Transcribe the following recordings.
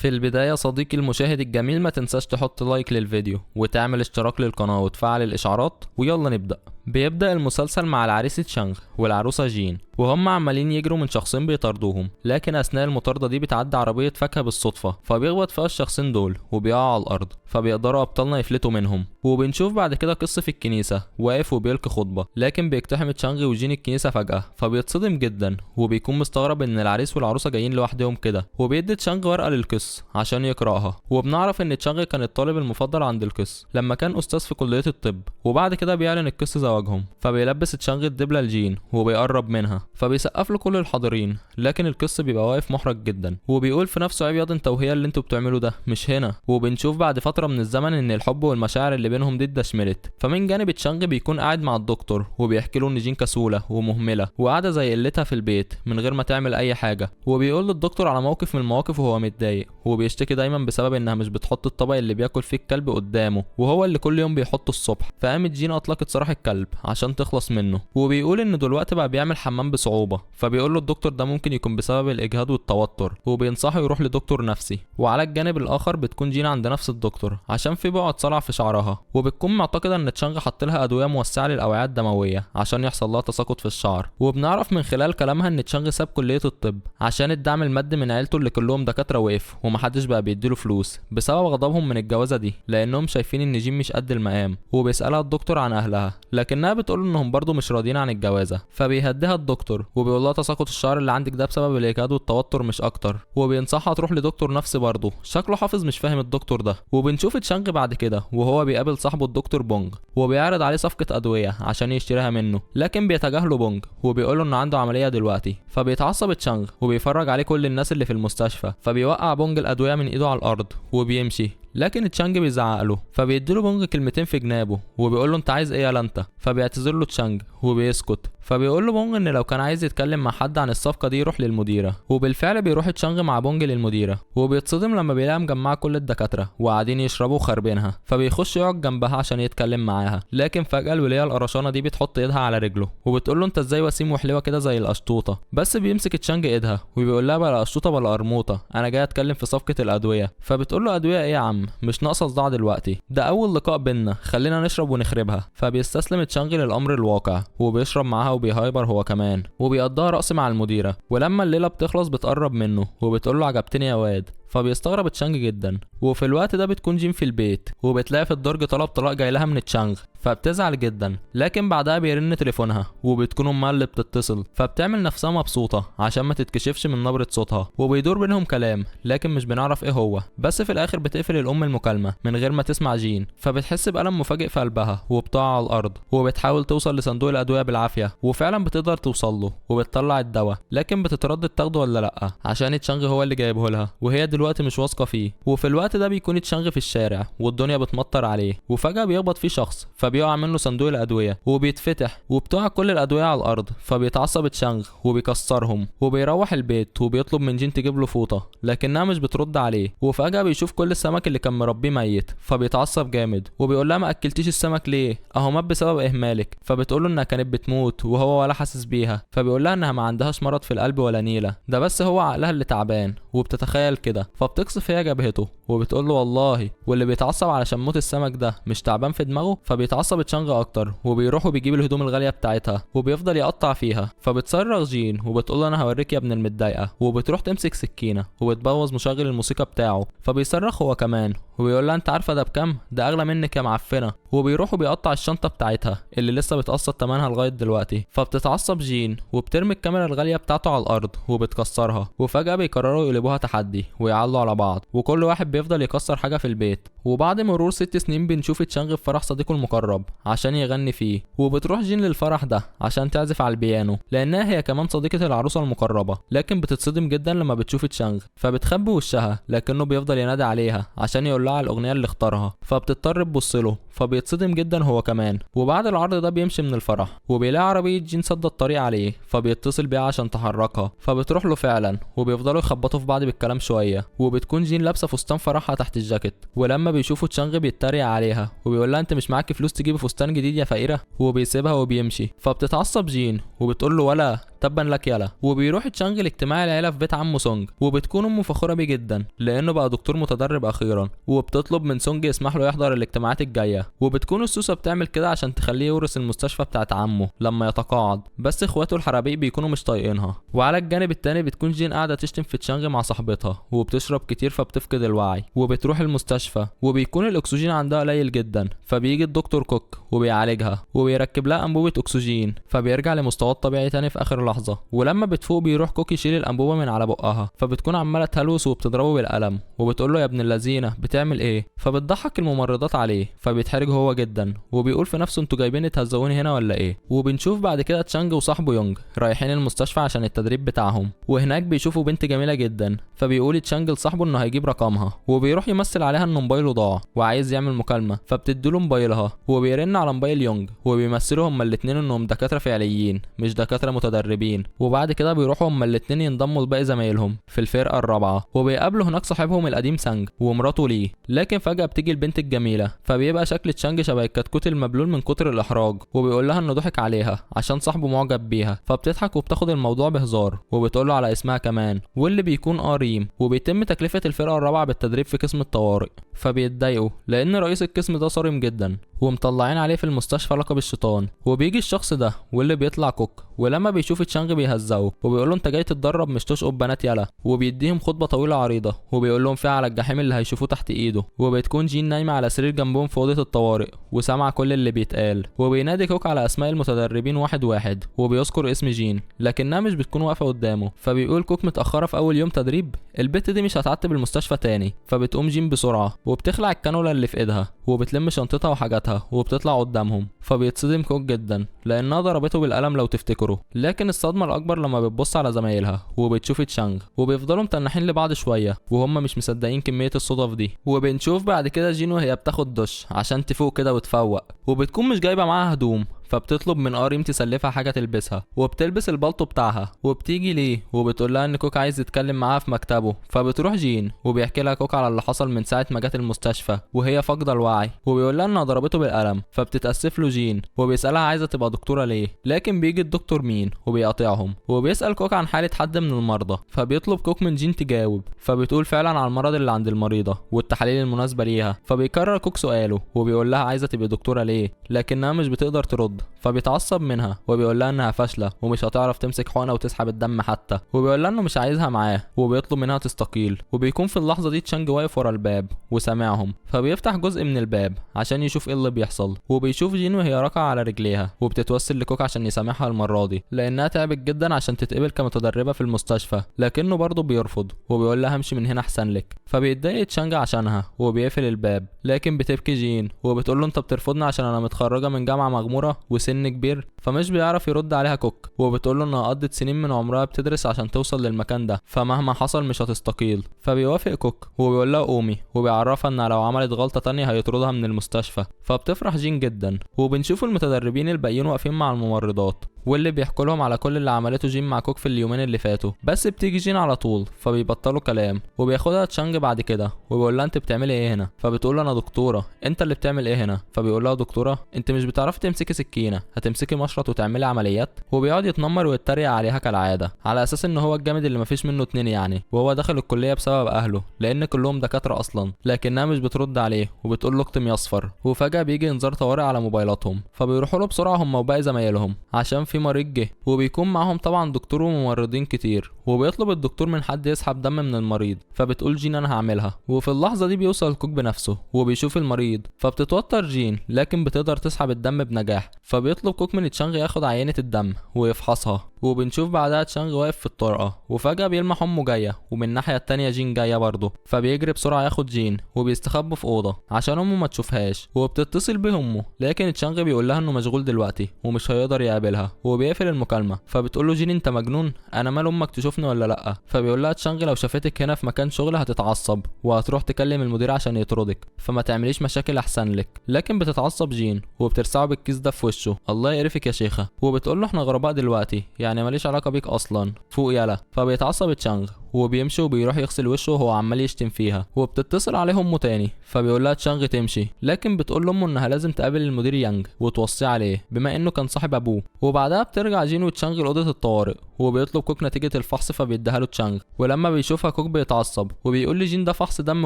في البداية صديقي المشاهد الجميل، ما تنساش تحط لايك للفيديو وتعمل اشتراك للقناة وتفعل الإشعارات، ويلا نبدأ. بيبدأ المسلسل مع العريس تشانغ والعروسة جين وهم عمالين يجروا من شخصين بيطاردوهم، لكن أثناء المطاردة دي بتعدي عربية فاكهة بالصدفة فبيخبط فيها الشخصين دول وبيقعوا على الأرض، فبيقدروا أبطالنا يفلتوا منهم. وبنشوف بعد كده قصة في الكنيسة واقف وبيلقي خطبة، لكن بيقتحم تشانغ وجين الكنيسة فجأة فبيتصدم جدا وبيكون مستغرب إن العريس والعروسة جايين لوحدهم كده، وبيدي تشانغ ورقة للقس عشان يقرأها. وبنعرف إن تشانغ كان الطالب المفضل عند القس لما كان أستاذ في كلية الطب، وبعد كده بيعلن القس زواجهم، فبيلبس تشانغ الدبلة لجين وبيقرب منها فبيسقف له كل الحاضرين، لكن القس بيبقى واقف محرج جدا وبيقول في نفسه عيب ياض انت وهي اللي انتوا بتعملوا ده مش هنا. وبنشوف بعد فترة من الزمن ان الحب والمشاعر اللي بينهم دي اتدشملت. فمن جانب تشانغ بيكون قاعد مع الدكتور وبيحكي له ان جين كسولة ومهملة وقاعدة زي قلتها في البيت من غير ما تعمل اي حاجة، وبيقول للدكتور على موقف من المواقف وهو متضايق وبيشتكي دايما بسبب انها مش بتحط الطبق اللي بياكل فيه الكلب قدامه وهو اللي كل يوم بيحطه الصبح. فقامت جين اطلقت سراح الكلب عشان تخلص منه، وبيقول ان دلوقتي بقى بيعمل حمام بصعوبة، فبيقول له الدكتور ده ممكن يكون بسبب الاجهاد والتوتر وبينصحه يروح لدكتور نفسي. وعلى الجانب الاخر بتكون جين عند نفس الدكتور عشان في بقعة صلع في شعرها، وبتكون معتقدة ان تشانغ حط لها ادوية موسعة للاوعية الدموية عشان يحصل لها تساقط في الشعر. وبنعرف من خلال كلامها ان تشانغ ساب كلية الطب عشان الدعم المادي من عيلته اللي كلهم دكاترة وقف ومحدش بقى بيديله فلوس بسبب غضبهم من الجوازة دي، لانهم شايفين ان جين مش قد المقام. وبيسألها الدكتور عن اهلها لكنها بتقول انهم برضو مش راضيين عن الجوازة، فبيهديها الدكتور وبيقول لها تساقط الشعر اللي عندك ده بسبب الاجهاد والتوتر مش اكتر، وبينصحها تروح لدكتور نفسي برضه شكله حافظ مش فاهم الدكتور ده. وبنشوف تشانغ بعد كده وهو بيقابل صاحبه الدكتور بونج وبيعرض عليه صفقة ادوية عشان يشتريها منه، لكن بيتجاهله بونج وبيقول له انه عنده عملية دلوقتي. فبيتعصب تشانغ وبيفرج عليه كل الناس اللي في المستشفى، فبيوقع بونج الادوية من ايده على الارض وبيمشي، لكن تشانغ بيزعق له فبيديله بونج كلمتين في جنابه وبيقول له انت عايز ايه يا انت، فبيعتذر له تشانغ وبيسكت. فبيقول له بونج ان لو كان عايز يتكلم مع حد عن الصفقه دي يروح للمديره، وبالفعل بيروح تشانغ مع بونج للمديره وبيتصدم لما بيلاقيها مجمعه كل الدكاتره وقاعدين يشربوا وخاربينها، فبيخش يقعد جنبها عشان يتكلم معاها، لكن فجاه الوليه القرشانه دي بتحط ايدها على رجله وبتقول له انت ازاي وسيم وحلوه كده زي القشطوطه، بس بيمسك تشانغ ايدها وبيقول لها بلا قشطوطه بلا قرموطه انا جاي اتكلم في صفقه الادويه. فبتقول له ادويه ايه يا عم مش ناقصه صداع دلوقتي، ده اول لقاء بينا خلينا نشرب ونخربها. فبيستسلم تشانغ للامر الواقع وبيشرب معاها وبيهايبر هو كمان وبيقضيها رقص مع المديره. ولما الليله بتخلص بتقرب منه وبتقول له عجبتني يا واد، فبيستغرب تشانغ جدا. وفي الوقت ده بتكون جين في البيت وبتلاقي في الدرج طلب طلاق جاي لها من تشانغ، فبتزعل جدا، لكن بعدها بيرن تليفونها وبتكون امها اللي بتتصل، فبتعمل نفسها مبسوطه عشان ما تتكشفش من نبره صوتها، وبيدور بينهم كلام لكن مش بنعرف ايه هو. بس في الاخر بتقفل الام المكالمه من غير ما تسمع جين، فبتحس بألم مفاجئ في قلبها وبتقع على الارض وبتحاول توصل لصندوق الادويه بالعافيه، وفعلا بتقدر توصل له وبتطلع الدواء، لكن بتتردد تاخده ولا لا عشان تشانغ هو اللي جايبه لها وهي دلوقتي مش واثقه فيه. وفي الوقت ده بيكون تشانغ في الشارع والدنيا بتمطر عليه، وفجاه بيخبط فيه شخص فبيقع منه صندوق الادويه وبيتفتح وبتقع كل الادويه على الارض، فبيتعصب تشانغ وبيكسرهم وبيروح البيت وبيطلب من جين تجيب له فوطه لكنها مش بترد عليه. وفجاه بيشوف كل السمك اللي كان مربيه ميت فبيتعصب جامد وبيقول لها ما اكلتيش السمك ليه اهو مات بسبب اهمالك، فبتقول له انها كانت بتموت وهو ولا حاسس بيها، فبيقول لها انها ما عندهاش مرض في القلب ولا نيله، ده بس هو عقلها اللي تعبان وبتتخيل كده، فبتقصف هي جبهته وبتقول له والله واللي بيتعصب علشان موت السمك ده مش تعبان في دماغه. فبيتعصب تشانغ اكتر وبيروح وبيجيب الهدوم الغاليه بتاعتها وبيفضل يقطع فيها، فبتصرخ جين وبتقول له انا هوريك يا ابن المتضايقه، وبتروح تمسك سكينه وبتبوظ مشغل الموسيقى بتاعه، فبيصرخ هو كمان وبيقول لها انت عارفه ده بكام، ده اغلى منك يا معفنه، وبيروح وبيقطع الشنطه بتاعتها اللي لسه بتقسط ثمنها لغايه دلوقتي. فبتتعصب جين وبترمي الكاميرا الغاليه بتاعته على الارض وبتكسرها، وفجاه بيقرروا يقلبوها تحدي ويعلوا على بعض وكل واحد بيفضل يكسر حاجه في البيت. وبعد مرور 6 سنين بنشوف تشانغ في فرح صديقه المقرب عشان يغني فيه، وبتروح جين للفرح ده عشان تعزف على البيانو لانها هي كمان صديقه العروسه المقربه، لكن بتتصدم جدا لما بتشوف تشانغ فبتخبي وشها لكنه بيفضل ينادي عليها عشان يقول لها على الاغنيه اللي اختارها، فبتضطر تبص له فبيتصدم جدا هو كمان. وبعد العرض ده بيمشي من الفرح وبيلاقي عربيه جين سد الطريق عليه، فبيتصل بيها عشان تحركها، فبتروح له فعلا وبيفضلوا يخبطوا في بعض بالكلام شويه، وبتكون جين لابسه فستان فرحها تحت الجاكيت. ولما بيشوفوا تشانغ بيتريق عليها وبيقول لها انت مش معاكي فلوس تجيبي فستان جديد يا فقيره، وبيسيبها وبيمشي. فبتتعصب جين وبتقول له ولا تبا لك يلا. وبيروح تشانغ لاجتماع العيله في بيت عمه سونج، وبتكون امه فخوره بيه جدا لانه بقى دكتور متدرب اخيرا، وبتطلب من سونج يسمح له يحضر الاجتماعات الجايه. وبتكون السوسه بتعمل كده عشان تخليه يورث المستشفى بتاعت عمه لما يتقاعد، بس اخواته الحرابيق بيكونوا مش طايقينها. وعلى الجانب التاني بتكون جين قاعده تشتم في تشانغ مع صاحبتها، وبتشرب كتير فبتفقد الوعي. وبتروح المستشفى وبيكون الاكسجين عندها قليل جدا، فبيجي الدكتور كوك وبيعالجها وبيركب لها انبوبه اكسجين، فبيرجع لمستواه الطبيعي تاني في اخر لحظه. ولما بتفوق بيروح كوك يشيل الانبوبه من على بقها، فبتكون عماله تهلوس وبتضربه بالقلم، وبتقول له يا ابن اللذينه بتعمل ايه؟ فبتضحك الممرضات عليه، فبيتحرج هو جدا وبيقول في نفسه انتوا جايبين تهزقوني هنا ولا ايه؟ وبنشوف بعد كده تشانج وصاحبه يونج رايحين المستشفى عشان التدريب بتاعهم، وهناك بيشوفوا بنت جميله جدا، فبيقول تشانج لصاحبه انه هيجيب رقمها، وبيروح يمثل عليها ان موبايله ضاع وعايز يعمل مكالمه، فبتديله موبايلها وبيرن على موبايل يونج، وبيمثلوا هما الاتنين انهم دكاتره فعليين مش دكاتره متدربين. وبعد كده بيروحوا هما الاتنين ينضموا لباقي زمايلهم في الفرقه الرابعه، وبيقابلوا هناك صاحبهم القديم سانج ومراته ليه. لكن فجاه بتيجي البنت الجميله، فبيبقى شكل تشانج شبه الكتكوت المبلول من كتر الاحراج، وبيقول لها انه ضحك عليها عشان صاحبه معجب بيها، فبتضحك وبتاخد الموضوع بهزار، وبتقول له على اسمها كمان واللي بيكون ريم. وبيتم تكلفه الفرقه الرابعه بالتدريب في قسم الطوارئ، فبيتضايقوا لان رئيس القسم ده صارم جدا ومطلعين عليه في المستشفى لقب الشيطان. وبيجي الشخص ده واللي بيطلع كوك، ولما بيشوف تشانغ بيهزقه وبيقول له انت جاي تتدرب مش تشقب بنات يلا، وبيديهم خطبه طويله عريضه وبيقول لهم فيها على الجحيم اللي هيشوفوه تحت ايده. وبتكون جين نايمه على سرير جنبهم في اوضه الطوارئ وسامعه كل اللي بيتقال، وبينادي كوك على اسماء المتدربين واحد واحد، وبيذكر اسم جين لكنها مش بتكون واقفه قدامه، فبيقول كوك متاخره في اول يوم تدريب، البت دي مش هتعتب المستشفى تاني. فبتقوم جين بسرعه وبتخلع الكانولا اللي في ايدها وبتلم شنطتها وحاجاتها وبتطلع قدامهم، فبيتصدم كوك جدا لانها ضربته بالقلم لو تفتكروا. لكن الصدمه الاكبر لما بتبص على زمايلها وبتشوف تشانغ، وبيفضلوا متنحين لبعض شويه وهم مش مصدقين كميه الصدف دي. وبنشوف بعد كده جين وهي بتاخد دش عشان تفوق كده وتفوق، وبتكون مش جايبه معاها هدوم، فبتطلب من ريم تسلفها حاجه تلبسها، وبتلبس البلطو بتاعها وبتيجي ليه وبتقول لها ان كوك عايز يتكلم معاها في مكتبه. فبتروح جين وبيحكي لها كوك على اللي حصل من ساعه ما جت المستشفى وهي فاقده الوعي، وبيقول لها انها ضربته بالقلم، فبتتاسف له جين وبيسالها عايزه تبقى دكتوره ليه. لكن بيجي الدكتور مين وبيقاطعهم، وبيسال كوك عن حاله حد من المرضى، فبيطلب كوك من جين تجاوب، فبتقول فعلا على المرض اللي عند المريضه والتحاليل المناسبه ليها. فبيكرر كوك سؤاله وبيقول لها عايزه تبقى دكتوره ليه، لكنها مش بتقدر ترد، فبيتعصب منها وبيقول لها انها فاشله ومش هتعرف تمسك حقنه وتسحب الدم حتى، وبيقول لها انه مش عايزها معاه وبيطلب منها تستقيل. وبيكون في اللحظه دي تشانج واقف ورا الباب وسامعهم، فبيفتح جزء من الباب عشان يشوف ايه اللي بيحصل، وبيشوف جين وهي راكعه على رجليها وبتتوسل لكوك عشان يسامحها المره دي لانها تعبت جدا عشان تتقبل كمتدربه في المستشفى، لكنه برضه بيرفض وبيقول لها امشي من هنا احسن لك. فبيتضايق تشانج عشانها وبيقفل الباب، لكن بتبكي جين وبتقول له انت بترفضني عشان انا متخرجه من جامعه مغموره وسن كبير، فمش بيعرف يرد عليها كوك، وبتقول له انها قضت سنين من عمرها بتدرس عشان توصل للمكان ده، فمهما حصل مش هتستقيل. فبيوافق كوك وبيقول لها قومي، وبيعرفها ان لو عملت غلطه تانية هيطردها من المستشفى، فبتفرح جين جدا. وبنشوف المتدربين الباقيين واقفين مع الممرضات واللي بيحكوا لهم على كل اللي عملته جين مع كوك في اليومين اللي فاتوا، بس بتيجي جين على طول فبيبطلوا كلام، وبياخدها تشانج بعد كده وبيقول لها انت بتعملي ايه هنا؟ فبتقول له انا دكتوره. انت اللي بتعمل ايه هنا؟ فبيقول لها دكتوره انت مش بتعرفي تمسكي سكينه، هتمسكي مشرط وتعملي عمليات؟ وبيقعد يتنمر ويتريق عليها كالعاده على اساس ان هو الجامد اللي مفيش منه اتنين يعني، وهو دخل الكليه بسبب اهله لان كلهم دكاتره اصلا، لكنها مش بترد عليه وبتقول له اكتم يصفر. وفجاه بيجي انذار طوارئ على موبايلاتهم، فبيروحوا له بسرعه هم وباقي زمايلهم عشان في مريض جه، وبيكون معاهم طبعا دكتور وممرضين كتير، وبيطلب الدكتور من حد يسحب دم من المريض، فبتقول جين انا هعملها. وفي اللحظه دي بيوصل كوك بنفسه وبيشوف المريض، فبتتوتر جين لكن بتقدر تسحب الدم بنجاح، فبيطلب كوك من تشانغ ياخد عينه الدم ويفحصها. وبنشوف بعدها تشانغ واقف في الطرقه، وفجاه بيلمح امه جايه ومن الناحيه التانيه جين جايه برضه، فبيجري بسرعه ياخد جين وبيستخبوا في اوضه عشان امه ما تشوفهاش، وبتتصل بيه امه، لكن تشانغ بيقول لها انه مشغول دلوقتي ومش هيقدر يقابلها، وبيقفل المكالمه. فبتقول له جين انت مجنون، انا مال امك تشوفني ولا لا؟ فبيقول لها تشانغ لو شافتك هنا في مكان شغل هتتعصب وهتروح تكلم المدير عشان يطردك، فما تعمليش مشاكل احسن لك. لكن بتتعصب جين وبترسعه بالكيس ده في وشه، الله يقرفك يا شيخه، وبتقول له احنا غرباء دلوقتي يعني ماليش علاقه بيك اصلا، فوق يالا. فبيتعصب تشانغ وبيمشي وبيروح يغسل وشه وهو عمال يشتم فيها، وبتتصل عليه امه تاني فبيقول لها تشانغ تمشي، لكن بتقول لامه انها لازم تقابل المدير يانج وتوصيه عليه بما انه كان صاحب ابوه. وبعدها بترجع جين وتشانغ لاوضه الطوارئ وبيطلب كوك نتيجه الفحص فبيديها له تشانغ، ولما بيشوفها كوك بيتعصب وبيقول لجين ده فحص دم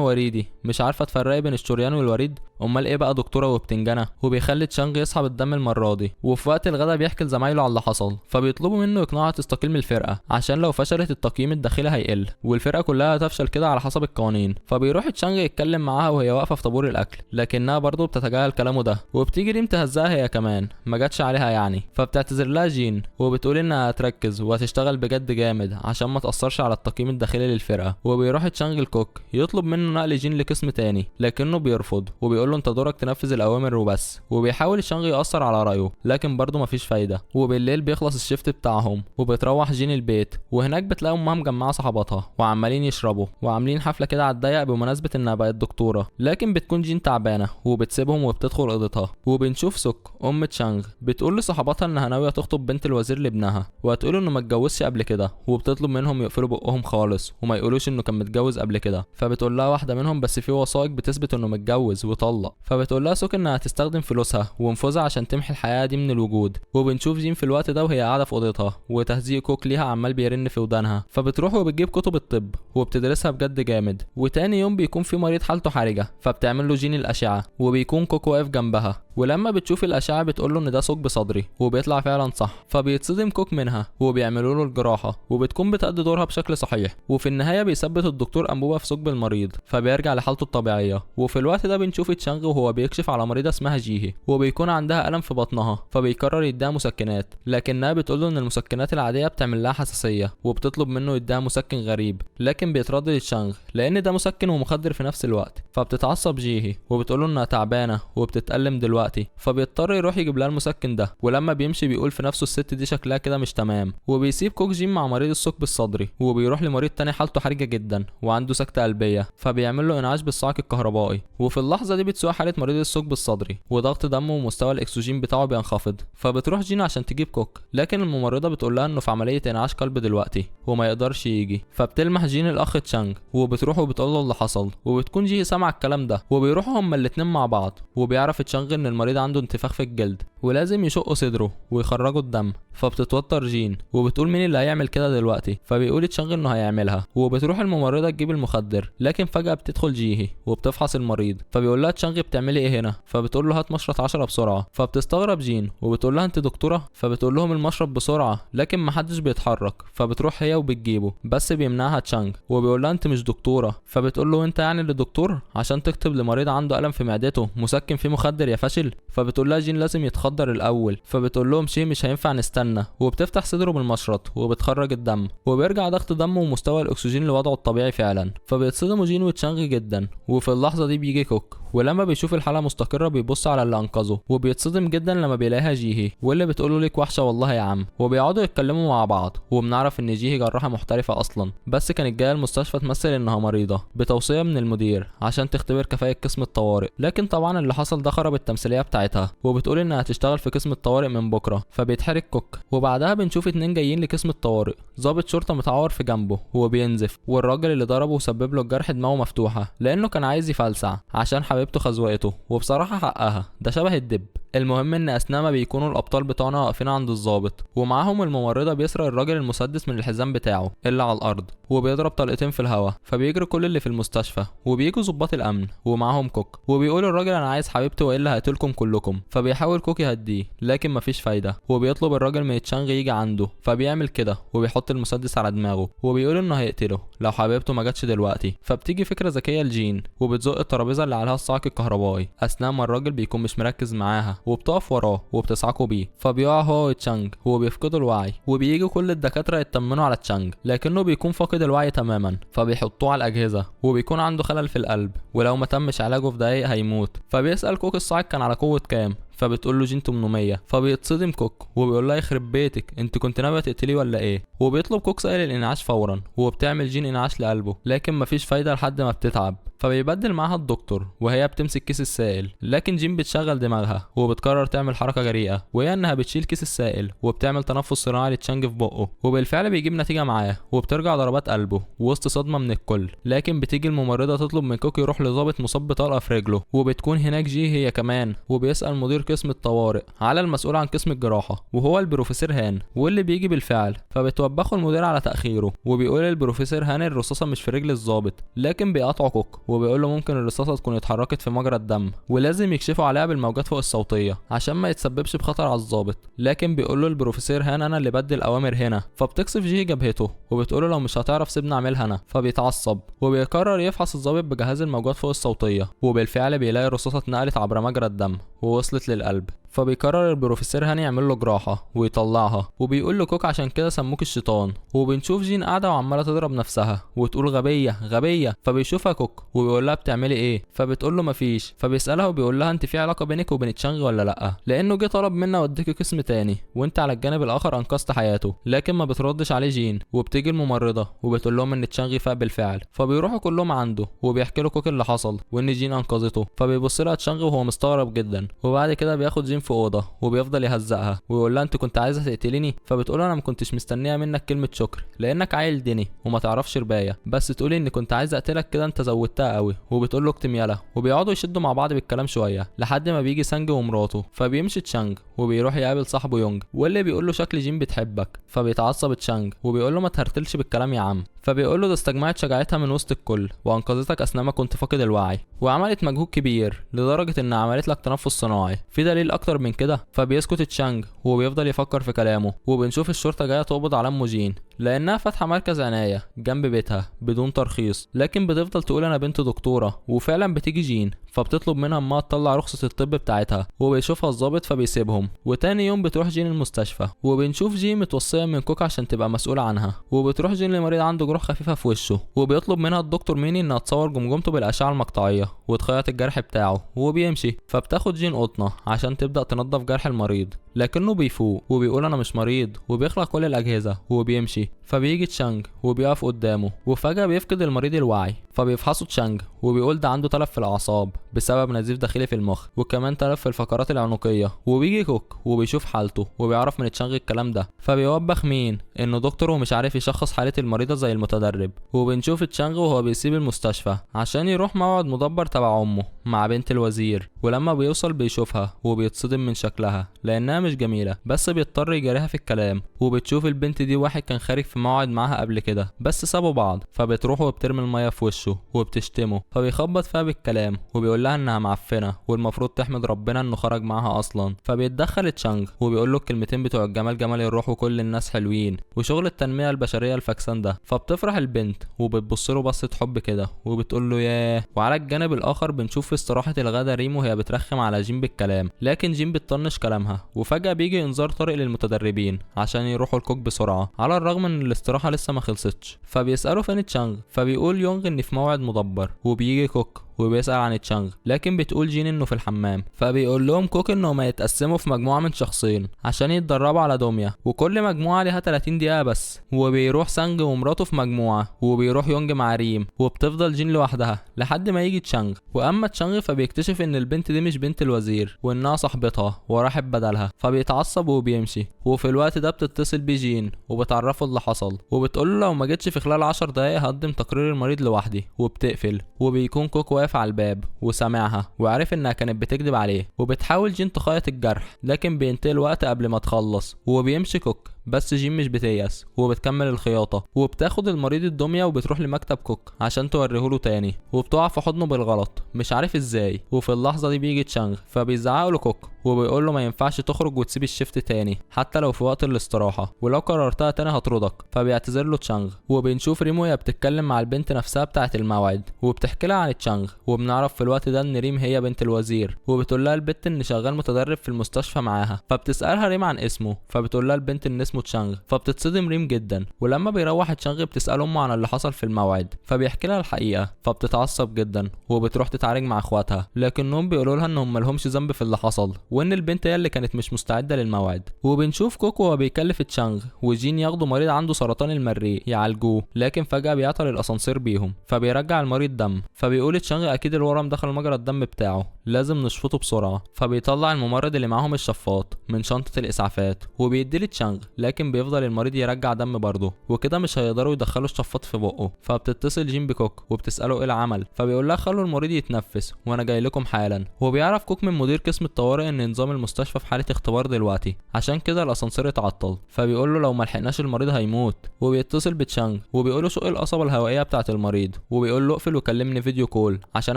وريدي، مش عارفه تفرقي بين الشريان والوريد، امال ايه بقى دكتوره وبتنجنه. وبيخلي تشانغ يسحب الدم المره دي. وفي وقت الغدا بيحكي لزمايله على اللي حصل فبيطلبوا منه يقنعها تستقيل من الفرقه عشان لو فشلت التقييم الداخلي هيقل والفرقه كلها هتفشل كده على حسب القوانين. فبيروح تشانغ يتكلم معاها وهي واقفه في طابور الاكل، لكنها برضه بتتجاهل كلامه ده وبتيجي ريم تهزها هي كمان، ما جاتش عليها يعني. فبتعتذر لها جين وبتقول انها هتركز وهتشتغل بجد جامد عشان ما تاثرش على التقييم الداخلي للفرقه. وبيروح تشانغ الكوك يطلب منه نقل جين لقسم تاني لكنه بيرفض وبيقول له انت دورك تنفذ الاوامر وبس. وبيحاول تشانغ ياثر على رايه لكن برضه مفيش فايده. وبالليل بيخلص الشيفت بتاعهم وبتروح جين البيت، وهناك بتلاقي امها مجمعه صحباتها وعمالين يشربوا وعاملين حفله كده على الضيق بمناسبه انها بقت دكتوره، لكن بتكون جين تعبانه وبتسيبهم وبتدخل اوضتها. وبنشوف سوك ام تشانغ بتقول لصحباتها انها ناويه تخطب بنت الوزير لابنها وهتقول انه ما اتجوزش قبل كده، وبتطلب منهم يقفلوا بقهم خالص وما يقولوش انه كان متجوز قبل كده. فبتقول لها واحده منهم بس في وثائق بتثبت انه متجوز وطلق. فبتقول لها سوك انها هتستخدم فلوسها ونفوذها عشان تمحي الحياه دي من الوجود. وبنشوف جين في الوقت ده وهي قاعده في اوضتها وتهزيق كوك ليها عمال بيرن في ودانها، فبتروح وبتجيب كتب الطب وبتدرسها بجد جامد. وتاني يوم بيكون في مريض حالته حرجه فبتعمل له جين الاشعه وبيكون كوك واقف جنبها، ولما بتشوف الاشعه بتقول له ان ده ثقب صدري وبيطلع فعلا صح. فبيتصدم كوك منها وبيعملوا له الجراحه وبتكون بتأدي دورها بشكل صحيح. وفي النهايه بيثبت الدكتور انبوبه في ثقب المريض فبيرجع لحالته الطبيعيه. وفي الوقت ده بنشوف تشانغ وهو بيكشف على مريضه اسمها جيهي وبيكون عندها الم في بطنها فبيقرر يديها مسكنات، لكنها بتقول له ان المسكنات العاديه بتعمل لها حساسيه وبتطلب منه يديها مسكن غريب، لكن بيتردد تشانغ لان ده مسكن ومخدر في نفس الوقت. فبتتعصب جيهي وبتقول له انها تعبانه وبتتألم دلوقتي فبيضطر يروح يجيب لها المسكن ده. ولما بيمشي بيقول في نفسه الست دي شكلها كده مش تمام. وبيسيب كوك جين مع مريض الثقب الصدري وبيروح لمريض تاني حالته حرجه جدا وعنده سكته قلبيه فبيعمل له انعاش بالصعق الكهربائي. وفي اللحظه دي بتسوق حاله مريض الثقب الصدري وضغط دمه ومستوى الاكسجين بتاعه بينخفض. فبتروح جين عشان تجيب كوك لكن الممرضه بتقول لها انه في عمليه انعاش قلب دلوقتي وما يقدرش يجي. فبتلمح جين الاخ تشانغ وبتروح وبتقول له اللي حصل، وبتكون جي سامعه الكلام ده وبيروحوا هما الاتنين مع بعض. وبيعرف تشانغ ان المريض عنده انتفاخ في الجلد ولازم يشقوا صدره ويخرجوا الدم. فبتتوتر جين وبتقول مين اللي هيعمل كده دلوقتي، فبيقول تشانغ انه هيعملها. وبتروح الممرضه تجيب المخدر لكن فجاه بتدخل جيهي وبتفحص المريض فبيقول لها تشانغ بتعملي ايه هنا، فبتقول له هات مشرط 10 بسرعه. فبتستغرب جين وبتقول لها انت دكتوره، فبتقول لهم المشرط بسرعه لكن محدش بيتحرك. فبتروح هي وبتجيبه بس بيمنعها تشانغ وبيقول لها انت مش دكتوره. فبتقول له انت يعني اللي دكتور عشان تكتب لمريض عنده الم في معدته مسكن فيه مخدر يا فاشل. فبتقول لها جين لازم يتخدر الاول. فبتقول لهم شيء مش هينفع نستنى وبتفتح صدره بالمشرط وبتخرج الدم وبيرجع ضغط دمه ومستوى الاكسجين لوضعه الطبيعي فعلا. فبيتصدموا جين وتشانغ جدا. وفي اللحظه دي بيجي كوك ولما بيشوف الحاله مستقره بيبص على اللي انقذه وبيتصدم جدا لما بيلاقيها جيهي واللي بتقوله ليك وحشه والله يا عم. وبيقعدوا يتكلموا مع بعض وبنعرف ان جيهي جراحه محترفه اصلا بس كانت جايه المستشفى تمثل انها مريضه بتوصيه من المدير عشان تختبر كفاءه قسم الطوارئ. لكن طبعا اللي حصل ده خرب التمثيليه بتاعتها وبتقول انها هتشتغل في قسم الطوارئ من بكره. فبيتحرك كوك وبعدها بنشوف اتنين جايين لقسم الطوارئ، ضابط شرطه متعور في جنبه وبينزف، والراجل اللي ضربه وسبب له الجرح دماغه مفتوحه لانه كان عايز يفلسع عشان حبيبته خزوقته، وبصراحه حقها ده شبه الدب. المهم ان اثناء ما بيكونوا الابطال بتوعنا واقفين عند الضابط ومعاهم الممرضه بيسرق الراجل المسدس من الحزام بتاعه اللي على الارض وبيضرب طلقتين في الهواء. فبيجري كل اللي في المستشفى وبيجوا ضباط الامن ومعاهم كوك وبيقول الراجل انا عايز حبيبتي والا هقتلكم كلكم. فبيحاول كوك يهديه لكن مفيش فايده وبيطلب الراجل من تشانغ يجي عنده. فبيعمل كده وبيحط المسدس على دماغه وبيقول انه هيقتله لو حبيبته ما جاتش دلوقتي. فبتيجي فكره ذكيه لجين وبتزق الترابيزه اللي عليها الصعق الكهربائي اثناء ما الراجل بيكون مش مركز معاها وبتقف وراه وبتصعقه بيه. فبيقع هو وتشانغ وبيفقدوا الوعي وبييجوا كل الدكاتره يطمنوا على تشانغ لكنه بيكون فاقد الوعي تماما. فبيحطوه على الاجهزه وبيكون عنده خلل في القلب ولو ما تمش علاجه في دقايق هيموت. فبيسال كوك الصاعق كان على قوه كام، فبتقول له جين 800. فبيتصدم كوك وبيقول لها يخرب بيتك انت كنت ناويه تقتليه ولا ايه. وبيطلب كوك سائل الانعاش فورا وبتعمل جين انعاش لقلبه لكن مفيش فايده لحد ما بتتعب فبيبدل معاها الدكتور وهي بتمسك كيس السائل، لكن جين بتشغل دماغها وبتقرر تعمل حركة جريئة، وهي انها بتشيل كيس السائل وبتعمل تنفس صناعي لتشانج في بقه، وبالفعل بيجيب نتيجة معاه وبترجع ضربات قلبه وسط صدمة من الكل. لكن بتيجي الممرضة تطلب من كوك يروح لضابط مصاب بطلقة في رجله، وبتكون هناك جي هي كمان، وبيسأل مدير قسم الطوارئ على المسؤول عن قسم الجراحة وهو البروفيسور هان، واللي بيجي بالفعل. فبتوبخه المدير على تأخيره، وبيقول البروفيسور هان الرصاصة مش في رجل الضابط، لكن بيقاطعه كوك وبيقول له ممكن الرصاصة تكون اتحركت في مجرى الدم، ولازم يكشفوا عليها بالموجات فوق الصوتية عشان ما يتسببش بخطر على الضابط. لكن بيقول له البروفيسور هان انا اللي بدي الاوامر هنا. فبتقصف جي جبهته وبتقول له لو مش هتعرف سيبني اعملها انا. فبيتعصب وبيقرر يفحص الضابط بجهاز الموجات فوق الصوتية، وبالفعل بيلاقي الرصاصة اتنقلت عبر مجرى الدم ووصلت للقلب. فبيقرر البروفيسور هاني يعمل له جراحة ويطلعها، وبيقول له كوك عشان كده سموك الشيطان. وبنشوف جين قاعدة وعمالة تضرب نفسها وتقول غبية غبية. فبيشوفها كوك وبيقول لها بتعملي ايه؟ فبتقول له مفيش. فبيسألها وبيقول لها انت في علاقة بينك وبين تشانغ ولا لا؟ لانه جه طلب منا اوديكي قسم تاني وانت على الجانب الاخر انقذت حياته. لكن ما بتردش عليه جين، وبتيجي الممرضة وبتقول لهم ان تشانغ فاق بالفعل. فبيروحوا كلهم عنده وبيحكي له كوك اللي حصل وان جين انقذته. فبيبص لها تشانغ وهو مستغرب جدا، وبعد كده بياخد جين في اوضه وبيفضل يهزقها ويقول لها انت كنت عايزه تقتليني؟ فبتقول انا ما كنتش مستنيه منك كلمه شكر لانك عيل ديني وما تعرفش ربايه، بس تقولي اني كنت عايزه اقتلك كده انت زودتها قوي. وبتقول له اكتم يالا. وبيقعدوا يشدوا مع بعض بالكلام شويه لحد ما بيجي سانج ومراته. فبيمشي تشانج وبيروح يقابل صاحبه يونج، واللي بيقول له شكل جين بتحبك. فبيتعصب تشانج وبيقول له ما تهرتلش بالكلام يا عم. فبيقول له ده استجمعت شجاعتها من وسط الكل وانقذتك اثناء ما كنت فاقد الوعي، وعملت مجهود كبير لدرجه ان عملت لك تنفس صناعي. في دليل اكتر من كده؟ فبيسكت تشانج وبيفضل يفكر في كلامه. وبنشوف الشرطه جايه تقبض على ام جين لانها فاتحه مركز عنايه جنب بيتها بدون ترخيص، لكن بتفضل تقول انا بنت دكتوره. وفعلا بتيجي جين فبتطلب منها امها تطلع رخصه الطب بتاعتها، وبيشوفها الضابط فبيسيبهم. وتاني يوم بتروح جين المستشفى، وبنشوف جين متوصيه من كوك عشان تبقى مسؤوله عنها. وبتروح جين لمريض عنده جروح خفيفه في وشه، وبيطلب منها الدكتور ميني انها تصور جمجمته بالاشعه المقطعيه وتخيط الجرح بتاعه وبيمشي. فبتاخد جين قطنه عشان تبدا تنظف جرح المريض، لكنه بيفوق وبيقول انا مش مريض وبيخلع كل الاجهزه وبيمشي. فبيجي تشانج وبيقف قدامه، وفجاه بيفقد المريض الوعي. فبيفحصوا تشانج وبيقول ده عنده تلف في الاعصاب بسبب نزيف داخلي في المخ، وكمان تلف في الفقرات العنقيه. وبيجي كوك وبيشوف حالته وبيعرف من تشانج الكلام ده. فبيوبخ مين انه دكتور ومش عارف يشخص حاله المريضه زي المتدرب. وبنشوف تشانج وهو بيسيب المستشفى عشان يروح موعد مدبر تبع امه مع بنت الوزير، ولما بيوصل بيشوفها وبيتصدم من شكلها لانها مش جميله، بس بيضطر يجاريها في الكلام. وبتشوف البنت دي واحد كان خارج في موعد معاها قبل كده بس سابوا بعض. فبتروح وبترمي الميه في وشه وبتشتمه. فبيخبط فيها بالكلام وبيقول لها انها معفنه والمفروض تحمد ربنا انه خرج معاها اصلا. فبيتدخل تشانج وبيقول له الكلمتين بتوع الجمال جمال الروح وكل الناس حلوين وشغل التنميه البشريه الفاكسان ده. فبتفرح البنت وبتبص له بصه حب كده وبتقول له ياه. وعلى الجانب الاخر بنشوف في استراحه الغدا ريم وهي بترخم على جين بالكلام، لكن جين بتطنش كلامها. وفجاه بيجي انذار طارئ للمتدربين عشان يروحوا الكوك بسرعه على الرغم ان الاستراحه لسه ما خلصتش. فبيسالوا فين تشانغ، فبيقول يونغ ان في موعد مدبر. وبيجي كوك وبيسأل عن تشانغ، لكن بتقول جين انه في الحمام. فبيقول لهم كوك انهم هيتقسموا في مجموعه من شخصين عشان يتدربوا على دميه، وكل مجموعه ليها 30 دقيقه بس. وبيروح سانج ومراته في مجموعه، وبيروح يونج مع ريم، وبتفضل جين لوحدها لحد ما يجي تشانغ. واما تشانغ فبيكتشف ان البنت دي مش بنت الوزير وانها صاحبتها وراحت بدلها. فبيتعصب وبيمشي. وفي الوقت ده بتتصل بيه جين وبتعرفه اللي حصل، وبتقول له لو ما جتش في خلال 10 دقايق هقدم تقرير المريض لوحدي. وبتقفل. وبيكون كوك واقف على الباب وسامعها وعارف انها كانت بتكذب عليه. وبتحاول جين تخيط الجرح، لكن بينتهي الوقت قبل ما تخلص. وبيمشي كوك بس جين مش بتيأس وبتكمل الخياطة. وبتاخد المريض الدمية وبتروح لمكتب كوك عشان توريهوله تاني، وبتقع في حضنه بالغلط مش عارف ازاي. وفي اللحظة دي بيجي تشانغ فبيزعق له كوك وبيقول له ما ينفعش تخرج وتسيب الشفت تاني حتى لو في وقت الاستراحة، ولو قررتها تاني هطردك. فبيعتذر له تشانغ. وبنشوف ريم وهي بتتكلم مع البنت نفسها بتاعة الموعد وبتحكي لها عن تشانغ. وبنعرف في الوقت ده ان ريم هي بنت الوزير، وبتقول لها البنت ان شغال متدرب في المستشفى معاها. فبتسألها ريم عن اسمه، فبتقول لها البنت ان اسمه اسمه تشانغ. فبتتصدم ريم جدا، ولما بيروح تشانغ بتسأل امه عن اللي حصل في الموعد، فبيحكي لها الحقيقة، فبتتعصب جدا وبتروح تتعارك مع اخواتها، لكنهم بيقولوا لها ان هم ملهمش ذنب في اللي حصل، وان البنت هي اللي كانت مش مستعدة للموعد. وبنشوف كوكو وهو بيكلف تشانغ وجين ياخدوا مريض عنده سرطان المريء يعالجوه، لكن فجأة بيعطل الاسانسير بيهم، فبيرجع المريض دم. فبيقول تشانغ اكيد الورم دخل مجرى الدم بتاعه، لازم نشفطه بسرعة. فبيطلع الممرض اللي معاهم الشفاط من شنطة الاسعافات وبيديه لتشانغ، لكن بيفضل المريض يرجع دم برضه، وكده مش هيقدروا يدخلوا الشفاط في بقه. فبتتصل جين بكوك وبتسأله ايه العمل، فبيقول لها خلوا المريض يتنفس وانا جاي لكم حالا. وبيعرف كوك من مدير قسم الطوارئ ان نظام المستشفى في حالة اختبار دلوقتي، عشان كده الاسانسير اتعطل. فبيقول له لو ما لحقناش المريض هيموت. وبيتصل بتشانغ وبيقول له شق القصبة الهوائية بتاعة المريض، وبيقول له اقفل وكلمني فيديو كول عشان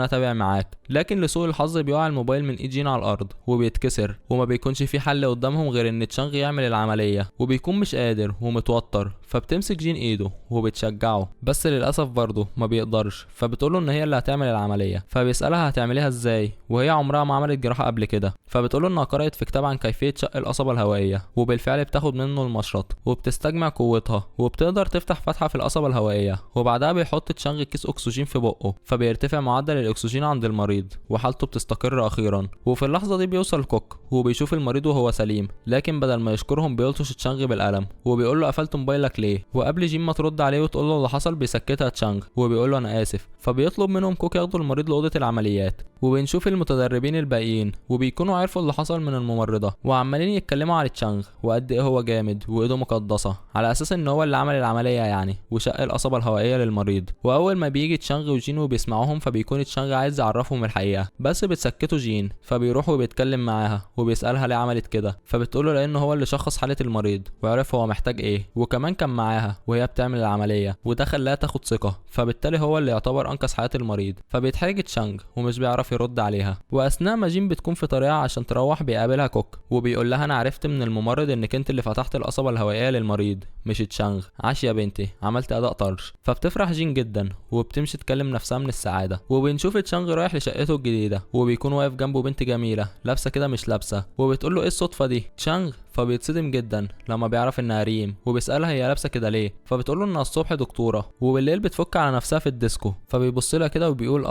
اتابع معاك. لكن لسوء الحظ بيقع الموبايل من ايد جين على الارض وبيتكسر، وما بيكونش في حل قدامهم غير ان تشانغ يعمل العملية، وبيكون مش قادر ومتوتر. فبتمسك جين ايده وبتشجعه، بس للاسف برضه ما بيقدرش. فبتقوله ان هي اللي هتعمل العملية، فبيسألها هتعمليها ازاي وهي عمرها ما عملت جراحة قبل كده. فبتقوله انها قرأت في كتاب عن كيفية شق القصبة الهوائية، وبالفعل بتاخد منه المشرط وبتستجمع قوتها وبتقدر تفتح فتحة في القصبة الهوائية. وبعدها بيحط تشانغ كيس اكسجين في بقه، فبيرتفع معدل الاكسجين عند المريض وحالته بتستقر اخيرا. وفي اللحظة دي بيوصل كوك وبيشوف المريض وهو سليم، لكن بدل ما يشكرهم بيلطش تشانغ بالقلم وبيقول له قفلت موبايلك ليه. وقبل جيم ما ترد عليه وتقول له اللي حصل بيسكتها تشانغ وبيقول له انا اسف. فبيطلب منهم كوك ياخدوا المريض لأوضة العمليات، وبنشوف المتدربين الباقيين وبيكونوا عرفوا اللي حصل من الممرضة وعمالين يتكلموا على تشانغ وقد ايه هو جامد وايده مقدسة، على اساس ان هو اللي عمل العملية يعني وشق القصبة الهوائية للمريض. واول ما بيجي تشانغ وجين وبيسمعوهم فبيكون تشانغ عايز يعرفهم الحقيقة، بس بتسكته جين. فبيروح وبيتكلم معاها وبيسألها ليه عملت كده، فبتقوله لانه هو اللي شخص حالة المريض وعرف هو محتاج ايه، وكمان كان معاها وهي بتعمل العملية وده خلاها تاخد ثقة، فبالتالي هو اللي يعتبر انقذ حياة المريض. فبيتحرج تشانغ ومش بيعرف يرد عليها. واثناء ما جين بتكون في طريقها عشان تروح بيقابلها كوك وبيقول لها انا عرفت من الممرض انك انت اللي فتحت القصبة الهوائية للمريض مش تشانغ، عاش يا بنتي عملت اداء طرش. فبتفرح جين جدا وبتمشي تكلم نفسها من السعادة. وبنشوف تشانغ رايح لشقته الجديدة وبيكون واقف جنبه بنت جميلة لابسه كده مش لابسه، وبتقول له ايه الصدفة دي تشانغ. فبيتصدم جدا لما بيعرف انها ريم وبيسالها هي لابسه كده ليه. فبتقول له انها الصبح دكتوره وبالليل بتفك على نفسها في الديسكو. فبيبص لها كده وبيقول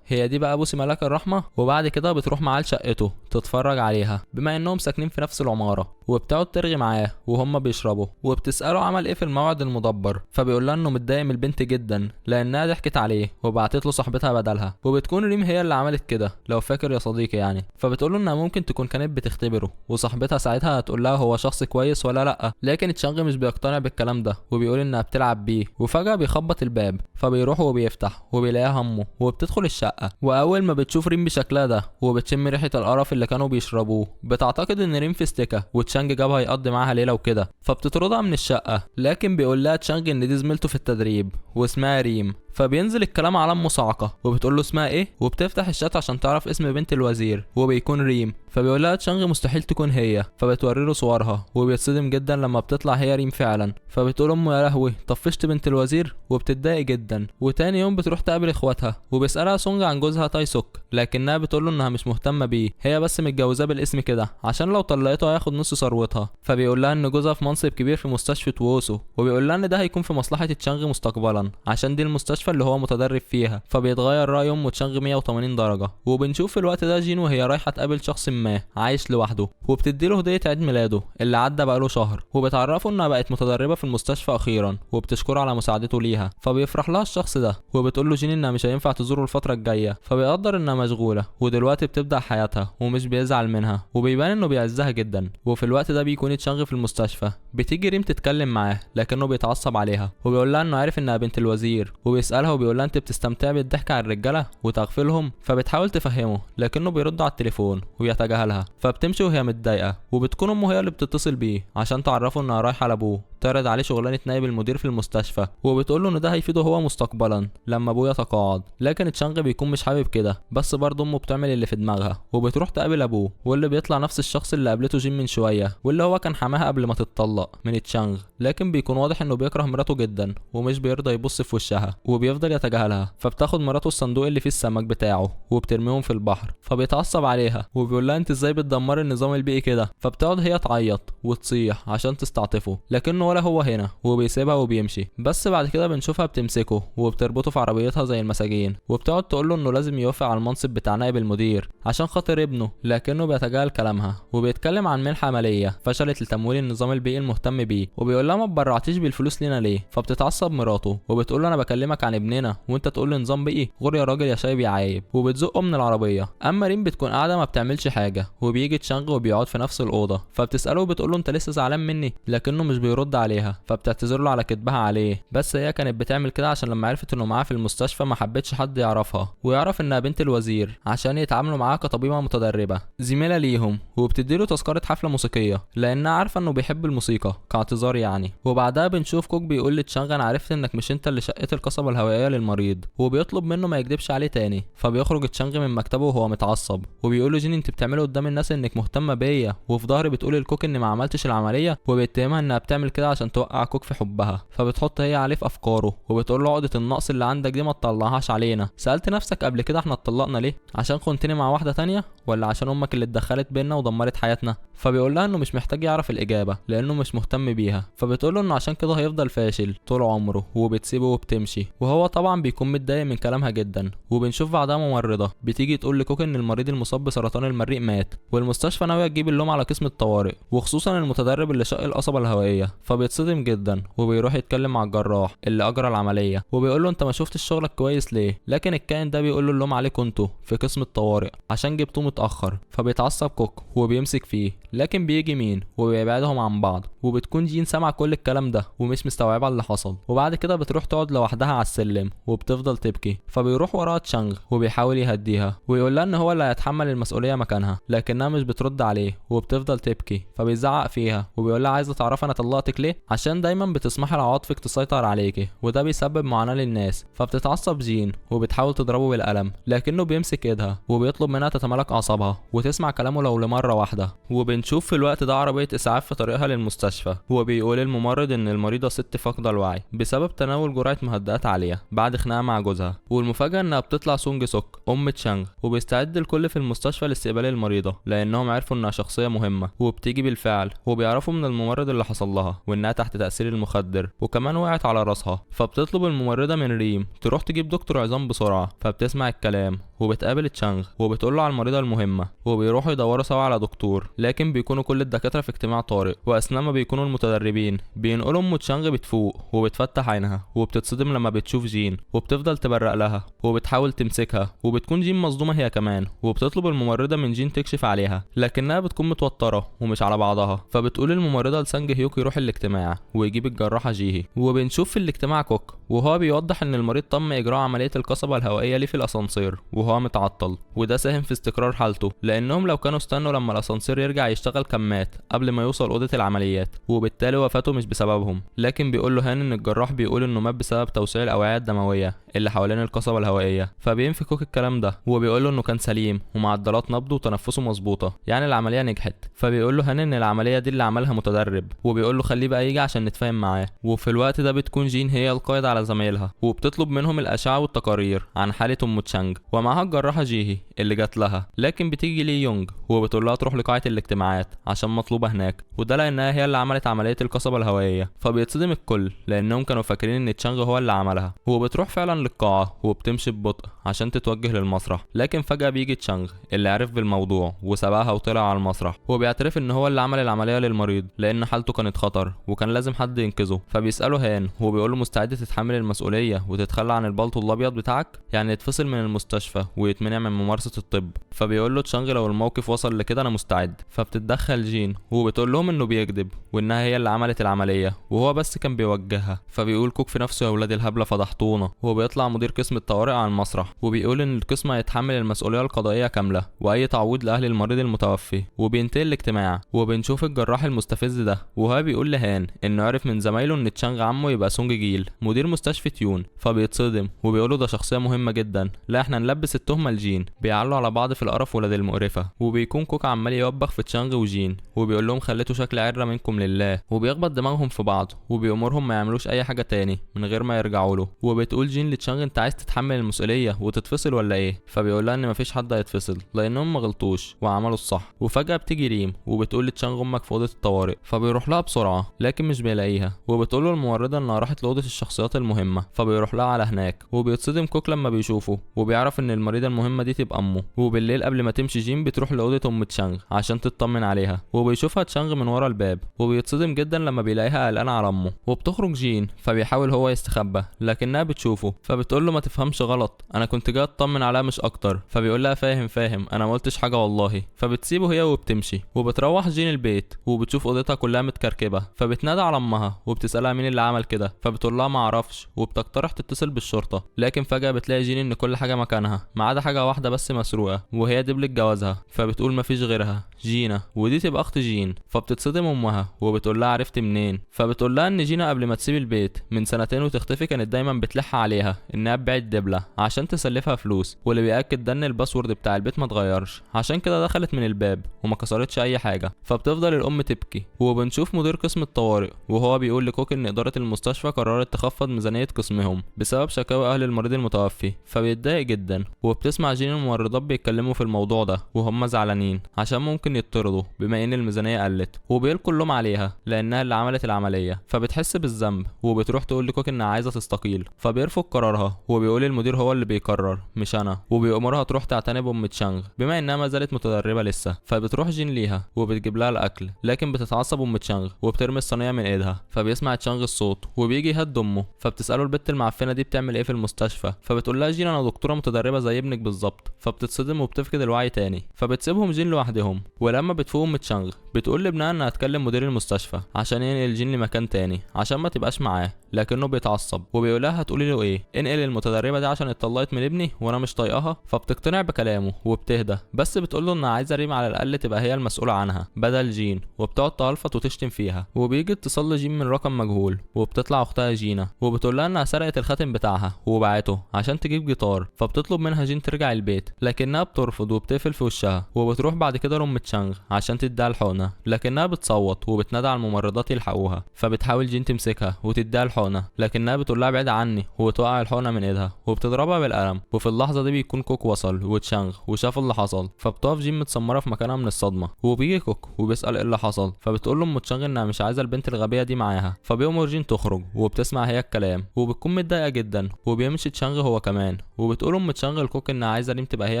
هي دي بقى بوسي ملاك الرحمه. وبعد كده بتروح معاه لشقته تتفرج عليها بما انهم ساكنين في نفس العماره، وبتقعد ترغي معاه وهم بيشربوا وبتساله عمل ايه في الموعد المدبر. فبيقول لها انه متضايق من البنت جدا لانها ضحكت عليه وبعتت له صاحبتها بدلها، وبتكون ريم هي اللي عملت كده لو فاكر يا صديقي يعني. فبتقول له انها ممكن تكون كانت بتختبره، وصاحبتها ساعتها هتقول لها هو شخص كويس ولا لا. لكن تشانغ مش بيقتنع بالكلام ده وبيقول انها بتلعب بيه. وفجاه بيخبط الباب فبيروح وبيفتح وبيلاقيها همه وبتدخل الشقه. واول ما بتشوف ريم بشكلها ده وبتشم ريحه القرف اللي كانوا بيشربوه بتعتقد ان ريم في استكه وتشانغ جابها يقضي معاها ليله وكده، فبتطردها من الشقه. لكن بيقول لها تشانغ ان دي زميلته في التدريب واسمها ريم. فبينزل الكلام على ام صاعقه وبتقول له اسمها ايه، وبتفتح الشات عشان تعرف اسم بنت الوزير وبيكون ريم. فبيقول لها تشانغ مستحيل تكون هي، فبتوري له صورها وبيتصدم جدا لما بتطلع هي ريم فعلا. فبتقول امه يا لهوي طفشت بنت الوزير، وبتتضايق جدا. وتاني يوم بتروح تقابل اخواتها وبيسالها سونج عن جوزها تايسوك، لكنها بتقول له انها مش مهتمه بيه، هي بس متجوزاه بالاسم كده عشان لو طلقته هياخد نص ثروتها. فبيقول لها ان جوزها في منصب كبير في مستشفى ووسو، وبيقول لها ان ده هيكون في مصلحه تشانغ مستقبلا عشان دي المستشفى اللي هو متدرب فيها. فبيتغير راي ام تشانغ 180 درجه. وبنشوف في الوقت ده جين وهي رايحه تقابل شخص ما عايش لوحده وبتديله هديه عيد ميلاده اللي عدى بقاله شهر، وبتعرفه انها بقت متدربه في المستشفى اخيرا وبتشكره على مساعدته ليها. فبيفرح لها الشخص ده وبتقول له جين انها مش هينفع تزوره الفتره الجايه، فبيقدر انها مشغوله ودلوقتي بتبدا حياتها ومش بيزعل منها وبيبان انه بيعزها جدا. وفي الوقت ده بيكون تشانغ في المستشفى. بتيجي ريم تتكلم معاه لكنه بيتعصب عليها وبيقول لها انه عارف انها بنت الوزير، وبيسالها وبيقول لها انت بتستمتع بالضحك على الرجاله وتغفلهم. فبتحاول تفهمه لكنه بيرد على التليفون ويتجاهلها. فبتمشي وهي متضايقه وبتكون امه هي اللي بتتصل بيه عشان تعرفه انها رايحه لابوه وبتعرض عليه شغلانه نائب المدير في المستشفى، وبتقول له ان ده هيفيده هو مستقبلا لما ابوه يتقاعد. لكن تشانغ بيكون مش حابب كده، بس برضه امه بتعمل اللي في دماغها وبتروح تقابل ابوه، واللي بيطلع نفس الشخص اللي قابلته جين من شويه، واللي هو كان حماها قبل ما تتطلق من تشانغ. لكن بيكون واضح انه بيكره مراته جدا ومش بيرضى يبص في وشها وبيفضل يتجاهلها. فبتاخد مراته الصندوق اللي فيه السمك بتاعه وبترميهم في البحر، فبيتعصب عليها وبيقول لها انت ازاي بتدمري النظام البيئي كده. فبتقعد هي تعيط وتصيح عشان تستعطفه، لكنه ولا هو هنا وبيسيبها وبيمشي. بس بعد كده بنشوفها بتمسكه وبتربطه في عربيتها زي المساجين، وبتقعد تقول له انه لازم يوافق على المنصب بتاع نائب المدير عشان خاطر ابنه، لكنه بيتجاهل كلامها وبيتكلم عن منحة مالية فشلت لتمويل النظام البيئي المهتم بيه، وبيقول لها ما تبرعتيش بالفلوس لينا ليه. فبتتعصب مراته وبتقول له انا بكلمك عن ابننا وانت تقول لي نظام بيئي؟ غور يا راجل يا شايب يا عايب، وبتزقه من العربيه. اما ريم بتكون قاعده ما بتعملش حاجه، وبيجي تشانغ وبيقعد في نفس الاوضه، فبتساله وبتقول له انت لسه زعلان مني، لكنه مش بيرد عليها. فبتعتذر له على كدبها عليه، بس هي كانت بتعمل كده عشان لما عرفت انه معاها في المستشفى ما حبتش حد يعرفها ويعرف انها بنت الوزير عشان يتعاملوا معاها كطبيبه متدربه زميله ليهم، وبتديله تذكره حفله موسيقيه لانها عارفه انه بيحب الموسيقى كاعتذار يعني. وبعدها بنشوف كوك بيقول لتشانغ انا عرفت انك مش انت اللي شقيت القصبه الهوائيه للمريض، وبيطلب منه ما يكدبش عليه تاني. فبيخرج تشانغ من مكتبه وهو متعصب وبيقول له جين انت بتعمله قدام الناس انك مهتمه بيا، وفي ظهري بتقول لكوك اني ما عملتش العمليه، وبيتهمها انها بتعمل كده عشان توقع كوك في حبها. فبتحط هي عليه في افكاره وبتقول له عقده النقص اللي عندك دي ما تطلعهاش علينا. سالت نفسك قبل كده احنا اتطلقنا ليه؟ عشان خنتني مع واحده تانية، ولا عشان امك اللي اتدخلت بينا ودمرت حياتنا؟ فبيقول لها انه مش محتاج يعرف الاجابه لانه مش مهتم بيها. فبتقول له انه عشان كده هيفضل فاشل طول عمره، وبتسيبه وبتمشي. وهو طبعا بيكون متضايق من كلامها جدا. وبنشوف بعدها ممرضه بتيجي تقول لكوك ان المريض المصاب بسرطان المريء مات، والمستشفى ناويه تجيب اللوم على قسم الطوارئ وخصوصا المتدرب اللي شق القصبه الهوائيه. فبيتصدم جدا وبيروح يتكلم مع الجراح اللي اجرى العمليه، وبيقول له انت ما شفتش شغلك كويس ليه؟ لكن الكائن ده بيقول له اللوم عليكم انتوا في قسم الطوارئ عشان جبتوه متاخر. فبيتعصب كوك وبيمسك فيه، لكن بيجي مين وبيبعدهم عن بعض. وبتكون جين سامعه كل الكلام ده ومش مستوعبه اللي حصل. وبعد كده بتروح تقعد لوحدها على السلم وبتفضل تبكي. فبيروح وراها تشانغ وبيحاول يهديها ويقول لها ان هو اللي هيتحمل المسؤوليه مكانها، لكنها مش بترد عليه وبتفضل تبكي. فبيزعق فيها وبيقول لها عايزه تعرف انا طلقتك ليه؟ عشان دايما بتسمحي لعواطفك تسيطر عليكي وده بيسبب معاناه للناس. فبتتعصب جين وبتحاول تضربه بالقلم، لكنه بيمسك ايدها وبيطلب منها تتمالك اعصابها وتسمع كلامه لو لمره واحده. وبنشوف في الوقت ده عربيه اسعاف في طريقها للمستشفى، وبيقول الممرض ان المريضه ست فاقده الوعي بسبب تناول جرعه مهدئات عاليه بعد خناقه مع جوزها. والمفاجاه انها بتطلع سونج سوك ام تشانغ، وبيستعد الكل في المستشفى لاستقبال المريضه لانهم عرفوا انها شخصيه مهمه وبتيجي بالفعل. وبيعرفوا من الممرض اللي حصل لها وانها تحت تاثير المخدر وكمان وقعت على راسها. فبتطلب الممرضه من ريم تروح تجيب دكتور عظام بسرعه. فبتسمع الكلام وبتقابل تشانغ وبتقول له على المريضه المهمه، وبيروحوا يدوروا سوا على دكتور. لكن بيكونوا كل الدكاتره في اجتماع طارئ، واثناء ما بيكونوا المتدربين بينقلوا ام تشانغ بتفوق وبتفتح عينها وبتتصدم لما بتشوف جين، وبتفضل تبرق لها وبتحاول تمسكها. وبتكون جين مصدومه هي كمان، وبتطلب الممرضه من جين تكشف عليها، لكنها بتكون متوتره ومش على بعضها. فبتقول الممرضه لسانج هيوك يروح الاجتماع ويجيب الجراحه جيهي. وبنشوف في الاجتماع كوك وهو بيوضح ان المريض تم اجراء عمليه القصبه الهوائيه ليه في الاسانسير وهو متعطل، وده ساهم في استقرار حالته لانهم لو كانوا استنوا لما الاسانسير يرجع يشتغل كان مات قبل ما يوصل اوضه العمليات، وبالتالي وفاته مش بسببهم. لكن بيقول له هان ان الجراح بيقول انه مات بسبب توسيع الاوعيه الدمويه اللي حوالين القصبه الهوائيه. فبينفي كوك الكلام ده وبيقول له انه كان سليم ومعدلات نبضه وتنفسه مظبوطه، يعني العمليه نجحت. فبيقول له هان ان العمليه دي اللي عملها متدرب، وبيقول له خليه بقى يجي عشان نتفاهم معاه. وفي الوقت ده بتكون جين هي القائد على زمايلها وبتطلب منهم الاشعه والتقارير عن حاله ام تشانغ ومعها الجراحه جيهي اللي جات لها. لكن بتيجي لي يونج وبتقول لها تروح لقاعه الاجتماعات عشان مطلوبه هناك، وده لانها هي اللي عملت عمليه القصبه الهوائيه. فبيتصدم الكل لانهم كانوا فاكرين ان تشانغ هو اللي عملها. وبتروح فعلا للقاعه وبتمشي ببطء عشان تتوجه للمسرح، لكن فجاه بيجي تشانغ اللي عرف بالموضوع وسبقها وطلع على المسرح، وبيعترف ان هو اللي عمل العمليه للمريض لان حالته كانت خطر وكان لازم حد ينقذه. فبيساله هان وبيقول له مستعد تتحمل المسؤوليه وتتخلى عن البلطو الابيض بتاعك، يعني يتفصل من المستشفى المستشفى ويتمنع من ممارسة الطب. فبيقول له تشانغ لو الموقف وصل لكده انا مستعد. فبتتدخل جين وبتقول لهم انه بيكذب وانها هي اللي عملت العملية وهو بس كان بيوجهها. فبيقول كوك في نفسه يا ولاد الهبلة فضحتونا. وهو بيطلع مدير قسم الطوارئ على المسرح وبيقول ان القسم هيتحمل المسؤولية القضائية كاملة واي تعويض لاهل المريض المتوفي. وبينتهي الاجتماع وبنشوف الجراح المستفز ده وهو بيقول لهان انه عرف من زمايله ان تشانغ عمه يبقى سونج جيل مدير مستشفى يون. فبيتصدم وبيقولوا ده شخصية مهمة جدا، لا احنا نلبس التهمة لجين. بيعلوا على بعض في القرف ولاد المقرفة. وبيكون كوك عمال يوبخ في تشانغ وجين وبيقول لهم خليتوا شكل عرة منكم لله. وبيخبط دماغهم في بعض وبيأمرهم ما يعملوش اي حاجة تاني من غير ما يرجعوا له. وبتقول جين لتشانغ انت عايز تتحمل المسؤولية وتتفصل ولا ايه؟ فبيقول لها ان مفيش حد هيتفصل لانهم ما غلطوش وعملوا الصح. وفجأة بتيجي ريم وبتقول لتشانغ امك في اوضة الطوارئ. فبيروح لها بسرعة لكن مش بيلاقيها وبتقول له الممرضة انها راحت لأوضة الشخصيات المهمة. فبيروح لها على هناك وبيتصدم كوك لما بيشوفه وبيعرف ان المريضة المهمة دي تبقى امه. وبالليل قبل ما تمشي جين بتروح لأوضة ام تشانغ عشان تطمن عليها وبيشوفها تشانغ من ورا الباب وبيتصدم جدا لما بيلاقيها قلقانة على امه. وبتخرج جين فبيحاول هو يستخبى لكنها بتشوفه فبتقول له ما تفهمش غلط انا كنت جاي اطمن عليها مش اكتر. فبيقول لها فاهم انا ما قلتش حاجة والله. فبتسيبه هي وبتمشي وبتروح جين البيت وبتشوف اوضتها كلها متكركبة. فبتنادى على امها وبتسألها مين اللي عمل كده. فبتقول لها ما اعرفش وبتقترح تتصل بالشرطة. لكن فجأة بتلاقي جين ان كل حاجة مكانها ما عدا حاجة واحدة بس مسروقة وهي دبلة جوازها. فبتقول مفيش غيرها جينا ودي تبقى اخت جين. فبتتصدم امها وبتقول لها عرفت منين. فبتقول لها ان جينا قبل ما تسيب البيت من سنتين وتختفي كانت دايما بتلح عليها انها تبيع الدبلة عشان تسلفها فلوس. واللي بيأكد ده ان الباسورد بتاع البيت ما اتغيرش عشان كده دخلت من الباب وما كسرتش اي حاجة. فبتفضل الام تبكي وبنشوف مدير قسم الطوارئ وهو بيقول لكوك ان ادارة المستشفى قررت تخفض ميزانية قسمهم بسبب شكاوى اهل المريض المتوفي. فبيتضايق جدا وبتسمع جين الممرضات بيتكلموا في الموضوع ده وهم زعلانين عشان ممكن يطردوا بما ان الميزانية قلت وبيلقوا اللوم عليها لانها اللي عملت العملية. فبتحس بالذنب وبتروح تقول لكوك انها عايزة تستقيل. فبيرفض قرارها وبيقول المدير هو اللي بيقرر مش انا وبيأمرها تروح تعتني بام تشانغ بما انها ما زالت متدربة لسه. فبتروح جين ليها وبتجيب لها الاكل لكن بتتعصب ام تشانغ وبترمي الصينية من ايدها. فبيسمع تشانغ الصوت وبيجي يهد امه. فبتسأله البت المعفنة دي بتعمل ايه في المستشفى. فبتقول لها جين انا دكتورة متدربة زي ابنك بالظبط. فبتتصدم وبتفقد الوعي تاني. فبتسيبهم جين لوحدهم ولما بتفوق ام تشانغ بتقول لابنها انها هتكلم مدير المستشفى عشان ينقل جين لمكان تاني عشان ما تبقاش معاه. لكنه بيتعصب وبيقولها هتقولي له ايه انقل المتدربة دي عشان اتطلقت من ابني وانا مش طايقاها. فبتقتنع بكلامه وبتهدى بس بتقول له انها عايزه ريم على الاقل تبقى هي المسؤولة عنها بدل جين وبتقعد تهلفط وتشتم فيها. وبيجي اتصال لجين من رقم مجهول وبتطلع اختها جينا وبتقول لها انها سرقت الخاتم بتاعها وباعته عشان تجيب جيتار. فبتطلب منها جين ترجع البيت لكنها بترفض وبتقفل في وشها. وبتروح بعد كده لام تشانغ عشان تديها الحقنه لكنها بتصوت وبتنادى على الممرضات يلحقوها. فبتحاول جين تمسكها وتديها الحقنه لكنها بتقول لها ابعد عني وبتوقع الحقنه من ايدها وبتضربها بالقلم. وفي اللحظه دي بيكون كوك وصل وتشانغ وشاف اللي حصل. فبتقف جين متسمره في مكانها من الصدمه وبيجي كوك وبيسال ايه اللي حصل. فبتقول له ام تشانغ انها مش عايزه البنت الغبيه دي معاها. فبيأمر جين تخرج وبتسمع هي الكلام وبتكون متضايقه جدا وبيمشي تشانغ هو كمان. وبتقول ام تشانغ لكوك انها عايزه ريم تبقى هي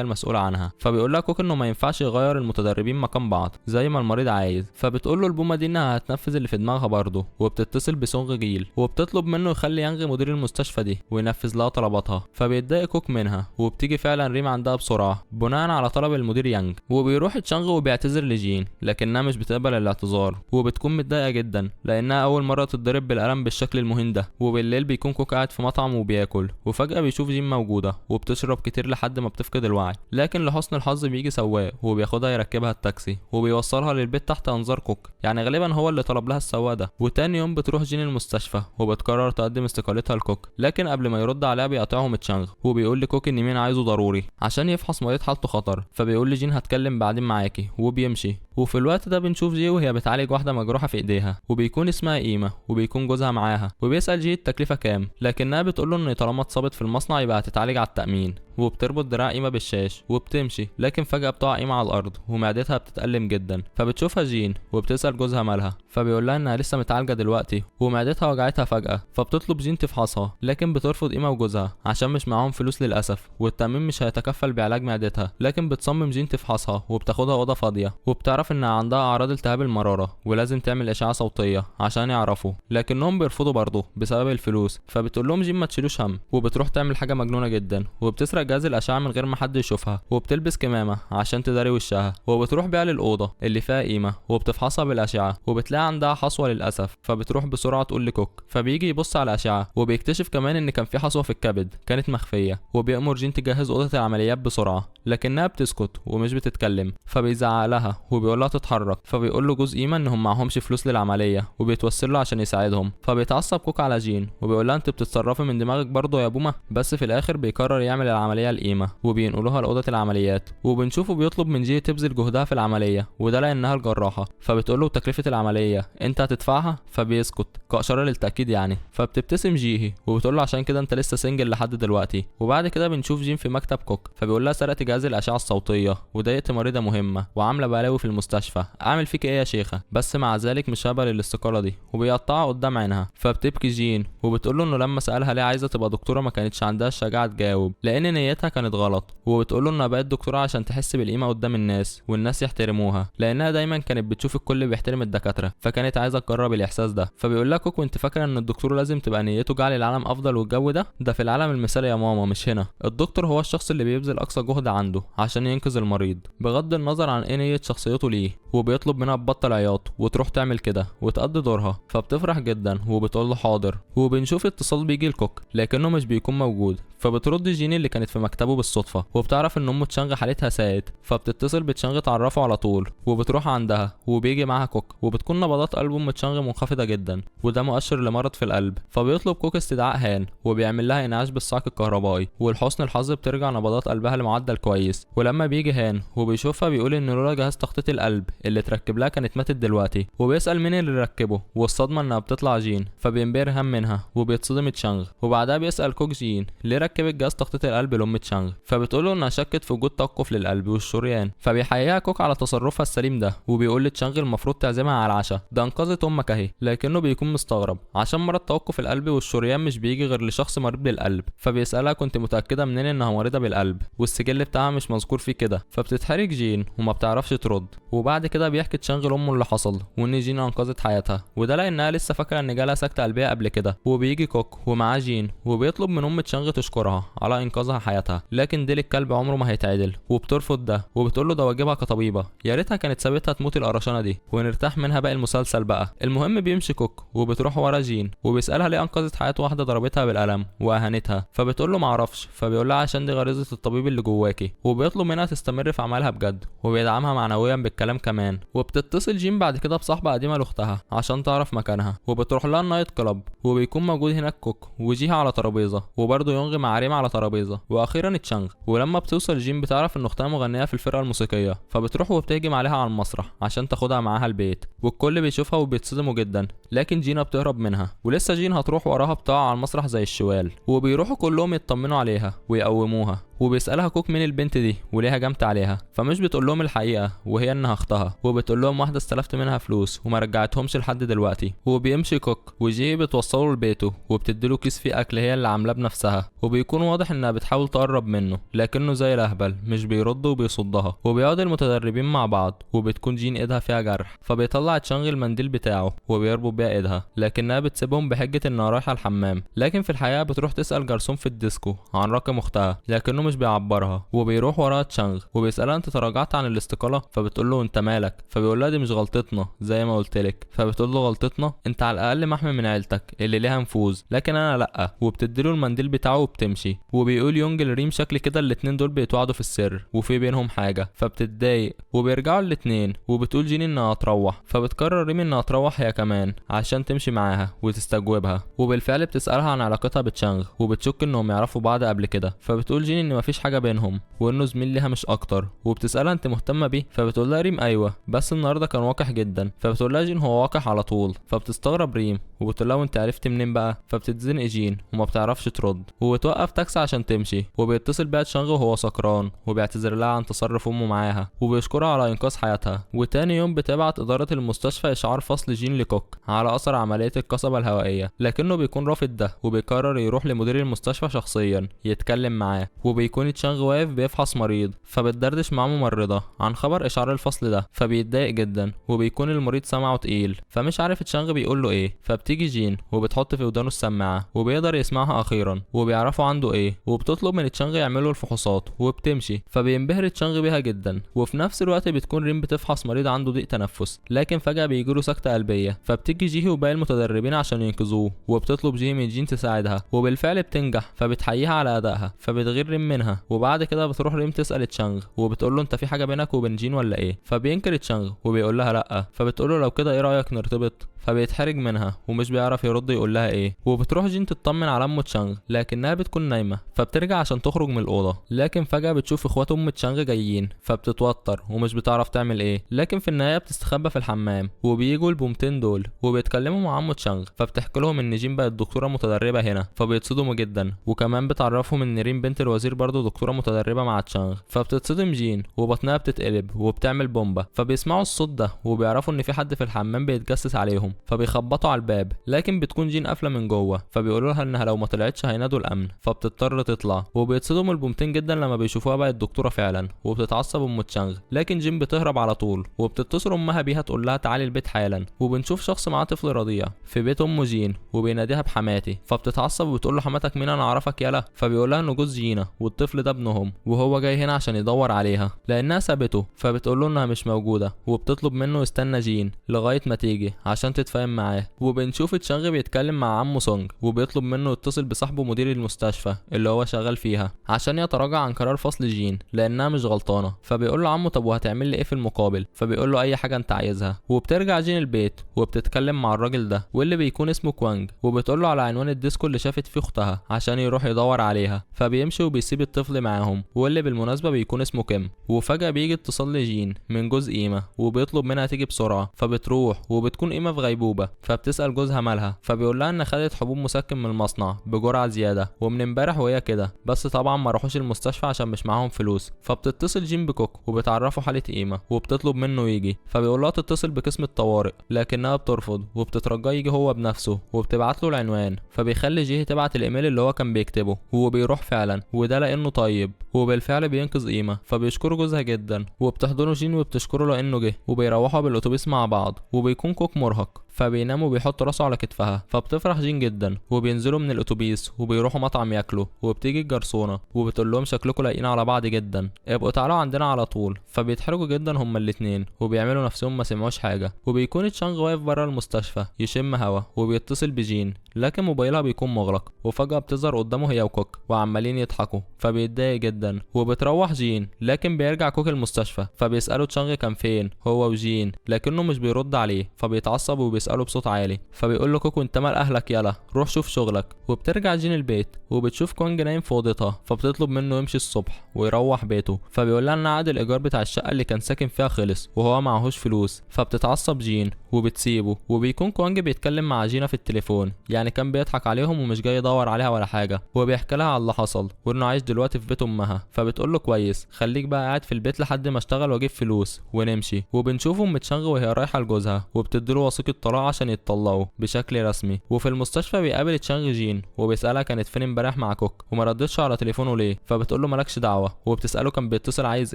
المسؤوله عنها. فبيقول لها كوك انه ما ينفعش يغير المتدربين مكان بعض زي ما المريض عايز. فبتقول له البومه دي انها هتنفذ اللي في دماغها برضه. وبتتصل بسونغ جيل وبتطلب منه يخلي يانغ مدير المستشفى دي وينفذ لها طلباتها. فبيتضايق كوك منها وبتيجي فعلا ريم عندها بسرعه بناء على طلب المدير يانغ. وبيروح تشانغ وبيعتذر لجين لكنها مش بتقبل الاعتذار وبتكون متضايقه جدا لانها اول مره تتضرب بالقلم بالشكل المهين ده. وبالليل بيكون كوك قاعد في مطعم وبياكل وفجاه بيشوف جين موجوده وبتشرب كتير لحد ما بتفقد الوعي. لكن لحسن الحظ بيجي سواق وبياخدها يركبها التاكسي وبيوصلها للبيت تحت انظار كوك يعني غالبا هو اللي طلب لها السواق ده. وتاني يوم بتروح جين المستشفى وبتقرر تقدم استقالتها لكوك لكن قبل ما يرد عليها بيقاطعهم تشانغ وبيقول لكوك ان مين عايزه ضروري عشان يفحص مريض حالته خطر. فبيقول لجين هتكلم بعدين معاكي وبيمشي. وفي الوقت ده بنشوف جي وهي بتعالج واحده مجروحه في ايديها وبيكون اسمها قيمه وبيكون جوزها معاها. وبيسأل جي التكلفه كام لكنها بتقول له ان طالما اتصابت في المصنع يبقى هتتعالج على التأمين. وبتربط دراع قيمه بالشاش وبتمشي لكن فجاه بتقع قيمه على الارض ومعدتها بتتألم جدا. فبتشوفها جين وبتسأل جوزها مالها. فبيقول لها انها لسه متعالجه دلوقتي ومعدتها وجعتها فجاه. فبتطلب جين تفحصها لكن بترفض قيمه وجوزها عشان مش معاهم فلوس للاسف والتأمين مش هيتكفل بعلاج معدتها. لكن بتصمم جين تفحصها وبتاخدها اوضه فاضيه وبتعرف انها عندها اعراض التهاب المراره ولازم تعمل اشعه صوتيه عشان يعرفوا لكنهم بيرفضوا برضه بسبب الفلوس. فبتقول لهم جين ما تشيلوش هم وبتروح تعمل حاجه مجنونه جدا وبتسرق بتسرق جهاز الاشعه من غير ما حد يشوفها، وبتلبس كمامه عشان تداري وشها، وبتروح بيها للاوضه اللي فيها قيمه وبتفحصها بالاشعه، وبتلاقي عندها حصوه للاسف، فبتروح بسرعه تقول لكوك، فبيجي يبص على الاشعه وبيكتشف كمان ان كان في حصوه في الكبد كانت مخفيه، وبيأمر جين تجهز اوضه العمليات بسرعه، لكنها بتسكت ومش بتتكلم، فبيزعق لها وبيقول لها تتحرك، فبيقول له جوز قيمه انهم معهمش فلوس للعمليه، وبيتوسل له عشان يساعدهم، فبيتعصب كوك على جين وبيقول لها انت بتتصرفي من دماغك برضه يا بومه، بس في الاخر بيقرر يعمل العمليه لقيمه، وبينقلوها لاوضه العمليات، وبنشوفه بيطلب من جي تبذل جهدها في العمليه، وده لانها الجراحه، فبتقول له تكلفه العمليه انت هتدفعها، فبيسكت كاشاره للتاكيد يعني، فبتبتسم جيهي وبتقول له عشان كده انت لسه سنجل لحد دلوقتي. وبعد كده بنشوف جين في مكتب كوك، فبيقول لها سرقت جهاز الاشعه الصوتيه وضايقت مريضه مهمه وعامله بلاوي في المستشفى، اعمل فيك ايه يا شيخه، بس مع ذلك مش هقبل الاستقاله دي، وبيقطعها قدام عينها، فبتبكي جين وبتقول له انه لما سالها ليه عايزه تبقى دكتوره ما كانتش عندها الشجاعه تجاوب لان نيتها كانت غلط، وبتقول له انها بقت دكتوره عشان تحس بالقيمه قدام الناس والناس يحترموها، لانها دايما كانت بتشوف الكل بيحترم الدكاتره، فكانت عايزه تجرب الاحساس ده. فبيقول لها كوك وانت فاكره ان الدكتور لازم تبقى نيته جعل العالم افضل والجو ده في العالم المثالي يا ماما، مش هنا. الدكتور هو الشخص اللي بيبذل اقصى جهد عنده عشان ينقذ المريض بغض النظر عن ايه نيه شخصيته ليه، وبيطلب منها تبطل عياط وتروح تعمل كده وتقضي دورها، فبتفرح جدا وبتقول له حاضر. وبنشوف اتصال بيجي لكوك لكنه مش بيكون موجود، فبترد جيني اللي كانت في مكتبه بالصدفه، وبتعرف ان ام تشانغ حالتها ساءت، فبتتصل بتشانغ تعرفه على طول، وبتروح عندها وبيجي معاها كوك، وبتكون نبضات قلب ام تشانغ منخفضه جدا وده مؤشر لمرض في القلب، فبيطلب كوك استدعاء هان وبيعمل لها انعاش بالصعق الكهربائي، ولحسن الحظ بترجع نبضات قلبها لمعدل كويس. ولما بيجي هان وبيشوفها بيقول ان لولا جهاز تخطيط القلب اللي تركب لها كانت ماتت دلوقتي، وبيسأل مين اللي ركبه، والصدمه انها بتطلع جين، فبينبهر هان منها وبيتصدم تشانغ، وبعدها بيسأل كوك جين ليه ركبت جهاز تخطيط القلب لام تشانغ، فبتقول له انها شكت في وجود توقف للقلب والشريان، فبيحييها كوك على تصرفها السليم ده، وبيقول لتشانغ المفروض تعزمها على العشاء، ده انقذت امك اهي، لكنه بيكون مستغرب عشان مرض توقف القلب والشريان مش بيجي غير لشخص مريض بالقلب، فبيسألها كنت متأكدة منين انها مريضة بالقلب والسجل بتاعها مش مذكور فيه كده، فبتتحرج جين وما بتعرفش ترد. وبعد كده بيحكي تشانغ لامه اللي حصل وان جين انقذت حياتها، وده لانها لسه فاكره ان جالها سكته قلبيه قبل كده. وبيجي كوك ومعاه جين وبيطلب من ام تشانغ تشكرها على انقاذها حياتها، لكن ديل الكلب عمره ما هيتعدل وبترفض ده، وبتقول له ده واجبها كطبيبه، يا ريتها كانت سابتها تموت القرشانه دي ونرتاح منها باقي المسلسل بقى. المهم بيمشي كوك وبتروح ورا جين وبيسالها ليه انقذت حياه واحده ضربتها بالقلم واهانتها، فبتقول له معرفش، فبيقول لها عشان دي غريزه الطبيب اللي جواكي، وبيطلب منها تستمر في اعمالها بجد وبيدعمها معنويا بالكلام كمان. وبتتصل جين بعد كده بصاحبه قديمه لاختها عشان تعرف مكانها، وبتروح لها النايت كلاب، وبيكون موجود هناك كوك وجيها على ترابيزه، وبرضه يونغ مع ريم على ترابيزه، واخيرا تشانغ. ولما بتوصل جين بتعرف ان اختها مغنيه في الفرقه الموسيقيه، فبتروح وبتهجم عليها على المسرح عشان تاخدها معاها البيت، والكل بيشوفها وبيتصدموا جدا، لكن جينا بتهرب منها، ولسه جين هتروح وراها بتقع على المسرح زي الشوال، وبيروحوا كلهم يطمنوا عليها ويقوموها، وبيسألها كوك مين البنت دي وليه هجمت عليها، فمش بتقول لهم الحقيقه وهي انها اختها، وبتقول لهم واحده استلفت منها فلوس وما رجعتهمش لحد دلوقتي. وبيمشي كوك وجي بتوصله لبيته وبتديله كيس فيه اكل هي اللي عاملاه بنفسها، وبيكون واضح انها بتحاول تقرب منه لكنه زي الاهبل مش بيرد وبيصدها. وبيقعد المتدربين مع بعض وبتكون جين ايدها فيها جرح، فبيطلع تشانغ المنديل بتاعه وبيربط بيها ايدها، لكنها بتسيبهم بحجه انها رايحه الحمام، لكن في الحقيقه بتروح تسال جرسون في الديسكو عن رقم اختها لكنه مش بيعبرها، وبيروح وراها تشانغ وبيسالها انت تراجعت عن الاستقاله، فبتقول له انت مالك، فبيقول لها دي مش غلطتنا زي ما قلت لك، فبتقول له غلطتنا انت على الاقل محمي من عيلتك اللي ليها نفوذ لكن انا لا، وبتديله المنديل بتاعه وبتمشي. وبيقول يونج لريم شكل كده الاتنين دول بيتوعدوا في السر وفي بينهم حاجه، فبتتضايق وبيرجعوا الاتنين، وبتقول جين انها هتروح، فبتقرر ريم انها تروح هي كمان عشان تمشي معاها وتستجوبها، وبالفعل بتسالها عن علاقتها بتشانغ وبتشك انهم يعرفوا بعض قبل كده، فبتقول جين ان مفيش حاجه بينهم وانه زميل ليها مش اكتر، وبتسالها انت مهتمه بيه، فبتقول لها ريم ايوه بس النهارده كان واقح جدا، فبتقول لها جين هو واقح على طول، فبتستغرب ريم وبتقول لها وانت عرفت منين بقى، فبتتزنق جين وما بتعرفش ترد، وبتوقف تاكسي عشان تمشي، وبيتصل بيها تشانغ وهو سكران وبيعتذر لها عن تصرف امه معاها وبيشكرها على انقاذ حياتها. وتاني يوم بتبعت اداره المستشفى اشعار فصل جين لكوك على اثر عمليه القصبه الهوائيه، لكنه بيكون رافض ده وبيقرر يروح لمدير المستشفى شخصيا يتكلم معاه، وبيكون تشانغ واقف بيفحص مريض، فبتدردش مع ممرضة عن خبر اشعار الفصل ده، فبيتضايق جدا وبيكون المريض سمعه تقيل فمش عارف تشانغ بيقول له ايه. فبتيجي جين وبتحط في ودانه السماعة وبيقدر يسمعها اخيرا وبيعرفوا عنده ايه، وبتطلب من تشانغ يعملوا الفحوصات وبتمشي. فبينبهر تشانغ بيها جدا، وفي نفس الوقت بتكون ريم بتفحص مريض عنده ضيق تنفس، لكن فجأة بيجيله سكتة قلبية. فبتيجي جيهي وباقي المتدربين عشان ينقذوه، وبتطلب جيهي من جين تساعدها وبالفعل بتنجح، فبتحييها على ادائها فبتغير ريم منها. وبعد كده بتروح ريم تسأل تشانغ وبتقول له انت في حاجة بينك وبين جين ولا ايه؟ فبينكر تشانغ وبيقول لها لا، فبتقول له لو كده ايه رأيك نرتبط؟ فبيتحرج منها ومش بيعرف يرد يقول لها ايه. وبتروح جين تطمن على ام تشانغ لكنها بتكون نايمه، فبترجع عشان تخرج من الاوضه، لكن فجاه بتشوف اخوات ام تشانغ جايين فبتتوتر ومش بتعرف تعمل ايه. لكن في النهايه بتستخبى في الحمام وبييجوا البومتين دول وبيتكلموا مع ام تشانغ، فبتحكي لهم ان جين بقت دكتوره متدربه هنا، فبيتصدموا جدا. وكمان بتعرفهم ان ريم بنت الوزير برضه دكتوره متدربه مع تشانغ، فبتتصدم جين وبطنها بتتقلب وبتعمل بومبا. فبيسمعوا الصوت ده وبيعرفوا ان في حد في الحمام بيتجسس عليهم، فبيخبطوا على الباب لكن بتكون جين قافله من جوه، فبيقولوا لها انها لو ما طلعتش هينادوا الامن، فبتضطر تطلع. وبيتصدموا البومتين جدا لما بيشوفوها بقت دكتوره فعلا، وبتتعصب ام تشانغ، لكن جين بتهرب على طول وبتتصل امها بيها تقول لها تعالي البيت حالا. وبنشوف شخص معاه طفل رضيع في بيت ام جين وبيناديها بحماتي، فبتتعصب وبتقول له حماتك مين؟ انا اعرفك يالا. فبيقول لها انه جوز جينا والطفل ده ابنهم، وهو جاي هنا عشان يدور عليها لانها سابته. فبتقول له انها مش موجوده وبتطلب منه يستنى جين لغايه ما تيجي عشان تتفاهم معاه. وبنشوف تشانغ بيتكلم مع عمه سونج وبيطلب منه يتصل بصاحبه مدير المستشفى اللي هو شغال فيها عشان يتراجع عن قرار فصل جين لانها مش غلطانه. فبيقول له عمه طب وهتعمل لي ايه في المقابل؟ فبيقول له اي حاجه انت عايزها. وبترجع جين البيت وبتتكلم مع الراجل ده واللي بيكون اسمه كوانج، وبتقول له على عنوان الديسكو اللي شافت فيه اختها عشان يروح يدور عليها. فبيمشي وبيسيب الطفل معاهم واللي بالمناسبه بيكون اسمه كيم. وفجاه بيجي اتصال لجين من جوز قيمه وبيطلب منها تيجي بسرعه، فبتروح وبتكون قيمه في غيبوبه. فبتسال جوزها مالها، فبيقول لها ان خدت حبوب مسكن من المصنع بجرعه زياده ومن امبارح وهي كده، بس طبعا ما راحوش المستشفى عشان مش معاهم فلوس. فبتتصل جين بكوك وبتعرفه حاله قيمه وبتطلب منه يجي، فبيقول لها تتصل بقسم الطوارئ لكنها بترفض وبتترجاه يجي هو بنفسه وبتبعت له العنوان. فبيخلي جيه تبعت الايميل اللي هو كان بيكتبه وبيروح فعلا، وده لانه طيب وبالفعل بينقذ قيمه. فبيشكره جوزها جدا وبتحضنه جين وبتشكره لانه جه، وبيروحوا بالاتوبيس مع بعض. وبيكون كوك مرهق فبينام وبيحط راسه على كتفها، فبتفرح جين جدا وبينزلوا من الاتوبيس وبيروحوا مطعم ياكلوا. وبتيجي الجرسونه وبتقول لهم شكلكم لاقيين على بعض جدا، ابقوا تعالوا عندنا على طول. فبيتحرجوا جدا هما الاتنين وبيعملوا نفسهم ما سمعوش حاجه. وبيكون تشانغ واقف بره المستشفى يشم هوا وبيتصل بجين لكن موبايلها بيكون مغلق. وفجاه بتظهر قدامه هي وكوك وعمالين يضحكوا، فبيتضايق جدا وبتروح جين. لكن بيرجع كوك المستشفى فبيساله تشانغ كان فين هو وجين لكنه مش بيرد عليه، فبيتعصب وبيساله بصوت عالي. فبيقول له كوكو انت مال اهلك يلا روح شوف شغلك. وبترجع جين البيت وبتشوف كونج نايم في اوضتها، فبتطلب منه يمشي الصبح ويروح بيته. فبيقول لها ان عقد الايجار بتاع الشقه اللي كان ساكن فيها خلص وهو معهوش فلوس. فبتتعصب جين وبتسيبه. وبيكون كونج بيتكلم مع جينا في التليفون، يعني كان بيضحك عليهم ومش جاي يدور عليها ولا حاجه، وبيحكي لها على اللي حصل وانه عايش دلوقتي في بيت امها. فبتقول له كويس خليك بقى قاعد في البيت لحد ما اشتغل واجيب فلوس ونمشي. وبنشوف ام تشانغ وهي رايحه لجوزها وبتديله وثيقه طلاق عشان يتطلقوا بشكل رسمي. وفي المستشفى بيقابل تشانغ جين وبيسالها كانت فين امبارح مع كوك وما ردتش على تليفونه ليه. فبتقول له مالكش دعوه، وبتساله كان بيتصل عايز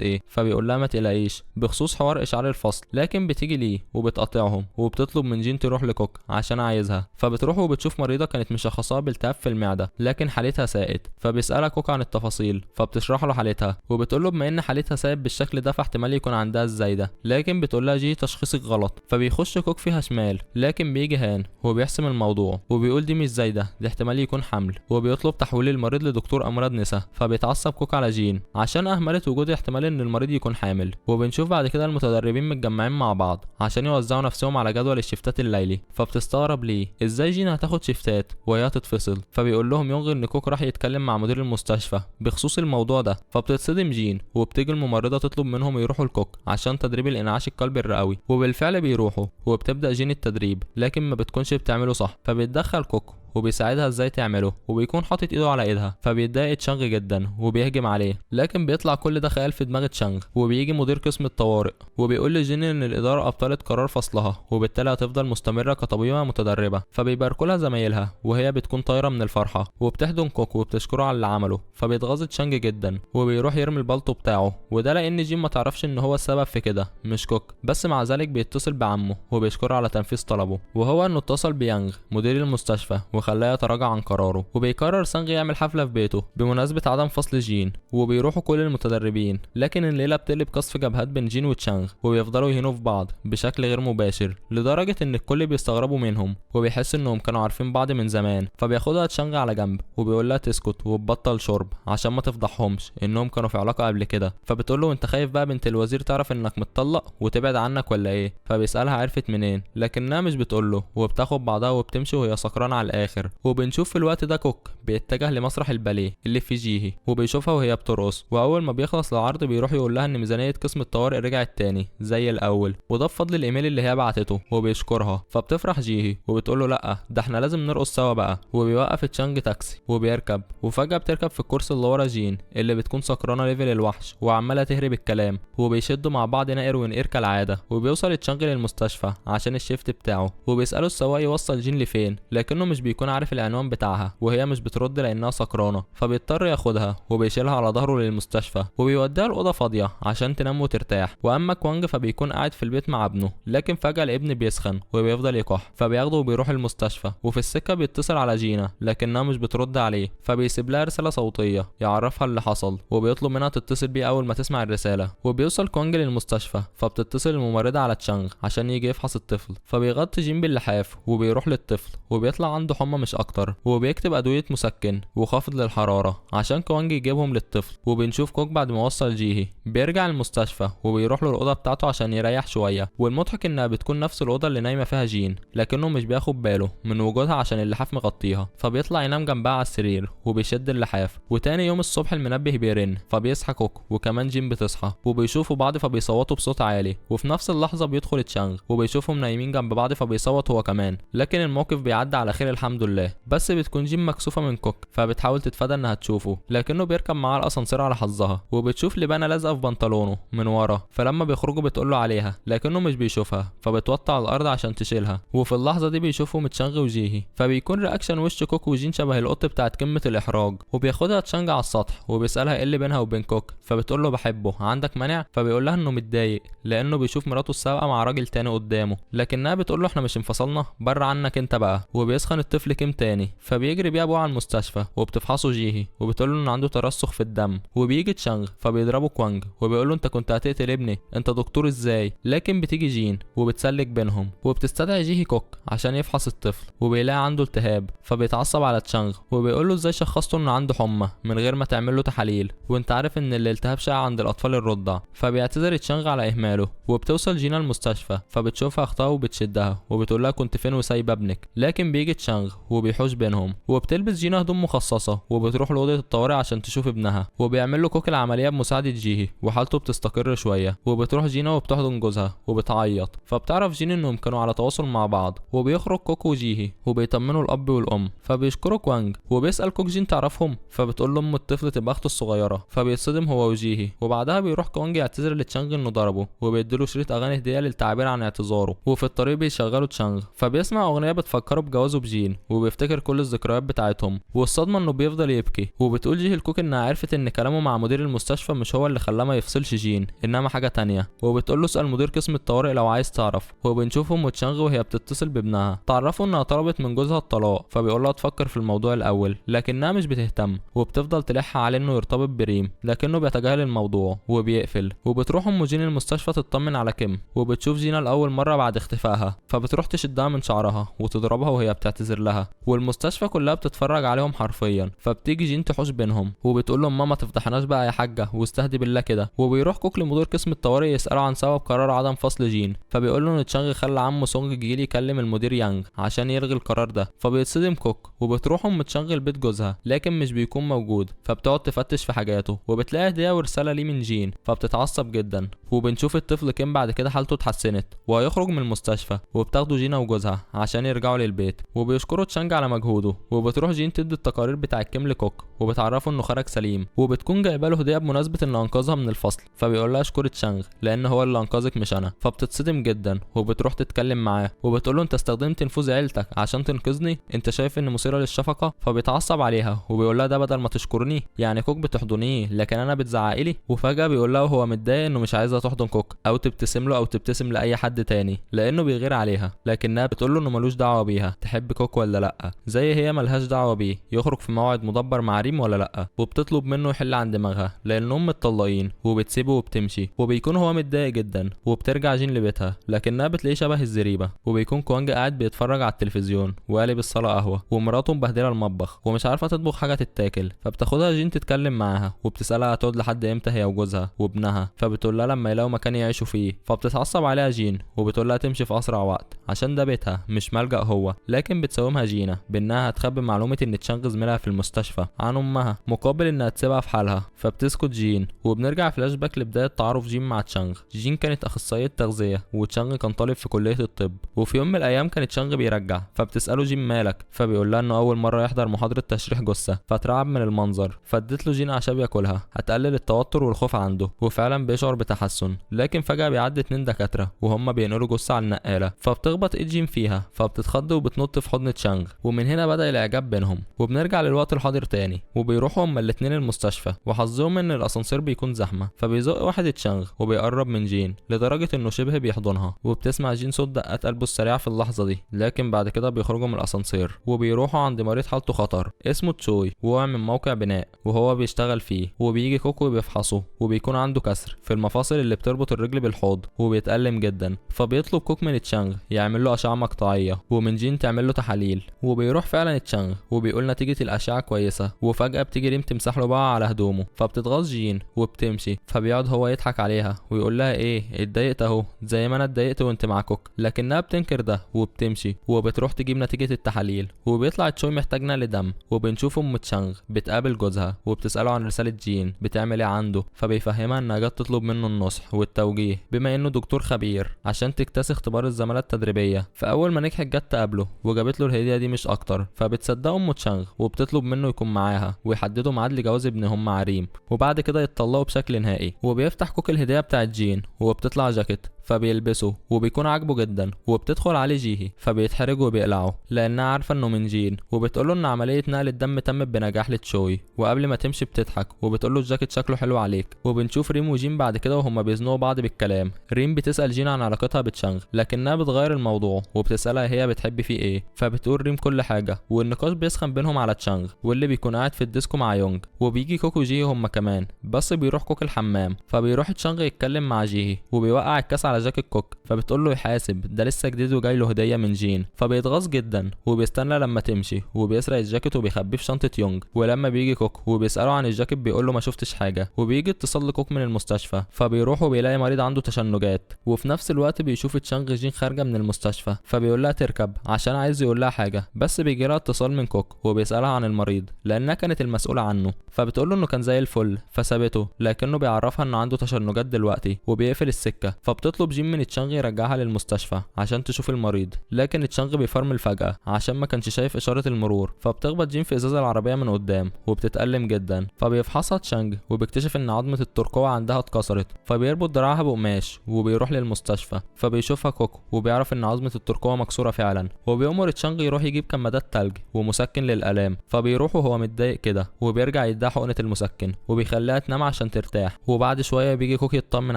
ايه. فبيقول لها ما تقلقيش بخصوص حوار اشعار الفصل. لكن بتيجي ليه وبتقاطعهم وبتطلب من جين تروح لكوك عشان عايزها. فبتروح وبتشوف مريضه كانت مشخصاها بالتهاب في المعده لكن حالتها سائد. فبيسالها كوك عن التفاصيل فبتشرح له حالتها وبتقول له بما ان حالتها سائد بالشكل ده فاحتمال يكون عندها الزايده. لكن بتقول لها جي تشخيصك غلط. فبيخش كوك فيها شمال لكن بيجي هان وبيحسم الموضوع وبيقول دي مش زايده دي احتمال يكون حمل، وبيطلب تحويل المريض لدكتور امراض نساء. فبيتعصب كوك على جين عشان اهملت وجود احتمال ان المريض يكون حامل. وبنشوف بعد كده المتدربين متجمعين مع بعض عشان يوزعوا نفسهم على جدول الشفتات الليلي. فبتستغرب ليه ازاي جين هتاخد شفتات وهي هتتفصل. فبيقول لهم يونغ ان كوك راح يتكلم مع مدير المستشفى بخصوص الموضوع ده. فبتتصدم جين وبتيجي الممرضه تطلب منهم يروحوا لكوك عشان تدريب الانعاش القلبي الرئوي. وبالفعل بيروحوا وبتبدا جين التدريب لكن ما بتكونش بتعمله صح. فبيتدخل كوك وبيساعدها ازاي تعمله، وبيكون حاطط ايده على ايدها. فبيتضايق تشانغ جدا وبيهجم عليه، لكن بيطلع كل ده خيال في دماغ تشانغ. وبيجي مدير قسم الطوارئ وبيقول لجين ان الاداره ابطلت قرار فصلها، وبالتالي هتفضل مستمره كطبيبه متدربه. فبيباركوا لها زمايلها وهي بتكون طايره من الفرحه، وبتحضن كوك وبتشكره على اللي عمله. فبيتغاظ تشانغ جدا وبيروح يرمي البلطو بتاعه، وده لان جين ما تعرفش ان هو السبب في كده مش كوك بس. مع ذلك بيتصل بعمه وبيشكره على تنفيذ طلبه، وهو انه اتصل بيانغ مدير المستشفى وخلاه يتراجع عن قراره. وبيقرر سانغ يعمل حفله في بيته بمناسبه عدم فصل جين، وبيروحوا كل المتدربين. لكن الليله بتقلب قصف جبهات بين جين وتشانغ، وبيفضلوا يهينوا في بعض بشكل غير مباشر لدرجه ان الكل بيستغربوا منهم، وبيحس انهم كانوا عارفين بعض من زمان. فبياخدها تشانغ على جنب وبيقول لها تسكت وتبطل شرب عشان ما تفضحهمش انهم كانوا في علاقه قبل كده. فبتقول له انت خايف بقى بنت الوزير تعرف انك متطلق وتبعد عنك ولا ايه؟ فبيسالها عرفت منين، لكنها مش بتقول له، وبتاخد بعضها وبتمشي وهي سكرانه على الاخر. وبنشوف في الوقت ده كوك بيتجه لمسرح الباليه اللي في جيهي، وبيشوفها وهي بترقص. واول ما بيخلص العرض بيروح يقول لها ان ميزانيه قسم الطوارئ رجعت تاني زي الاول، وده بفضل الايميل اللي هي بعتته، وبيشكرها. فبتفرح جيهي وبتقول له لا ده احنا لازم نرقص سوا بقى. وبيوقف تشانغ تاكسي وبيركب، وفجاه بتركب في الكرسي اللي ورا جين اللي بتكون سكرانه ليفل الوحش وعماله تهرب الكلام، وبيشدوا مع بعض نائر ونقير كالعاده. وبيوصل تشانغ للمستشفى عشان الشيفت بتاعه، وبيساله السواق يوصل جين لفين، لكنه مش بيكون عارف العنوان بتاعها، وهي مش بترد لانها سكرانه. فبيضطر ياخدها وبيشيلها على ظهره للمستشفى، وبيوديها الاوضه فاضيه عشان تنام وترتاح. واما كوانج فبيكون قاعد في البيت مع ابنه، لكن فجاه الابن بيسخن وبيفضل يكح، فبياخده وبيروح المستشفى. وفي السكه بيتصل على جينا لكنها مش بترد عليه، فبيسيب لها رساله صوتيه يعرفها اللي حصل، وبيطلب منها تتصل بيه اول ما تسمع الرساله. وبيوصل كوانج للمستشفى، فبتتصل الممرضه على تشانغ عشان يجي يفحص الطفل. فبيغطي جين باللحاف وبيروح للطفل، وبيطلع عنده حمى مش اكتر، وبيكتب ادويه مسكن وخافض للحراره عشان كوانج يجيبهم للطفل. وبنشوف كوك بعد ما وصل جيهي بيرجع المستشفى وبيروح له الاوضه بتاعته عشان يريح شويه. والمضحك انها بتكون نفس الاوضه اللي نايمه فيها جين، لكنه مش بياخد باله من وجودها عشان اللحاف مغطيها. فبيطلع ينام جنبها على السرير وبيشد اللحاف. وتاني يوم الصبح المنبه بيرن، فبيصحى كوك وكمان جين بتصحى وبيشوفوا بعض، فبيصوتوا بصوت عالي. وفي نفس اللحظه بيدخل تشانغ وبيشوفهم نايمين جنب بعض، فبيصوت هو كمان. لكن الموقف بيعدي على خير الحمد لله، بس بتكون جين مكسوفه من كوك، فبتحاول تتفادى انها تشوفه، لكنه بيركب معاها الاسانسير على حظها. وبتشوف لبانه لازقه في بنطلونه من ورا، فلما بيخرجوا بتقول له عليها لكنه مش بيشوفها، فبتوطي على الارض عشان تشيلها. وفي اللحظه دي بيشوفوا تشانغ وجيهي، فبيكون رياكشن وش كوك وجين شبه القط بتاعت قمه الاحراج. وبياخدها تشانغ على السطح وبيسالها ايه اللي بينها وبين كوك، فبتقول له بحبه عندك مانع؟ فبيقول لها انه متضايق لانه بيشوف مراته السابقه مع راجل تاني قدامه، لكنها بتقول له احنا مش انفصلنا، بره عنك انت بقى. وبيسخن الطفل كيم تاني، فبيجري بيه ابوه على المستشفى وبتفحصه جيهي وبتقول له انه عنده ترسخ في الدم. وبيجي تشانغ فبيضربه كوانج وبيقول له انت كنت هتقتل ابني، انت دكتور ازاي؟ لكن بتيجي جين وبتسلك بينهم، وبتستدعي جيهي كوك عشان يفحص الطفل، وبيلاقي عنده التهاب. فبيتعصب على تشانغ وبيقول له ازاي شخصته انه عنده حمى من غير ما تعمل له تحاليل، وانت عارف ان الالتهاب شائع عند الاطفال الرضع. فبيعتذر تشانغ على اهماله. وبتوصل جينا المستشفى، فبتشوفها اختها وبتشدها وبتقول لها كنت فين وسايبه ابنك. لكن بيجي تشانغ وبيحوش بينهم، وبتلبس جينا هدوم مخصصه وبتروح لاوضه الطوارئ عشان تشوف ابنها. وبيعمل له كوك العمليه بمساعده جيهي وحالته بتستقر شويه. وبتروح جينا وبتحضن جوزها وبتعيط، فبتعرف جين انهم كانوا على تواصل مع بعض. وبيخرج كوك وجيهي وبيطمنوا الاب والام، فبيشكروا كوانج وبيسال كوك جين تعرفهم، فبتقول له ام الطفل تبقى اخته الصغيره. فبيتصدم هو وجيهي، وبعدها بيروح كوانج يعتذر لتشانغ انه ضربه، وبيديله شريط اغاني هديه للتعبير عن اعتذاره. وفي الطريق بيشغلوا تشانغ، فبيسمع اغنيه بتفكره بجوازه بجين وبيفتكر كل الذكريات بتاعتهم. والصدمه انه بيفضل يبكي. وبتقول جيهي لكوك انها عرفت ان كلامه مع مدير المستشفى مش هو اللي خلاه ما يفصلش جين، انما حاجه تانية. وبتقول له اسال مدير قسم الطوارئ لو عايز تعرف. وبنشوف ام تشانغ وهي بتتصل بابنها، تعرفوا انها طلبت من جوزها الطلاق، فبيقول لها تفكر في الموضوع الاول، لكنها مش بتهتم. وبتفضل تلح عليه انه يرتبط بريم، لكنه بيتجاهل الموضوع وبيقفل. وبتروح ام جين المستشفى تطمن على كيم، وبتشوف جينا لاول مره بعد اختفائها، فبتروح تشدها من شعرها وتضربها وهي بتعتذر لها. والمستشفى كلها بتتفرج عليهم حرفيا. فبتيجي جين تحوش بينهم وبتقول لهم ماما تفضحناش بقى يا حاجه واستهدي بالله كده. وبيروح كوك لمدير قسم الطوارئ يساله عن سبب قرار عدم فصل جين، فبيقول له ان تشانغ خلى عمه سونج جيلي يكلم المدير يانغ عشان يلغي القرار ده. فبيتصدم كوك. وبتروح ام تشانغ لبيت جوزها، لكن مش بيكون موجود، فبتقعد تفتش في حاجاته وبتلاقي هديه ورساله ليه من جين، فبتتعصب جدا. وبنشوف الطفل كيم بعد كده حالته اتحسنت وهيخرج من المستشفى، وبتاخده جينا وجوزها عشان يرجعوا للبيت. وبيشكروا تشانج على مجهوده، وبتروح جين تدي التقارير بتاع كيم لكوك وبتعرفه انه خرج سليم، وبتكون جايبه له هديه بمناسبه ان انقذها من الفصل. فبيقول لها اشكري تشانج لان هو اللي انقذك مش انا. فبتتصدم جدا وبتروح تتكلم معاه وبتقول له انت استخدمت نفوذ عيلتك عشان تنقذني، انت شايف ان مثيره للشفقه؟ فبيتعصب عليها وبيقول لها ده بدل ما تشكرني يعني كوك بتحضنيه لكن انا بتزعقي لي. وفجاه بيقول لها وهو متضايق انه مش عايزها تحضن كوك او تبتسم له او تبتسم لاي حد تاني لانه بيغير عليها، لكنها بتقول له انه ملوش دعوه بيها تحب كوك ولا لا، زي هي ملهاش دعوه بيه يخرج في موعد مدبر مع ريم ولا لا. وبتطلب منه يحل عن دماغها لانهم متطلقين وبتسيبه وبتمشي، وبيكون هو متضايق جدا. وبترجع جين لبيتها لكنها بتلاقيه شبه الزريبه، وبيكون كوانج قاعد بيتفرج على التلفزيون وقالب الصاله قهوه، ومراته مبهدله المطبخ ومش عارفه تطبخ حاجه تتاكل. فبتاخدها جين تتكلم معاها وبتسالها هتقعد لحد امتى هي وجوزها وابنها، فبتقول لها لما يلاقوا مكان يعيشوا فيه. فبتتعصب عليها جين وبتقول لها تمشي في اسرع وقت عشان ده بيتها مش ملجأ هو، لكن بتساومها جينا بانها هتخبي معلومه ان تشانغ زميلها في المستشفى عن امها مقابل انها تسيبها في حالها. فبتسكت جين وبنرجع فلاش باك لبدايه تعارف جين مع تشانغ. جين كانت اخصائيه تغذيه وتشانغ كان طالب في كليه الطب، وفي يوم من الايام كانت تشانغ بيرجع فبتساله جين مالك، فبيقول لها انه اول مره يحضر محاضره تشريح جثه فترعب من المنظر. فادت له جين اعشاب ياكلها هتقلل التوتر والخوف عنده، وفعلا بيشعر بتحسن. لكن فجاه بيعدي 2 دكاتره وهم بينقلوا جثه على النقاله، فبتخبط ايد جين فيها فبتتخض وبتنط في حضن تشانغ، ومن هنا بدا الاعجاب بينهم. وبنرجع للوقت الحاضر تاني وبيروحوا هما الاتنين المستشفى، وحظهم ان الاسانسير بيكون زحمه فبيزق واحد تشانغ وبيقرب من جين لدرجه انه شبه بيحضنها. وبتسمع جين صوت دقات قلبه السريعه في اللحظه دي، لكن بعد كده بيخرجوا من الاسانسير وبيروحوا عند مريض حالته خطر اسمه تشوي وهو من موقع بناء وهو بيشتغل فيه. وبيجي كوكو وبيفحصه وبيكون عنده كسر في المفاصل اللي بتربط الرجل بالحوض وبيتألم جدا. فبيطلب كوك من تشانغ يعمل له اشعه مقطعيه ومن جين تعمل له تحاليل، وبيروح فعلا تشانغ وبيقول نتيجه الاشعه كويسه. وفجاه بتيجي ريم تمسح له بقى على هدومه فبتتغاظ جين وبتمشي، فبيقعد هو يضحك عليها ويقول لها ايه اتضايقت اهو زي ما انا اتضايقت وانت مع كوك، لكنها بتنكر ده وبتمشي. وبتروح تجيب نتيجه التحاليل وبيطلع تشوي محتاج نقل دم. وبنشوف ام تشانغ بتقابل جوزها وبتساله عن رساله جين بتعمل ايه عنده، فبيفهمها انها جت تطلب منه النصح والتوجيه بما انه دكتور خبير عشان تكتسي اختبار الزماله التدريبيه. فاول ما نجحت جت تقابله وجابت له الهديه دي مش اكتر، فبتصدق ام تشانغ وبتطلب منه يكون معاها ويحددوا ميعاد لجواز ابنهم مع ريم، وبعد كده يتطلقوا بشكل نهائي. وبيفتح كوك الهديه بتاعت جين وبتطلع جاكيت فبيلبسه وبيكون عاجبه جدا. وبتدخل عليه جيهي فبيتحرج وبيقلعه لانها عارفه انه من جين، وبتقوله ان عمليه نقل الدم تمت بنجاح لتشوي. وقبل ما تمشي بتضحك وبتقوله الجاكيت شكله حلو عليك. وبنشوف ريم وجين بعد كده وهما بيزنقوا بعض بالكلام. ريم بتسال جين عن علاقتها بتشانغ لكنها بتغير الموضوع وبتسالها هي بتحب فيه ايه، فبتقول ريم كل حاجه. والنقاش بيسخن بينهم على تشانغ واللي بيكون قاعد في الديسكو مع يونج. وبيجي كوك وجيهي هما كمان، بس بيروح كوك الحمام فبيروح تشانغ يتكلم مع جيهي وبيوقع الكاس على جاكيت كوك، فبتقول له يحاسب ده لسه جديد وجاي له هديه من جين. فبيتغاظ جدا وبيستنى لما تمشي وبيسرق الجاكيت وبيخبيه في شنطه يونج. ولما بيجي كوك وبيساله عن الجاكيت بيقول له ما شفتش حاجه. وبيجي اتصال لكوك من المستشفى فبيروح وبيلاقي مريض عنده تشنجات. وفي نفس الوقت بيشوف تشانغ جين خارجه من المستشفى فبيقول لها تركب عشان عايز يقول لها حاجه، بس بيجي لها اتصال من كوك وبيسالها عن المريض لانها كانت المسؤوله عنه. فبتقول له انه كان زي الفل فسابته، لكنه بيعرفها انه عنده تشنجات دلوقتي وبيقفل السكه. فبتطلب جين من تشانغ يرجعها للمستشفى عشان تشوف المريض، لكن تشانغ بيفرمل فجاه عشان ما كانش شايف اشاره المرور. فبتخبط جين في ازاز العربيه من قدام وبتتألم جدا. فبيفحصها تشانغ وبيكتشف ان عظمه الترقوه عندها اتكسرت، فبيربط دراعها بقماش وبيروح للمستشفى. فبيشوفها كوك وبيعرف ان عظمه الترقوه مكسوره فعلا، وبيأمر تشانغ يروح يجيب كمادات تلج ومسكن للآلام. فبيروح وهو متضايق كده وبيرجع يديها حقنه المسكن وبيخليها تنام عشان ترتاح. وبعد شويه بيجي كوك يطمن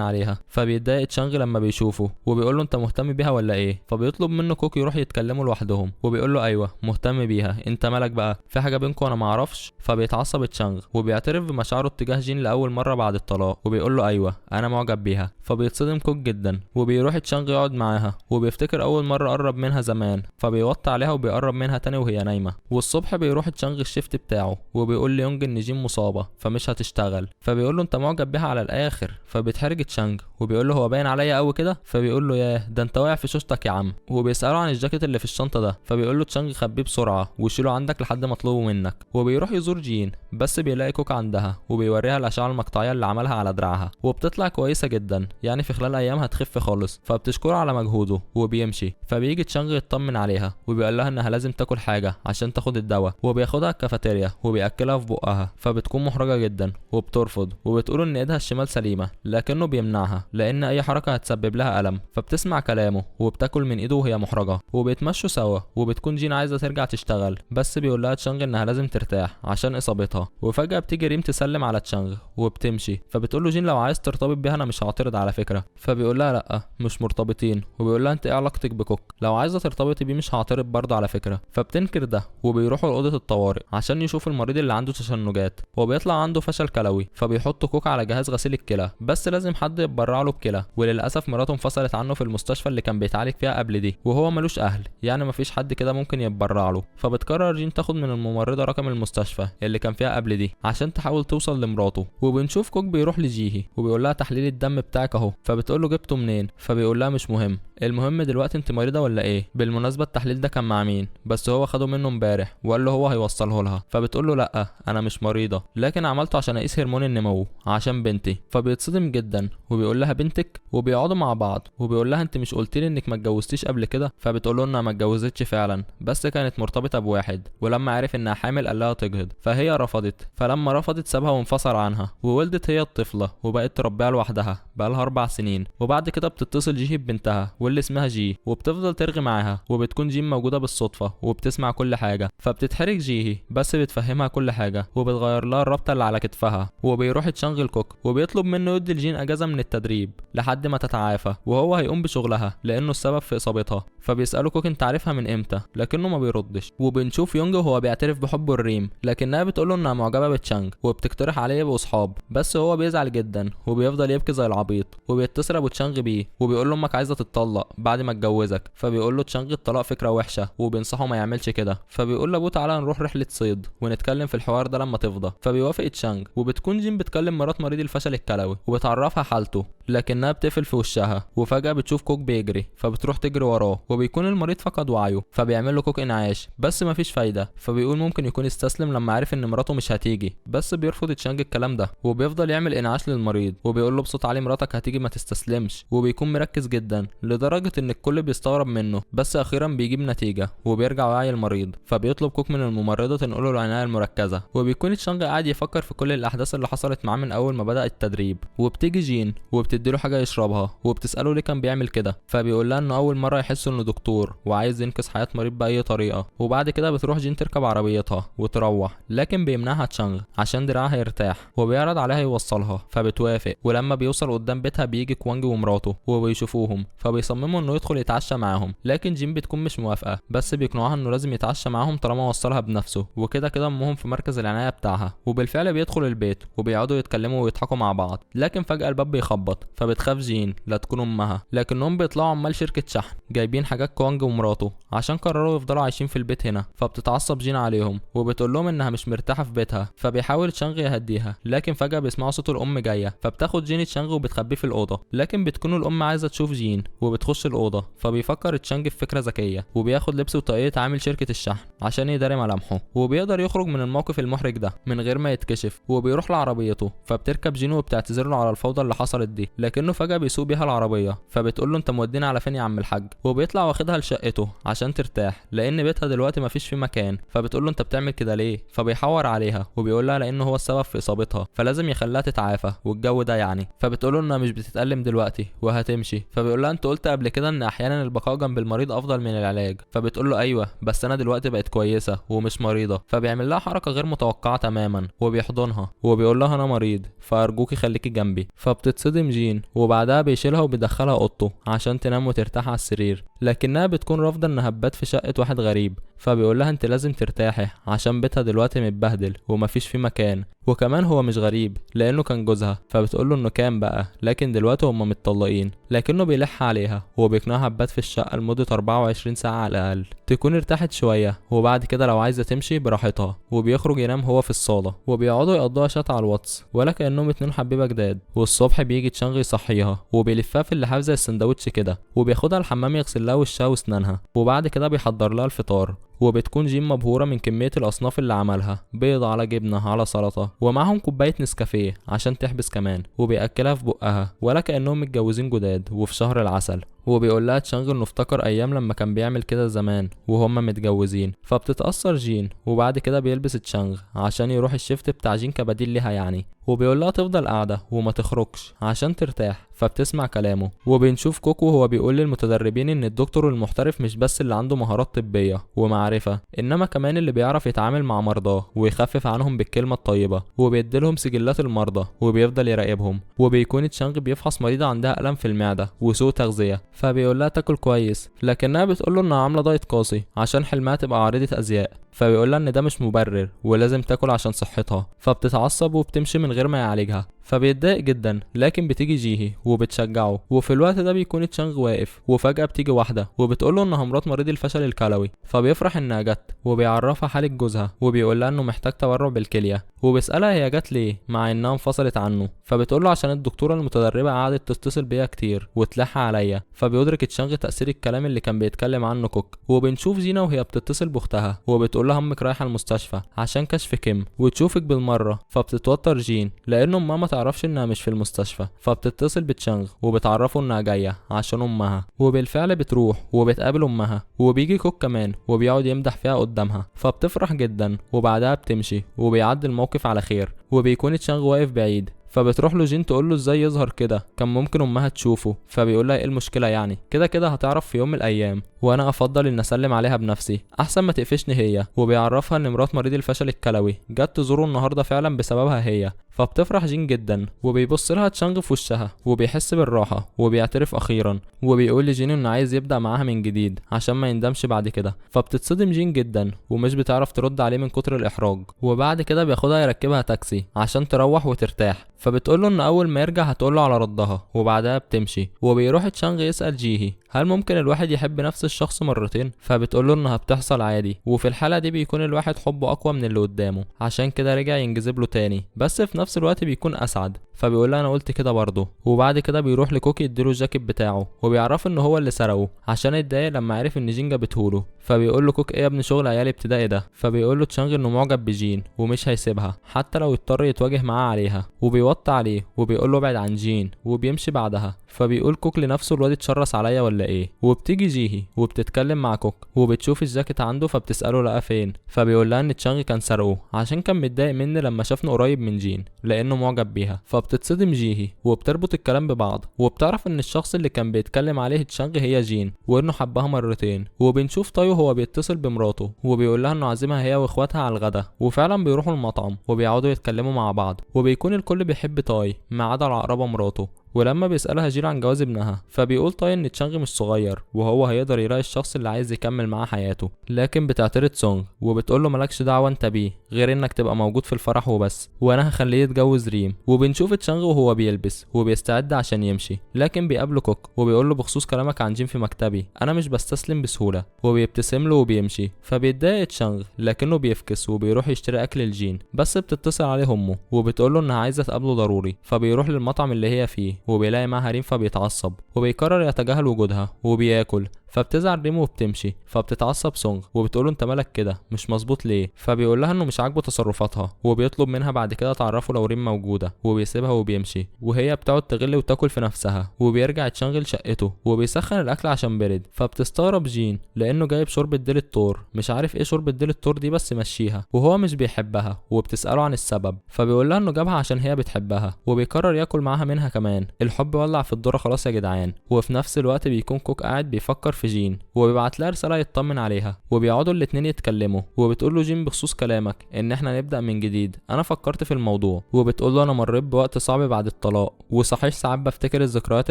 عليها فبيتضايق تشانغ لما بيشوفه وبيقول له انت مهتم بيها ولا ايه. فبيطلب منه كوك يروح يتكلموا لوحدهم وبيقول له ايوه مهتم بيها، انت مالك بقى في حاجه بينكم انا ما اعرفش. فبيتعصب تشانغ وبيعترف بمشاعره اتجاه جين لاول مره بعد الطلاق وبيقول له ايوه انا معجب بيها. فبيتصدم كوك جدا وبيروح تشانغ يقعد معاها وبيفتكر اول مره قرب منها زمان، فبيوطي عليها وبيقرب منها تاني وهي نايمه. والصبح بيروح تشانغ الشيفت بتاعه وبيقول ليونج ان جين مصابه فمش هتشتغل، فبيقول له انت معجب بيها على الاخر. فبيتحرج تشانغ وبيقول له هو باين عليا قوي كده. فبيقول له ياه ده انت واقع في شوشتك يا عم. وبيساله عن الجاكيت اللي في الشنطه ده. فبيقول له تشانج خبيه بسرعه وشيله عندك لحد ما اطلبه منك. وبيروح يزور جين بس بيلاقي كوك عندها وبيوريها الاشعه المقطعيه اللي عملها على دراعها وبتطلع كويسه جدا، يعني في خلال ايام هتخف خالص. فبتشكره على مجهوده وبيمشي. فبيجي تشانج يطمن عليها وبيقول لها انها لازم تاكل حاجه عشان تاخد الدواء، وبياخدها الكافيتيريا وبياكلها في بقها. فبتكون محرجه جدا وبترفض وبتقول ان ايدها الشمال سليمه، لكنه بيمنعها لان اي حركه هتسبب لها الم. فبتسمع كلامه وبتاكل من ايده وهي محرجه وبيتمشوا سوا. وبتكون جين عايزه ترجع تشتغل بس بيقول لها تشانج انها لازم ترتاح عشان اصابتها. وفجاه بتيجي ريم تسلم على تشانج وبتمشي. فبتقول له جين لو عايز ترتبط بيها انا مش هعترض على فكره. فبيقول لها لا مش مرتبطين. وبيقول لها انت ايه علاقتك بكوك؟ لو عايزه ترتبطي بيه مش هعترض برضه على فكره. فبتنكر ده وبيروحوا لاوضه الطوارئ عشان يشوف المريض اللي عنده تشنجات وبيطلع عنده فشل كلوي. فبيحطوا كوك على جهاز غسيل الكلى بس لازم حد يتبرع له بكلى. وللاسف مراته انفصلت عنه في المستشفى اللي كان بيتعالج فيها قبل دي، وهو ملوش اهل، يعني مفيش حد كده ممكن يتبرع له. فبتقرر جين تاخد من الممرضه رقم المستشفى اللي كان فيها قبل دي عشان تحاول توصل لمراته. وبنشوف كوك بيروح لجيهي وبيقول لها تحليل الدم بتاعك اهو. فبتقول له جبته منين؟ فبيقول لها مش مهم، المهم دلوقتي انت مريضه ولا ايه؟ بالمناسبه التحليل ده كان مع مين؟ بس هو خده منه امبارح وقال له هو هيوصله لها. فبتقول له لا انا مش مريضه، لكن عملته عشان اقيس هرمون النمو عشان بنتي. فبيتصدم جدا وبيقول لها بنتك؟ وبيقعدوا مع بعض وبيقول لها انت مش قلت لي انك ما اتجوزتيش قبل كده؟ فبتقول له انها ما اتجوزتش فعلا بس كانت مرتبطه بواحد، ولما عرف انها حامل قال لها تجهض فهي رفضت. فلما رفضت سابها وانفصل عنها وولدت هي الطفله وبقت تربيها لوحدها بقالها 4 سنين. وبعد كده بتتصل جيهي ببنتها واللي اسمها جي وبتفضل ترغي معاها. وبتكون جيم موجوده بالصدفه وبتسمع كل حاجه. فبتتحرج جيهي بس بتفهمها كل حاجه وبتغير لها الرابطه اللي على كتفها. وبيروح تشانج الكوك وبيطلب منه يدي لجين اجازه من التدريب لحد ما تتعافى وهو هيقوم بشغلها لانه السبب في اصابتها. فبيساله كوك انت عارفها من امتى؟ لكنه ما بيردش. وبنشوف يونج وهو بيعترف بحبه لريم لكنها بتقوله انها معجبه بتشانج وبتقترح عليه يبقوا اصحاب، بس هو بيزعل جدا وبيفضل يبكي زي العبيط. وبيتصل ابو تشانج بيه وبيقول له امك عايزه تتطلق بعد ما اتجوزك. فبيقول له تشانج الطلاق فكره وحشه وبينصحه ما يعملش كده. فبيقول لابوه تعالى نروح رحله صيد ونتكلم في الحوار ده لما تفضى. فبيوافق تشانج وبتكون جيم بتكلم مرات مريض الفشل الكلوي وبتعرفها حالته لكنها بتقفل في وشها. وفجاه بتشوف كوك بيجري فبتروح تجري وراه وبيكون المريض فقد وعيه. فبيعمل له كوك انعاش بس مفيش فايده. فبيقول ممكن يكون استسلم لما عرف ان مراته مش هتيجي، بس بيرفض تشانج الكلام ده وبيفضل يعمل انعاش للمريض وبيقول له بصوت عالي مراتك هتيجي ما تستسلمش. وبيكون مركز جدا لدرجه ان الكل بيستغرب منه، بس اخيرا بيجيب نتيجه وبيرجع وعي المريض. فبيطلب كوك من الممرضه تنقله العنايه المركزه. وبيكون تشانج قاعد يفكر في كل الاحداث اللي حصلت معاه من اول ما بدا التدريب. وبتيجي جين وبتديله حاجه يشربها وبتساله ليه كان بيعمل كده. فبيقول لها انه اول مره يحس انه دكتور وعايز ينقذ حياه مريض باي طريقه. وبعد كده بتروح جين تركب عربيتها وتروح لكن بيمنعها تشانج عشان دراعها يرتاح وبيعرض عليها يوصلها. فبتوافق. ولما بيوصل قدام بيتها بيجي كوانج ومراته وبيشوفوهم فبيصمموا انه يدخل يتعشى معاهم، لكن جين بتكون مش موافقه بس بيقنعوها انه لازم يتعشى معاهم طالما وصلها بنفسه. وكده كده امهم في مركز العنايه بتاعها. وبالفعل بيدخل البيت وبيقعدوا يتكلموا ويضحكوا مع بعض. لكن فجاه الباب بيخبط فبتخاف جين لا تكون امها، لكنهم بيطلعوا عمال شركه شحن جايبين حاجات كوانج ومراته عشان قرروا يفضلوا عايشين في البيت هنا. فبتتعصب جين عليهم وبتقول لهم انها مش مرتاحه في بيتها. فبيحاول تشانج يهديها لكن فجاه بيسمعوا صوت الام جايه. فبتاخد جين تشانج وبتخبيه في الاوضه، لكن بتكون الام عايزه تشوف جين وبتخش الاوضه. فبيفكر تشانج في فكره ذكيه وبياخد لبس وطاقية عامل شركه الشحن عشان يداري ملامحه. وبيقدر يخرج من الموقف المحرج ده من غير ما يتكشف. وبيروح لعربيته فبتركب جين وبتعتذر له على الفوضى اللي حصلت دي، لكنه فجاه بيسوق بيها العربيه. فبتقول له انت مودينا على فين يا عم الحاج؟ وبيطلع واخدها لشقته عشان ترتاح لان بيتها دلوقتي مفيش فيه مكان. فبتقول له انت بتعمل كده ليه؟ فبيحور عليها وبيقول لها لانه هو السبب في اصابتها فلازم يخليها تتعافى والجو ده يعني. فبتقول له انها مش بتتألم دلوقتي وهتمشي. فبيقول لها انت قلت قبل كده ان احيانا البقاء جنب المريض افضل من العلاج. فبتقول له ايوه بس انا دلوقتي بقت كويسه ومش مريضه. فبيعمل لها حركه غير متوقعه تماما وبيحضنها وبيقول لها انا مريض فارجوكي خليكي جنبي. فبتتصدم جين وبعدها بيشيلها وبيدخلها اوضته عشان تنام وترتاح على السرير، لكنها بتكون رافضه انها تبات في شقه واحد غريب. فبيقول لها انت لازم ترتاحي عشان بيتها دلوقتي متبهدل ومفيش فيه مكان. وكمان هو مش غريب لانه كان جوزها، فبتقوله انه كان بقى لكن دلوقتي هما متطلقين، لكنه بيلح عليها وبيقنعها تبات في الشقة لمدة 24 ساعة على الاقل تكون ارتاحت شوية، وبعد كده لو عايزة تمشي براحتها. وبيخرج ينام هو في الصالة وبيقعدوا يقضوها شات على الواتس ولا كأنهم اتنين حبيبة جداد. والصبح بيجي تشانغ يصحيها وبيلفها في اللحاف زي السندوتش كده، وبياخدها الحمام يغسل لها وشها واسنانها، وبعد كده بيحضر لها الفطار. وبتكون جين مبهورة من كمية الأصناف اللي عملها، بيض على جبنة على سلطة، ومعهم كوباية نسكافيه عشان تحبس كمان، وبيأكلها في بقها ولا كأنهم متجوزين جداد وفي شهر العسل. وبيقول لها تشانغ انه افتكر ايام لما كان بيعمل كده زمان وهما متجوزين، فبتتأثر جين. وبعد كده بيلبس تشانغ عشان يروح الشيفت بتاع جين كبديل ليها يعني، وبيقول لها تفضل قاعدة وما تخرجش عشان ترتاح، فبتسمع كلامه. وبنشوف كوكو وهو بيقول للمتدربين ان الدكتور المحترف مش بس اللي عنده مهارات طبية ومعرفة، انما كمان اللي بيعرف يتعامل مع مرضاه ويخفف عنهم بالكلمة الطيبة، وبيديلهم سجلات المرضى وبيفضل يراقبهم. وبيكون تشانغ بيفحص مريضة عندها ألم في المعدة وسوء تغذية، فبيقول لها تاكل كويس، لكنها بتقول له انها عاملة دايت قاسي عشان حلمها تبقى عارضة ازياء، فبيقول لها ان ده مش مبرر ولازم تاكل عشان صحتها. فبتتعصب وبتمشي من غير ما يعالجها، فبيتضايق جدا. لكن بتيجي جيهي وبتشجعه، وفي الوقت ده بيكون تشانغ واقف، وفجأة بتيجي واحدة وبتقوله انها مرات مريض الفشل الكلوي، فبيفرح انها جت وبيعرفها حالة جوزها، وبيقول لها انه محتاج تبرع بالكلية، وبيسألها هي جت ليه مع انها انفصلت عنه، فبتقوله عشان الدكتورة المتدربة قعدت تتصل بيها كتير وتلح عليا. فبيدرك تشانغ تأثير الكلام اللي كان بيتكلم عنه كوك. وبنشوف جينا وهي بتتصل باختها وبتقول لها امك رايحة المستشفى عشان كشف كيم وتشوفك بالمرة، فبتتوتر جين لان امها ما تعرفش انها مش في المستشفى، فبتتصل بتشانغ وبتعرفه انها جاية عشان امها. وبالفعل بتروح وبتقابل امها، وبيجي كوك كمان وبيقعد يمدح فيها قدامها، فبتفرح جدا وبعدها بتمشي وبيعدي الموقف على خير. وبيكون تشانغ واقف بعيد، فبتروح له جين تقول له ازاي يظهر كده، كان ممكن امها تشوفه. فبيقول لها ايه المشكله يعني، كده كده هتعرف في يوم من الايام، وانا افضل ان اسلم عليها بنفسي احسن ما تقفشني هي. وبيعرفها ان مرات مريض الفشل الكلوي جت تزوره النهارده فعلا بسببها هي، فبتفرح جين جدا. وبيبص لها تشانغ في وشها وبيحس بالراحه وبيعترف اخيرا، وبيقول لجين انه عايز يبدا معاها من جديد عشان ما يندمش بعد كده. فبتتصدم جين جدا ومش بتعرف ترد عليه من كتر الاحراج. وبعد كده بياخدها يركبها تاكسي عشان تروح وترتاح، فبتقوله ان اول ما يرجع هتقوله على ردها، وبعدها بتمشي. وبيروح تشانغ يسأل جيهي هل ممكن الواحد يحب نفس الشخص مرتين، فبتقوله انها بتحصل عادي، وفي الحالة دي بيكون الواحد حبه اقوى من اللي قدامه، عشان كده رجع ينجذب له تاني، بس في نفس الوقت بيكون اسعد. فبيقول لها انا قلت كده برضه. وبعد كده بيروح لكوكي يديله الجاكيت بتاعه، وبيعرف ان هو اللي سرقه عشان يتضايق لما عرف ان جين جابتهوله. فبيقول له كوك ايه يا ابن شغل عيال ابتدائي ده. فبيقول له تشانغ انه معجب بجين ومش هيسيبها حتى لو اضطر يتواجه معاه عليها، وبيوطي عليه وبيقول له ابعد عن جين وبيمشي بعدها. فبيقول كوك لنفسه الواد اتشرس عليا ولا ايه. وبتيجي جيهي وبتتكلم مع كوك وبتشوف الجاكيت عنده، فبتساله لقاه فين، فبيقول لها ان تشانغ كان سرقه عشان كان متضايق مني لما شافني قريب من جين لانه معجب بيها. فبتتصدم جيهي وبتربط الكلام ببعض، وبتعرف ان الشخص اللي كان بيتكلم عليه تشانغ هي جين، وانه حبها مرتين. وبنشوف طايو هو بيتصل بمراته وبيقول لها انه عازمها هي واخواتها على الغدا، وفعلا بيروحوا المطعم وبيقعدوا يتكلموا مع بعض، وبيكون الكل بيحب طاي ما عدا العقربة مراته. ولما بيسألها جين عن جواز ابنها، فبيقول طاي ان تشانغ مش صغير وهو هيقدر يلاقي الشخص اللي عايز يكمل معاه حياته. لكن بتعترض سونغ وبتقول له مالكش دعوه انت بيه غير انك تبقى موجود في الفرح وبس، وانا هخليه يتجوز ريم. وبنشوف تشانغ وهو بيلبس وبيستعد عشان يمشي، لكن بيقابله كوك وبيقول له بخصوص كلامك عن جين في مكتبي انا مش بستسلم بسهوله، وبيبتسم له وبيمشي. فبيتضايق تشانغ لكنه بيفكس وبيروح يشتري اكل لجين، بس بتتصل عليه امه وبتقول له انها عايزه تقابله ضروري. فبيروح للمطعم اللي هي فيه وبيلاقي معاها ريم، فبيتعصب وبيقرر يتجاهل وجودها وبياكل. فبتزعل ريم وبتمشي، فبتتعصب سونغ وبتقوله انت مالك كده مش مظبوط ليه. فبيقول لها انه مش عاجبه تصرفاتها، وبيطلب منها بعد كده تعرفه لو ريم موجوده، وبيسيبها وبيمشي. وهي بتقعد تغل وتاكل في نفسها، وبيرجع تشانغ لشقته وبيسخن الاكل عشان برد. فبتستغرب جين لانه جايب شوربه ديل التور، مش عارف ايه شوربه ديل التور دي بس مشيها، وهو مش بيحبها وبتساله عن السبب. فبيقول لها انه جابها عشان هي بتحبها، وبيقرر ياكل معاها منها كمان الحب ولع في الدورة خلاص يا جدعان. وفي نفس الوقت بيكون كوك قاعد بيفكر في جين وبيبعت لها رسالة يطمن عليها، وبيقعدوا الاتنين يتكلموا، وبتقول له جين بخصوص كلامك ان احنا نبدأ من جديد انا فكرت في الموضوع. وبتقول له انا مريت بوقت صعب بعد الطلاق، وصحيح ساعات بفتكر الذكريات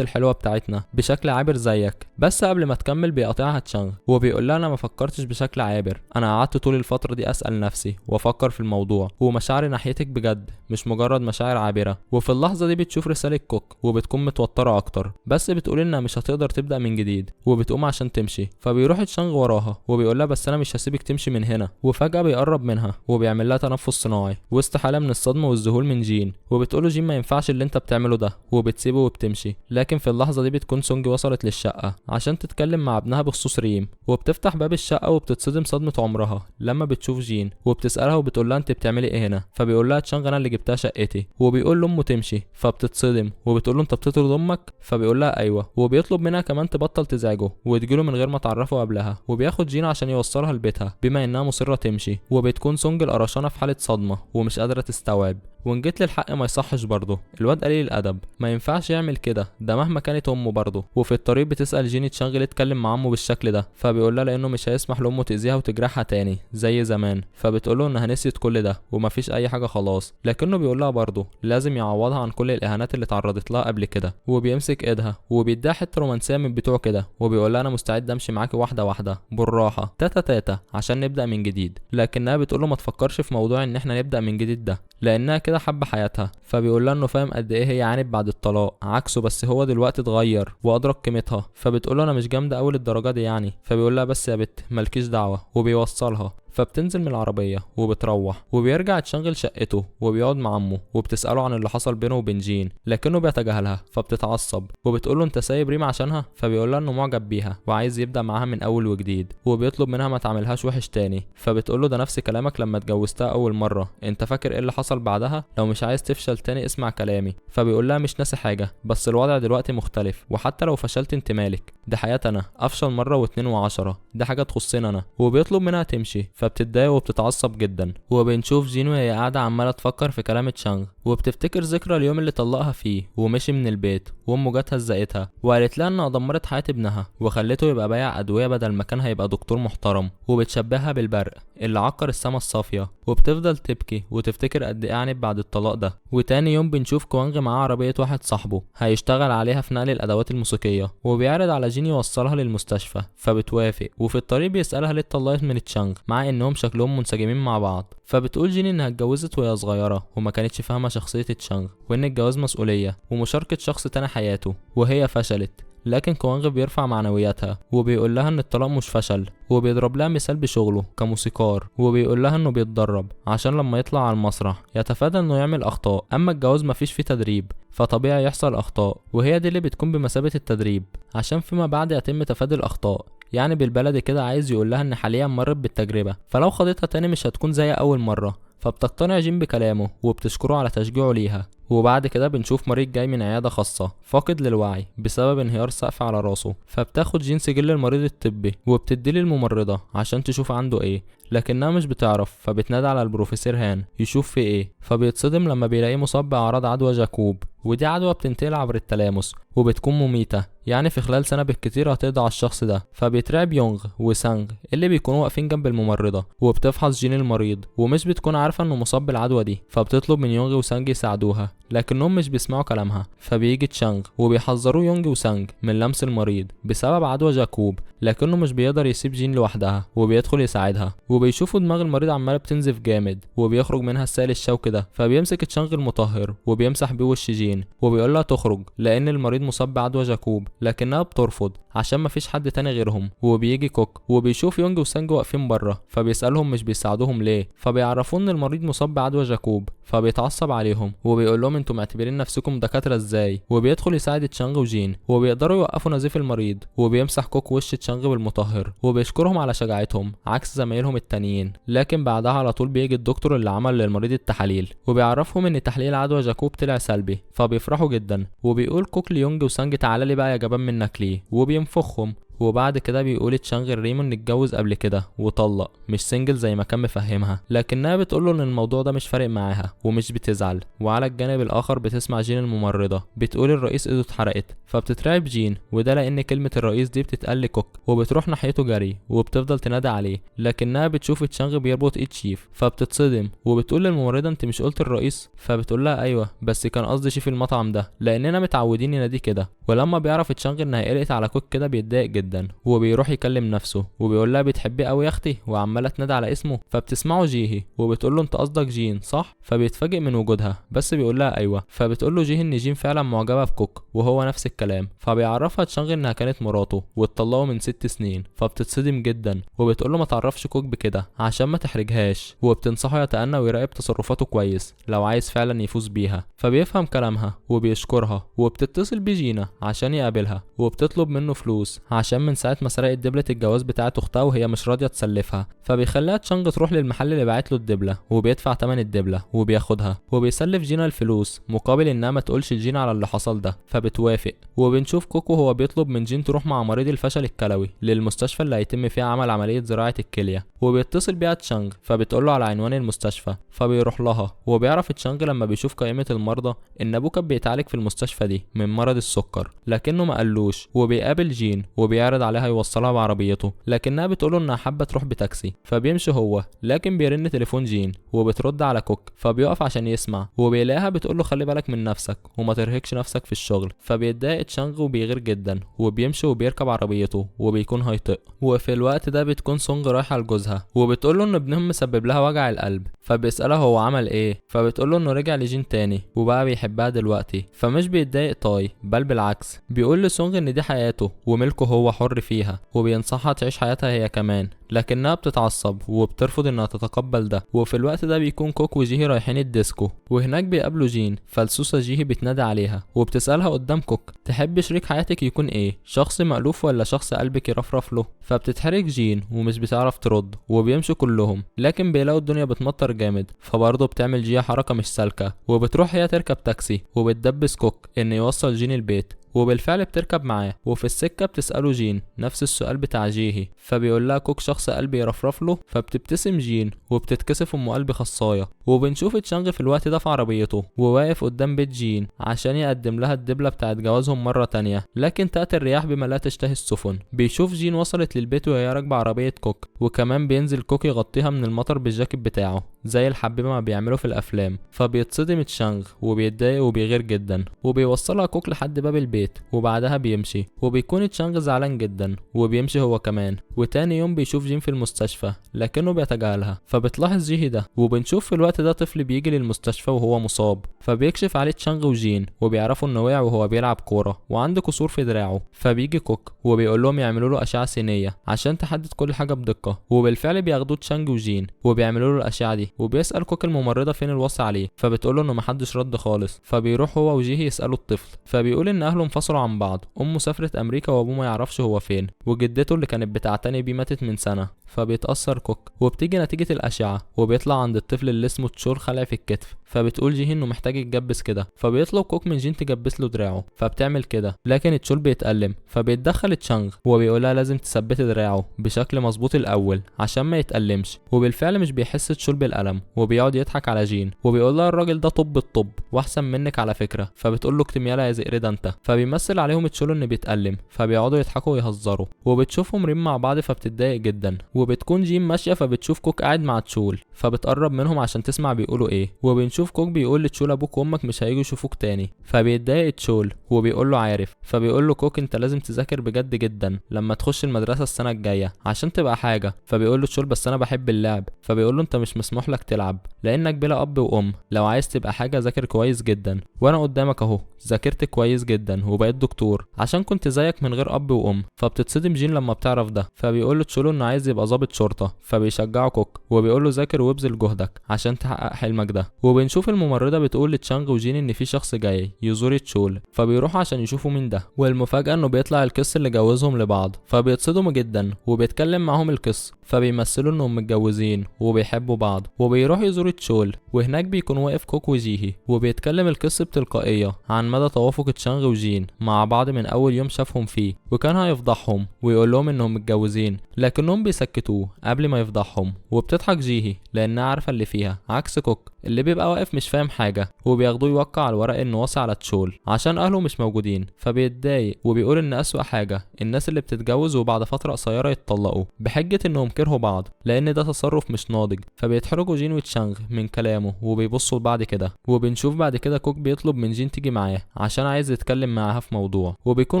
الحلوة بتاعتنا بشكل عابر زيك. بس قبل ما تكمل بيقاطعها تشانغ وبيقول لها انا ما فكرتش بشكل عابر، انا قعدت طول الفترة دي اسأل نفسي وافكر في الموضوع، ومشاعري ناحيتك بجد مش مجرد مشاعر عابرة. وفي اللحظة دي بتشوف رسالة كوك وبتكون متوترة اكتر، بس بتقول انها مش هتقدر تبدأ من جديد وبتقوم عشان تمشي. فبيروح تشانغ وراها وبيقول لها بس انا مش هسيبك تمشي من هنا. وفجأة بيقرب منها وبيعمل لها تنفس صناعي وسط حالة من الصدمة والذهول من جين، وبتقول له جين ما ينفعش اللي انت بتعمله ده، وبتسيبه وبتمشي. لكن في اللحظة دي بتكون سونج وصلت للشقة عشان تتكلم مع ابنها بخصوص ريم، وبتفتح باب الشقة وبتتصدم صدمة عمرها لما بتشوف جين، وبتسألها وبتقول لها انت بتعملي ايه هنا؟ فبيقول لها تشانغ انا اللي جبتها شقتي. وبيقول لامه تمشي، فبتتصدم وبتقول له انت بتطرد امك؟ فبيقول لها ايوه، وبيطلب منها كمان تبطل تزعجه وتجيله من غير ما تعرفه قبلها. وبياخد جين عشان يوصلها لبيتها بما انها مصرة تمشي، وبتكون سونج القرشانة في حالة صدمة ومش قادرة تستوعب. وان جيت للحق ما يصحش برضه، الواد قليل الادب ما ينفعش يعمل كده، ده مهما كانت امه برضه. وفي الطريق بتسال جيني تشانغ ليه اتكلم مع امه بالشكل ده، فبيقول لها لانه مش هيسمح لامه تاذيها وتجرحها تاني زي زمان. فبتقول له انها نسيت كل ده ومفيش اي حاجه خلاص، لكنه بيقول لها برضه لازم يعوضها عن كل الاهانات اللي اتعرضت لها قبل كده. وبيمسك ايدها وبيديها حته رومانسيه من بتوع كده، وبيقول لها انا مستعد امشي معاكي واحده واحده بالراحه تاتا تاتا عشان نبدا من جديد. لكنها بتقول له ما تفكرش في موضوع ان احنا نبدا من جديد ده، لانها كده حابه حياتها. فبيقول لها انه فاهم قد ايه هي عانت بعد الطلاق عكسه، بس هو دلوقتي اتغير وادرك قيمتها. فبتقول له انا مش جامده اول الدرجه دي يعني. فبيقول لها بس يا بت مالكيش دعوه، وبيوصلها. فبتنزل من العربية وبتروح، وبيرجع تشانغ شقته وبيقعد مع امه وبتسأله عن اللي حصل بينه وبين جين، لكنه بيتجاهلها. فبتتعصب وبتقوله انت سايب ريم عشانها؟ فبيقول لها انه معجب بيها وعايز يبدأ معاها من اول وجديد، وبيطلب منها ما تعملهاش وحش تاني. فبتقوله ده نفس كلامك لما اتجوزتها اول مرة، انت فاكر ايه اللي حصل بعدها؟ لو مش عايز تفشل تاني اسمع كلامي. فبيقول لها مش ناسي حاجة، بس الوضع دلوقتي مختلف، وحتى لو فشلت انت مالك، دي حياتي انا، افشل مرة واتنين وعشرة دي حاجة تخصني انا. وبيطلب منها تمشي، فبتتضايق وبتتعصب جدا. وبنشوف جين وهي قاعدة عمالة تفكر في كلام تشانغ، وبتفتكر ذكرى اليوم اللي طلقها فيه ومشي من البيت، وامه جت هزقتها وقالت لها انها دمرت حياة ابنها وخلته يبقى بايع ادوية بدل ما كان هيبقى دكتور محترم، وبتشبهها بالبرق اللي عكر السما الصافية. وبتفضل تبكي وتفتكر قد ايه عانت بعد الطلاق ده. وتاني يوم بنشوف كوانغ معاه عربية واحد صاحبه هيشتغل عليها في نقل الادوات الموسيقية، وبيعرض على جين يوصلها للمستشفى. فبتوافق، وفي الطريق بيسألها ليه اتطلقت من تشانغ مع انهم شكلهم منسجمين مع بعض. فبتقول جين انها اتجوزت وهي صغيرة وما كانتش فاهمة شخصية تشانغ، وان الجواز مسؤولية ومشاركة شخص تاني حياته، وهي فشلت. لكن كوانغ بيرفع معنوياتها وبيقول لها ان الطلاق مش فشل، وبيضرب لها مثال بشغله كموسيقار، وبيقول لها انه بيتدرب عشان لما يطلع على المسرح يتفادى انه يعمل اخطاء. اما الجواز مفيش فيه تدريب، فطبيعي يحصل اخطاء، وهي دي اللي بتكون بمثابة التدريب عشان فيما بعد يتم تفادي الاخطاء. يعني بالبلدي كده عايز يقول لها ان حاليا مرت بالتجربة، فلو خدتها تاني مش هتكون زي اول مرة. فبتقتنع جين بكلامه وبتشكره على تشجيعه ليها. وبعد كده بنشوف مريض جاي من عيادة خاصة فاقد للوعي بسبب انهيار سقف على راسه، فبتاخد جين سجل المريض الطبي وبتديه للممرضة عشان تشوف عنده ايه، لكنها مش بتعرف. فبتنادى على البروفيسور هان يشوف في ايه، فبيتصدم لما بيلاقيه مصاب بأعراض عدوى جاكوب، ودي عدوى بتنتقل عبر التلامس وبتكون مميتة، يعني في خلال سنة بالكتير هتقضي على الشخص ده. فبيترعب يونغ وسانغ اللي بيكونوا واقفين جنب الممرضة، وبتفحص جين المريض ومش بتكون عارفة انه مصاب بالعدوى دي. فبتطلب من يونغ وسانغ يساعدوها، لكنهم مش بيسمعوا كلامها. فبيجي تشانغ وبيحذروا يونغ وسانغ من لمس المريض بسبب عدوى جاكوب، لكنه مش بيقدر يسيب جين لوحدها وبيدخل يساعدها. وبيشوفوا دماغ المريض عماله بتنزف جامد وبيخرج منها السائل الشوكي ده، فبيمسك تشانغ المطهر وبيمسح بيه وش جين وبيقول لها تخرج لان المريض مصاب بعدوى جاكوب، لكنها بترفض عشان مفيش حد تاني غيرهم. وبيجي كوك وبيشوف يونغ وسانج واقفين بره، فبيسألهم مش بيساعدوهم ليه، فبيعرفوا ان المريض مصاب بعدوى جاكوب، فبيتعصب عليهم وبيقول لهم انتوا معتبرين نفسكم دكاتره ازاي. وبيدخل يساعد تشانغ وجين وبيقدروا يوقفوا نزيف المريض، وبيمسح كوك وش تشانغ بالمطهر وبيشكرهم على شجاعتهم عكس زمايلهم التانيين. لكن بعدها على طول بيجي الدكتور اللي عمل للمريض التحاليل وبيعرفهم ان تحليل عدوى جاكوب طلع سلبي، فبيفرحوا جدا. وبيقول كوك ليونج وسانج تعالى لي بقى يا جبان منك ليه، وبينفخهم وبعد كده بيقول تشانغ لريمو ان اتجوز قبل كده وطلق، مش سنجل زي ما كان مفهمها، لكنها بتقوله ان الموضوع ده مش فارق معاها ومش بتزعل. وعلى الجانب الاخر بتسمع جين الممرضة بتقول الرئيس ايده اتحرقت، فبتترعب جين، وده لان كلمة الرئيس دي بتتقال لكوك، وبتروح ناحيته جري وبتفضل تنادي عليه، لكنها بتشوف تشانغ بيربط ايد شيف فبتتصدم وبتقول للممرضة انت مش قلت الرئيس؟ فبتقول لها ايوه بس كان قصدي شيف المطعم ده لاننا متعودين يناديه كده. ولما بيعرف تشانغ انها قلقت على كوك كده بيتضايق جدا وبيروح يكلم نفسه وبيقول لها بتحبيه قوي يا اختي وعماله تنادي على اسمه. فبتسمعه جيهي وبتقول له انت قصدك جين صح؟ فبيتفاجئ من وجودها بس بيقول لها ايوه. فبتقول له جيهي ان جين فعلا معجبه بكوك وهو نفس الكلام. فبيعرفها تشانغ انها كانت مراته واتطلقوا من 6 سنين. فبتتصدم جدا وبتقول له ما تعرفش كوك بكده عشان ما تحرجهاش، وبتنصحه يتأنى ويراقب تصرفاته كويس لو عايز فعلا يفوز بيها. فبيفهم كلامها وبيشكرها وبتتصل بجينا عشان يقابلها وبتطلب منه فلوس عشان من ساعه ما سرقت دبله الجواز بتاعه اختها وهي مش راضيه تسلفها. فبيخليها تشانغ تروح للمحل اللي باعت له الدبله وبيدفع ثمن الدبله وبياخدها وبيسلف جينا الفلوس مقابل انها ما تقولش لجينا على اللي حصل ده. فبتوافق وبنشوف كوكو هو بيطلب من جين تروح مع مريض الفشل الكلوي للمستشفى اللي هيتم فيها عمل عمليه زراعه الكليه، وبيتصل بيها تشانغ فبتقول له على عنوان المستشفى. فبيروح لها وبيعرف تشانغ لما بيشوف قائمه المرضى ان ابوه كان بيتعالج في المستشفى دي من مرض السكر لكنه ما قالوش. وبيقابل جين وبيعرض عليها يوصلها بعربيته لكنها بتقوله انها حابه تروح بتاكسي. فبيمشي هو لكن بيرن تليفون جين وبترد على كوك فبيقف عشان يسمع وبيلاقيها بتقوله خلي بالك من نفسك وما ترهقش نفسك في الشغل. فبيتضايق تشانغ وبيغير جدا وبيمشي وبيركب عربيته وبيكون هيطق. وفي الوقت ده بتكون سونج رايحه لجوزها وبتقوله ان ابنهم مسبب لها وجع القلب. فبيسألها هو عمل ايه؟ فبتقوله انه رجع لجين تاني وبقى بيحبها دلوقتي. فمش بيتضايق طاي بل بالعكس بيقول لسونج ان دي حياته وملكه هو حر فيها وبينصحها تعيش حياتها هي كمان، لكنها بتتعصب وبترفض انها تتقبل ده. وفي الوقت ده بيكون كوك وجيهي رايحين الديسكو وهناك بيقابلوا جين. فالسوسة جيهي بتنادي عليها وبتسألها قدام كوك تحب شريك حياتك يكون ايه؟ شخص مألوف ولا شخص قلبك يرفرف له؟ فبتتحرج جين ومش بتعرف ترد وبيمشوا كلهم لكن بيلاقوا الدنيا بتمطر جامد. فبرضه بتعمل جيهي حركة مش سالكة وبتروح هي تركب تاكسي وبتدبس كوك ان يوصل جين البيت، وبالفعل بتركب معاه. وفي السكة بتسأله جين نفس السؤال بتاع جيهي فبيقول لها كوك شخص قلبي يرفرف له. فبتبتسم جين وبتتكسف قلبي خصاية. وبنشوف تشانغ في الوقت ده في عربيته وواقف قدام بيت جين عشان يقدم لها الدبلة بتاعت جوازهم مرة تانية، لكن تأتي الرياح بما لا تشتهي السفن. بيشوف جين وصلت للبيت وهي راكبة عربية كوك، وكمان بينزل كوك يغطيها من المطر بالجاكيت بتاعه زي الحبيبة ما بيعملوا في الأفلام. فبيتصدم تشانغ وبيتضايق وبيغير جدا وبيوصلها كوك لحد باب البيت وبعدها بيمشي. وبيكون تشانغ زعلان جدا وبيمشي هو كمان. وتاني يوم بيشوف جين في المستشفى لكنه بيتجاهلها فبتلاحظ جيهي ده. وبنشوف في الوقت ده طفل بيجي للمستشفى وهو مصاب فبيكشف عليه تشانغ وجين وبيعرفوا انه وقع وهو بيلعب كوره وعنده كسور في دراعه. فبيجي كوك وبيقول لهم يعملوا له اشعه سينيه عشان تحدد كل حاجه بدقه، وبالفعل بياخدوه تشانغ وجين وبيعملوا له الاشعه دي. وبيسال كوك الممرضه فين الوصي عليه فبتقول له انه محدش رد خالص. فبيروح هو وجيهي يسالوا الطفل فبيقول ان اهله انفصلوا عن بعض، امه سافرت امريكا وابوه ما يعرفش هو فين، وجدته اللي كانت بتعتني بيه ماتت من سنه. فبيتأثر كوك وبتيجي نتيجة الأشعة وبيطلع عند الطفل اللي اسمه تشول خلع في الكتف. فبتقول جيهي انه محتاج يتجبس كده فبيطلب كوك من جين تجبس له دراعه فبتعمل كده لكن تشول بيتألم. فبيتدخل تشانغ وبيقولها لازم تثبت دراعه بشكل مظبوط الاول عشان ما يتألمش. وبالفعل مش بيحس تشول بالألم وبيقعد يضحك على جين وبيقولها الراجل ده طب الطب واحسن منك على فكرة. فبتقول له اكتم يالا يا زئرد انت. فبيمثل عليهم تشول انه بيتألم فبيقعدوا يضحكوا ويهزروا وبتشوفهم ريم مع بعض فبتتضايق جدا. وبتكون جين ماشية فبتشوف كوك قاعد مع تشول فبتقرب منهم عشان تسمع بيقولوا ايه. وبنشوف كوك بيقول لتشول ابوك وامك مش هيجوا يشوفوك تاني. فبيتضايق تشول وبيقول له عارف. فبيقول له كوك انت لازم تذاكر بجد جدا لما تخش المدرسة السنة الجاية عشان تبقى حاجة. فبيقول له تشول بس انا بحب اللعب. فبيقول له انت مش مسموح لك تلعب لانك بلا اب وام، لو عايز تبقى حاجة ذاكر كويس جدا وانا قدامك اهو ذاكرت كويس جدا وبقيت دكتور عشان كنت زيك من غير اب وام. فبتتصدم جين لما بتعرف ده فبيقول له تشول انه عايز يبقى ضابط شرطة فبيشجعه كوك وبيقول له ذاكر وابذل جهدك عشان تحقق حلمك ده. وبنشوف الممرضة بتقول لتشانغ وجين ان في شخص جاي يزور تشول فبيروحوا عشان يشوفوا مين ده. والمفاجأة انه بيطلع القس اللي جوزهم لبعض فبيتصدموا جدا وبيتكلم معاهم القس فبيمثلوا انهم متجوزين وبيحبوا بعض، وبيروح يزور تشول، وهناك بيكون واقف كوك وجيهي وبيتكلم القصة بتلقائية عن مدى توافق تشانغ وجين مع بعض من اول يوم شافهم فيه، وكان هيفضحهم ويقول لهم انهم متجوزين لكنهم بيسكتوه قبل ما يفضحهم. وبتضحك جيهي لانها عارفة اللي فيها، عكس كوك اللي بيبقى واقف مش فاهم حاجة، وبياخدوه يوقع على الورق انه واصي على تشول عشان اهله مش موجودين، فبيتضايق وبيقول ان اسوأ حاجة الناس اللي بتتجوز وبعد فترة قصيرة يتطلقوا بحجة انهم كرهوا بعض، لان ده تصرف مش ناضج. فبيتحرجوا جين وتشانغ من كلامه وبيبصوا لبعض كده. وبنشوف بعد كده كوك بيطلب من جين تيجي معاه عشان عايز يتكلم معاها في موضوع، وبيكون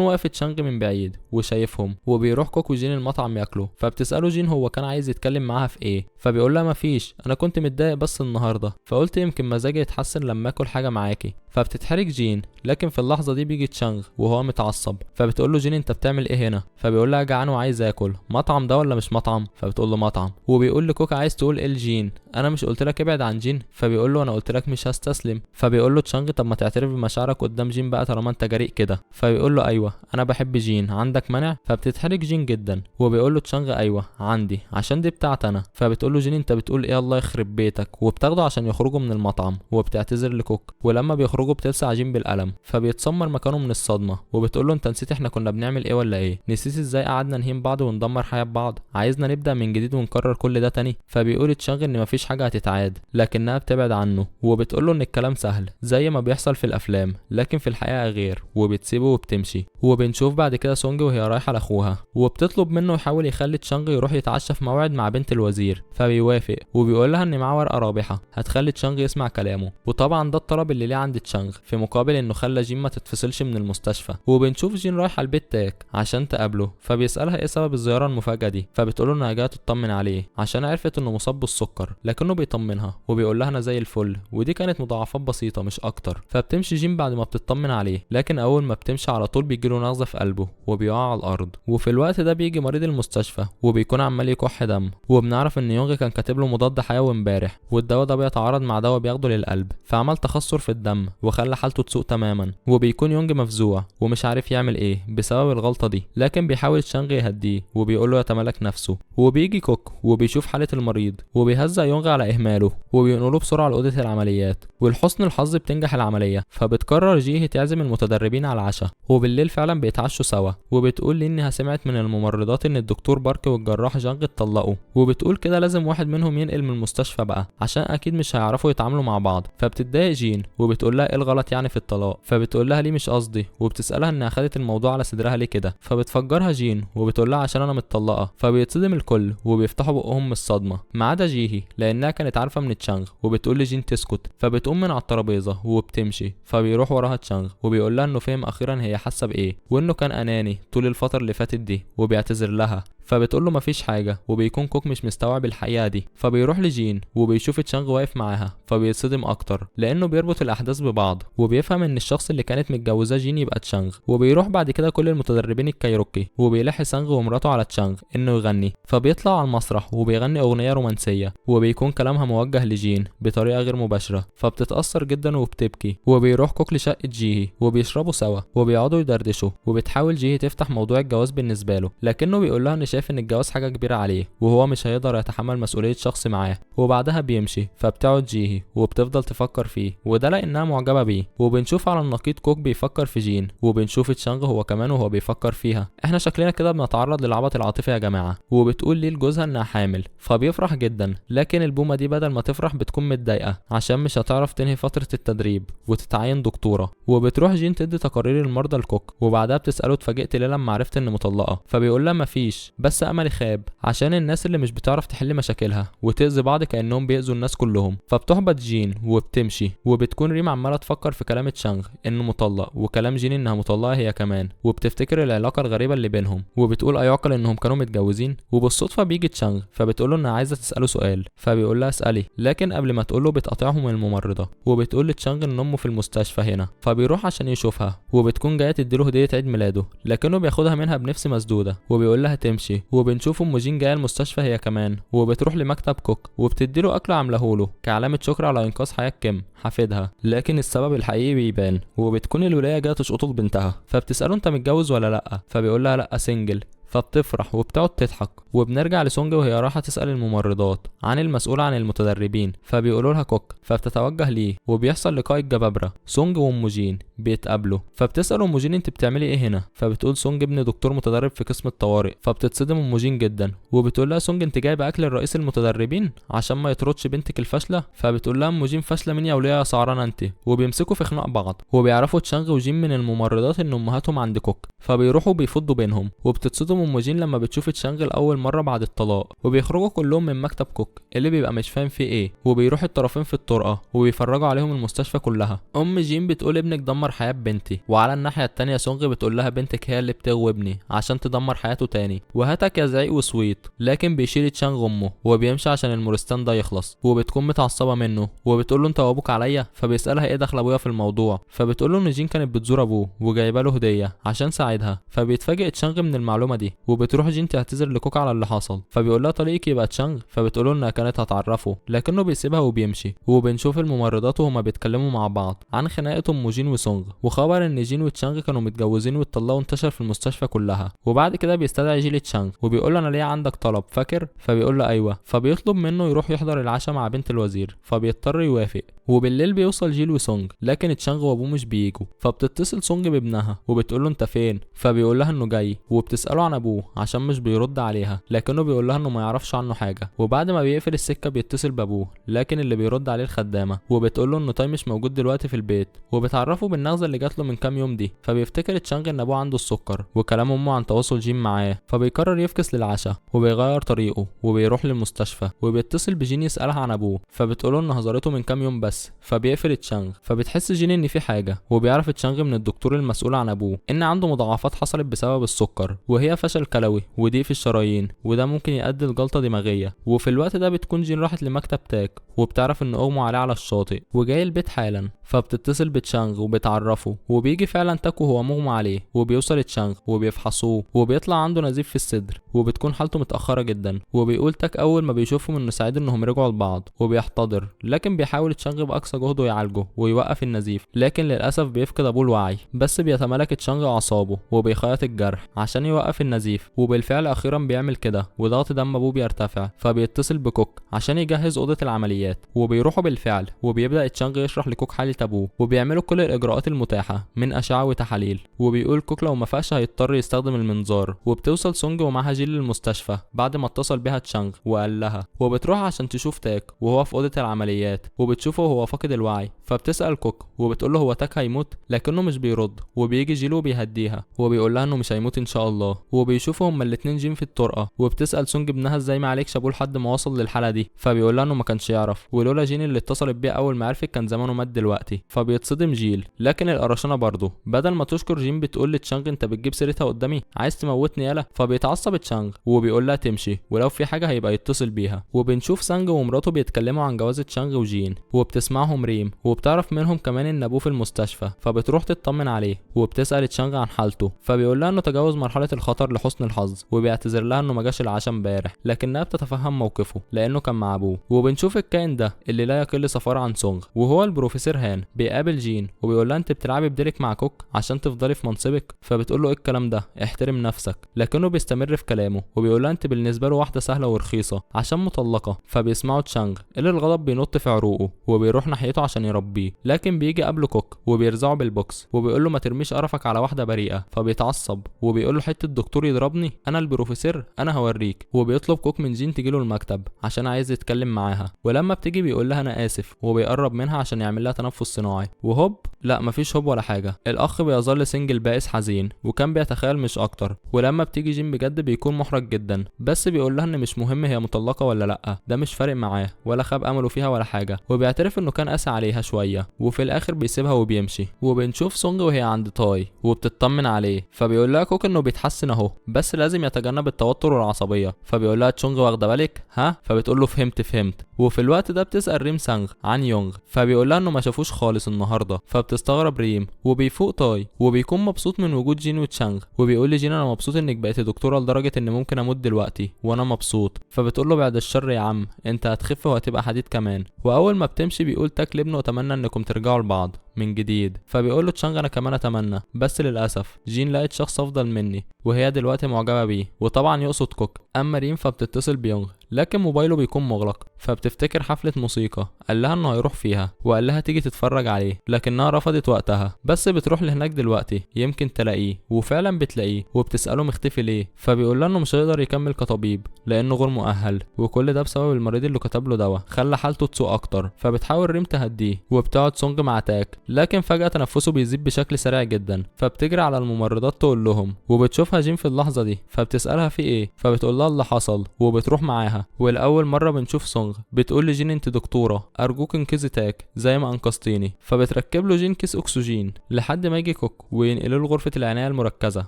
واقف تشانغ من بعيد وشايفهم، وبيروح كوك وجين المطعم ياكلوا. فبتسأله جين هو كان عايز يتكلم معاها في ايه، فبيقول لها مفيش، انا كنت متضايق بس النهارده فقلت يمكن مزاجي يتحسن لما اكل حاجه معاكي. فبتتحرج جين، لكن في اللحظه دي بيجي تشانغ وهو متعصب، فبتقول له جين انت بتعمل ايه هنا؟ فبيقول لها جعان وعايز اكل، مطعم ده ولا مش مطعم؟ فبتقول له مطعم. وبيقول لكوك عايز تقول ايه لجين؟ انا مش قلت لك ابعد عن جين؟ فبيقول له انا قلت لك مش هستسلم. فبيقول له تشانغ طب ما تعترف بمشاعرك قدام جين بقى طالما انت جريء كده. فبيقول له ايوه انا بحب جين، عندك مانع؟ فبتتحرج جين جدا، وبيقول له تشانغ ايوه عندي عشان دي بتاعتي انا. فبتقول له جين انت بتقول ايه الله يخرب بيتك، وبتاخده عشان يخرجوا من المطعم، وبتعتذر لكوك، ولما بيخرجوا بتلسع جين بالقلم، فبيتسمر مكانه من الصدمه، وبتقول له انت نسيت احنا كنا بنعمل ايه ولا ايه؟ نسيت ازاي قعدنا نهين بعض وندمر حياه بعض؟ عايزنا نبدا من جديد ونكرر كل ده تاني؟ فبيقول تشانغ ان مفيش حاجه هتتعاد، لكنها بتبعد عنه، وبتقول له ان الكلام سهل زي ما بيحصل في الافلام، لكن في الحقيقه غير، وبتسيبه وبتمشي. وبنشوف بعد كده سونج وهي رايحه لاخوها، وبتطلب منه يحاول يخلي تشانغ يروح يتعشى في موعد مع بنت الوزير، فبيوافق وبيقول لها ان معاه ورقه رابحه هتخلي تشانغ يسمع كلامه. وطبعا ده الطلب اللي ليه عند تشانغ في مقابل انه خلى جين ما تتفصلش من المستشفى. وبنشوف جين رايحه البيت تاك عشان تقابله، فبيسالها ايه سبب الزياره المفاجاه دي، فبتقوله انها جايه تطمن عليه عشان عرفت انه مصاب بالسكر، لكنه بيطمنها وبيقول لها انا زي الفل، ودي كانت مضاعفات بسيطه مش اكتر. فبتمشي جين بعد ما بتطمن عليه، لكن اول ما بتمشي على طول بيجيله نغزه في قلبه وبيقع على الارض. وفي الوقت ده بيجي مريض المستشفى وبيكون عمال يكح دم، وبنعرف ان يونغ كان كاتب له مضاد حيوي امبارح، والدواء ده بيتعارض مع دواء بياخده للقلب، فعمل تخثر في الدم وخلى حالته تسوء تماما. وبيكون يونغ مفزوع ومش عارف يعمل ايه بسبب الغلطه دي، لكن بيحاول تشانغ يهديه وبيقول له يتمالك نفسه. وبيجي كوك وبيشوف حاله المريض وبيهزأ يونغ على اهماله، وبينقله بسرعه لاوضه العمليات. ولحسن الحظ بتنجح العمليه، فبتقرر جيه تعزم المتدربين على العشاء، وبالليل فعلا بيتعشوا سوا. وبتقول لي انها سمعت من الممرضات ان الدكتور بارك والجراح جانج اتطلقوا، وبتقول كده لازم واحد منهم ينقل من المستشفى بقى عشان اكيد مش هيعرفوا يتعاملوا مع بعض. فبتتضايق جين وبتقول لها ايه الغلط يعني في الطلاق؟ فبتقول لها ليه مش قصدي، وبتسالها انها خدت الموضوع على صدرها ليه كده. فبتفجرها جين وبتقول لها عشان انا متطلقه. فبيتصدم الكل وبيفتحوا بقهم من الصدمه ما عدا جيهي لانها كانت عارفه من تشانغ، وبتقول لجين تسكت. فبتقوم من على الترابيزه وبتمشي، فبيروح وراها تشانغ وبيقول لها انه فهم اخيرا هي حاسه بايه، وانه كان اناني طول الفتره اللي فاتت دي، وبيعتذر لها. فبتقول له مفيش حاجه، وبيكون كوك مش مستوعب الحقيقه دي. فبيروح لجين وبيشوف تشانغ واقف معاها، فبيتصدم اكتر لانه بيربط الاحداث ببعض، وبيفهم ان الشخص اللي كانت متجوزاه جين يبقى تشانغ. وبيروح بعد كده كل المتدربين الكايروكي وبيلحي سانغ ومراته على تشانغ انه يغني، فبيطلع على المسرح وبيغني اغنيه رومانسيه، وبيكون كلامها موجه لجين بطريقه غير مباشره، فبتتاثر جدا وبتبكي. وبيروح كوك لشقه جيهي وبيشربوا سوا وبيقعدوا يدردشوا، وبتحاول جيهي تفتح موضوع الجواز بالنسبه له، لكنه بيقول لها ان شايف ان الجواز حاجه كبيره عليه وهو مش هيقدر يتحمل مسؤوليه شخص معاه. وبعدها بيمشي، فبتقعد جيهي وبتفضل تفكر فيه، وده لانها معجبه بيه. وبنشوف على النقيض كوك بيفكر في جين، وبنشوف تشانغ هو كمان وهو بيفكر فيها. احنا شكلنا كده بنتعرض للعبط العاطفي يا جماعه. وبتقول ليه لجوزها انها حامل، فبيفرح جدا، لكن البومه دي بدل ما تفرح بتكون متضايقه عشان مش هتعرف تنهي فتره التدريب وتتعين دكتوره. وبتروح جين تدي تقارير المرضى لكوك، وبعدها بتساله اتفاجئت ليه لما عرفت ان مطلقه؟ فبيقول لها مفيش، بس املي خاب عشان الناس اللي مش بتعرف تحل مشاكلها وتأذي بعض كأنهم بيأذوا الناس كلهم. فبتحبط جين وبتمشي، وبتكون ريم عماله تفكر في كلام تشانغ انه مطلق وكلام جين انها مطلقه هي كمان، وبتفتكر العلاقه الغريبه اللي بينهم، وبتقول ايعقل انهم كانوا متجوزين. وبالصدفه بيجي تشانغ فبتقول له انها عايزه تساله سؤال، فبيقول لها اسالي، لكن قبل ما تقول له بتقاطعهم الممرضه، وبتقول لتشانغ ان امه في المستشفى هنا. فبيروح عشان يشوفها، وبتكون جايه تديله هديه عيد ميلاده، لكنه بياخدها منها بنفس مسدوده وبيقول لها تمشي. وبنشوف ام جين جايه المستشفى هي كمان، وبتروح لمكتب كوك وبتديله اكل عاملهوله كعلامه شكر على انقاذ حياه كيم حفيدها، لكن السبب الحقيقي بيبان، وبتكون الولايه جايه تشقطه لبنتها. فبتساله انت متجوز ولا لا؟ فبيقول لها لا سنجل. فبتفرح وبتقعد تضحك. وبنرجع لسونج وهي رايحة تسأل الممرضات عن المسؤول عن المتدربين، فبيقولوا لها كوك، فبتتوجه ليه وبيحصل لقاء الجبابرة. سونج وام جين بيتقابلوا، فبتسأل ام جين انت بتعملي ايه هنا؟ فبتقول سونج ابن دكتور متدرب في قسم الطوارئ. فبتتصدم ام جين جدا وبتقول لها سونج انت جايبه اكل الرئيس المتدربين عشان ما يطردش بنتك الفاشله؟ فبتقول لها ام جين فاشله مين يا وليه يا سعرانه انت؟ وبيمسكوا في خناق بعض. وبيعرفوا تشانغ وجين من الممرضات ان امهاتهم عند كوك، فبيروحوا بيفضوا بينهم. وبتتصدم ام جين لما بتشوف تشانغ لاول مره بعد الطلاق. وبيخرجوا كلهم من مكتب كوك اللي بيبقى مش فاهم فيه ايه، وبيروح الطرفين في الطرقه وبيفرجوا عليهم المستشفى كلها. ام جين بتقول ابنك دمر حياه بنتي، وعلى الناحيه التانيه سونج بتقول لها بنتك هي اللي بتغوي ابني عشان تدمر حياته تاني، وهاتك يا زعيق وسويت. لكن بيشيل تشانغ امه وبيمشي عشان المورستان ده يخلص. وبتكون متعصبه منه وبتقول له انت وابوك عليا. فبيسالها ايه دخل ابويا في الموضوع؟ فبتقول له ان جين كانت بتزور ابوه وجايبه له هديه عشان ساعدها. فبيتفاجئ تشانغ من المعلومه دي، وبتروح جين تعتذر لكوك على اللي حصل. فبيقول لها طريقك يبقى تشانغ. فبتقول له انها كانت هتعرفه لكنه بيسيبها وبيمشي. وبنشوف الممرضات وهما بيتكلموا مع بعض عن خناقه ام جين وسونج، وخبر ان جين وتشانغ كانوا متجوزين واتطلقوا انتشر في المستشفى كلها. وبعد كده بيستدعي جيل تشانغ وبيقول له انا ليه عندك طلب فاكر؟ فبيقول له ايوه. فبيطلب منه يروح يحضر العشاء مع بنت الوزير، فبيضطر يوافق. وبالليل بيوصل جيل وسونج لكن تشانغ وابوه مش بييجوا. فبتتصل سونج بابنها وبتقول له انت فين؟ فبيقول لها انه جاي، وبتساله عن ابوه عشان مش بيرد عليها، لكنه بيقول لها انه ما يعرفش عنه حاجه. وبعد ما بيقفل السكه بيتصل بابوه لكن اللي بيرد عليه الخدامه، وبتقول له انه تاي مش موجود دلوقتي في البيت، وبتعرفه بالنغزه اللي جات له من كام يوم دي. فبيفتكر تشانغ ان ابوه عنده السكر وكلام امه عن تواصل جين معاه، فبيقرر يفكس للعشاء وبيغير طريقه وبيروح للمستشفى. وبيتصل بجين يسالها عن ابوه، فبتقوله ان هزارته من كام يوم بس. فبيقفل تشانغ. فبتحس جين ان في حاجه، وبيعرف تشانغ من الدكتور المسؤول عن ابوه ان عنده مضاعفات حصلت بسبب السكر، وهي فشل كلوي وضيق في الشرايين، وده ممكن يؤدي لجلطه دماغيه. وفي الوقت ده بتكون جين راحت لمكتب تاك وبتعرف ان اغمى عليه على الشاطئ وجاي البيت حالا. فبتتصل بتشانغ وبتعرفه، وبيجي فعلا تاك وهو مغمى عليه. وبيوصل تشانغ وبيفحصوه وبيطلع عنده نزيف في الصدر، وبتكون حالته متاخره جدا. وبيقول تاك اول ما بيشوفهم انه سعيد انهم رجعوا لبعض وبيحتضر، لكن بيحاول تشانغ باقصى جهده يعالجه ويوقف النزيف. لكن للاسف بيفقد ابوه الوعي، بس بيتمالك تشانغ اعصابه وبيخيط الجرح عشان يوقف النزيف. وبالفعل اخيرا بيعمل كده وضغط دم ابوه بيرتفع. فبيتصل بكوك عشان يجهز اوضه العمليات، وبيروحوا بالفعل. وبيبدا تشانغ يشرح لكوك حاله ابوه، وبيعملوا كل الاجراءات المتاحه من اشعه وتحاليل. وبيقول كوك لو ما فاقش هيضطر يستخدم المنظار. وبتوصل سونج ومعها جيل للمستشفى بعد ما اتصل بيها تشانغ وقال لها، وبتروح عشان تشوف تاك وهو في اوضه العمليات، وبتشوفه وهو فاقد الوعي. فبتسال كوك وبتقول له هو تاك هيموت؟ لكنه مش بيرد. وبيجي جيل وبيهديها وبيقول لها انه مش هيموت ان شاء الله. وبيشوفوا هما الاتنين جين في الطرقه. وبتسال سونج ابنها ازاي ما عليكش ابوه لحد ما وصل للحاله دي؟ فبيقول لها انه ما كانش يعرف، ولولا جين اللي اتصلت بيه اول ما عرفت كان زمانه مات دلوقتي. فبيتصدم جيل، لكن القرشانه برضه بدل ما تشكر جين بتقول لتشانغ انت بتجيب سيرتها قدامي، عايز تموتني يالا؟ فبيتعصب تشانغ وبيقول لها تمشي، ولو في حاجه هيبقى يتصل بيها. وبنشوف سانج ومراته بيتكلموا عن جواز تشانغ وجين، وبتسمعهم ريم وبتعرف منهم كمان ان ابوه في المستشفى. فبتروح تطمن عليه وبتسال تشانغ عن حالته. فبيقول لها انه تجاوز مرحله الخطر لحسن الحظ، وبيعتذر لها انه ما جاش العشاء امبارح، لكنها بتتفهم موقفه لانه كان مع ابوه. وبنشوف الكائن ده اللي لا يقل صفارة عن سونغ، وهو البروفيسور هان. بيقابل جين وبيقول لها انت بتلعبي بديلك مع كوك عشان تفضلي في منصبك؟ فبتقول له ايه الكلام ده، احترم نفسك. لكنه بيستمر في كلامه وبيقول لها انت بالنسبه له واحده سهله ورخيصه عشان مطلقه. فبيسمعوا تشانغ اللي الغضب بينط في عروقه وبيروح ناحيته عشان يربيه، لكن بيجي قبله كوك وبيرزعه بالبوكس وبيقول له ما ترميش قرفك على واحده بريئه. فبيتعصب وبيقول له حته الدكتور يضربني؟ انا البروفيسور، انا هوريك. وبيطلب كوك من جين تجيله المكتب عشان عايز يتكلم معاها. ولما بتيجي بيقول لها انا اسف، وبيقرب منها عشان يعمل لها تنفس صناعي. وهوب، لا مفيش هوب ولا حاجه. الاخ بيظل سنجل بائس حزين وكان بيتخيل مش اكتر. ولما بتيجي جين بجد بيكون محرج جدا، بس بيقول لها ان مش مهم هي مطلقه ولا لا، ده مش فارق معاه ولا خاب امله فيها ولا حاجه. وبيعترف انه كان قاسي عليها شويه، وفي الاخر بيسيبها وبيمشي. وبنشوف سونج وهي عند تاي وبتطمن عليه. فبيقول لها كوك انه بيتحسن اهو، بس لازم يتجنب التوتر والعصبيه. فبيقول لها تشونج واخده بالك ها؟ فبتقول له فهمت. وفي الوقت ده بتسال ريم سانغ عن يونغ، فبيقول لها انه ما شافوش خالص النهارده. فبتستغرب ريم وبيفوق تاي وبيكون مبسوط من وجود جين وتشانغ. وبيقول لجين انا مبسوط انك بقيت دكتوره لدرجه ان ممكن اموت دلوقتي وانا مبسوط. فبتقول له بعد الشر يا عم، انت هتخف وهتبقى حديد كمان. واول ما بتمشي بيقول تاك لابنه اتمنى انكم ترجعوا لبعض، من جديد. فبيقول له تشانغ انا كمان اتمنى، بس للاسف جين لقت شخص افضل مني وهي دلوقتي معجبه بيه، وطبعا يقصد كوك. اما ريم فبتتصل بيونغ لكن موبايله بيكون مغلق، فبتفتكر حفلة موسيقى قال لها انه هيروح فيها وقال لها تيجي تتفرج عليه، لكنها رفضت وقتها. بس بتروح لهناك دلوقتي يمكن تلاقيه، وفعلا بتلاقيه وبتسأله مختفي ليه، فبيقول لها انه مش هيقدر يكمل كطبيب لانه غير مؤهل، وكل ده بسبب المريض اللي كتب له دواء خلى حالته تسوء اكتر. فبتحاول ريم تهديه وبتقعد سونج مع تاك، لكن فجأة تنفسه بيزيد بشكل سريع جدا، فبتجري على الممرضات تقول لهم، وبتشوفها جين في اللحظة دي فبتسألها في ايه، فبتقول لها اللي حصل وبتروح معاها. ولأول مرة بنشوف سونغ بتقول لجين انت دكتورة ارجوك انقذي تاك زي ما انقذتيني، فبتركب له جين كيس اكسجين لحد ما يجي كوك وينقله له غرفة العناية المركزة.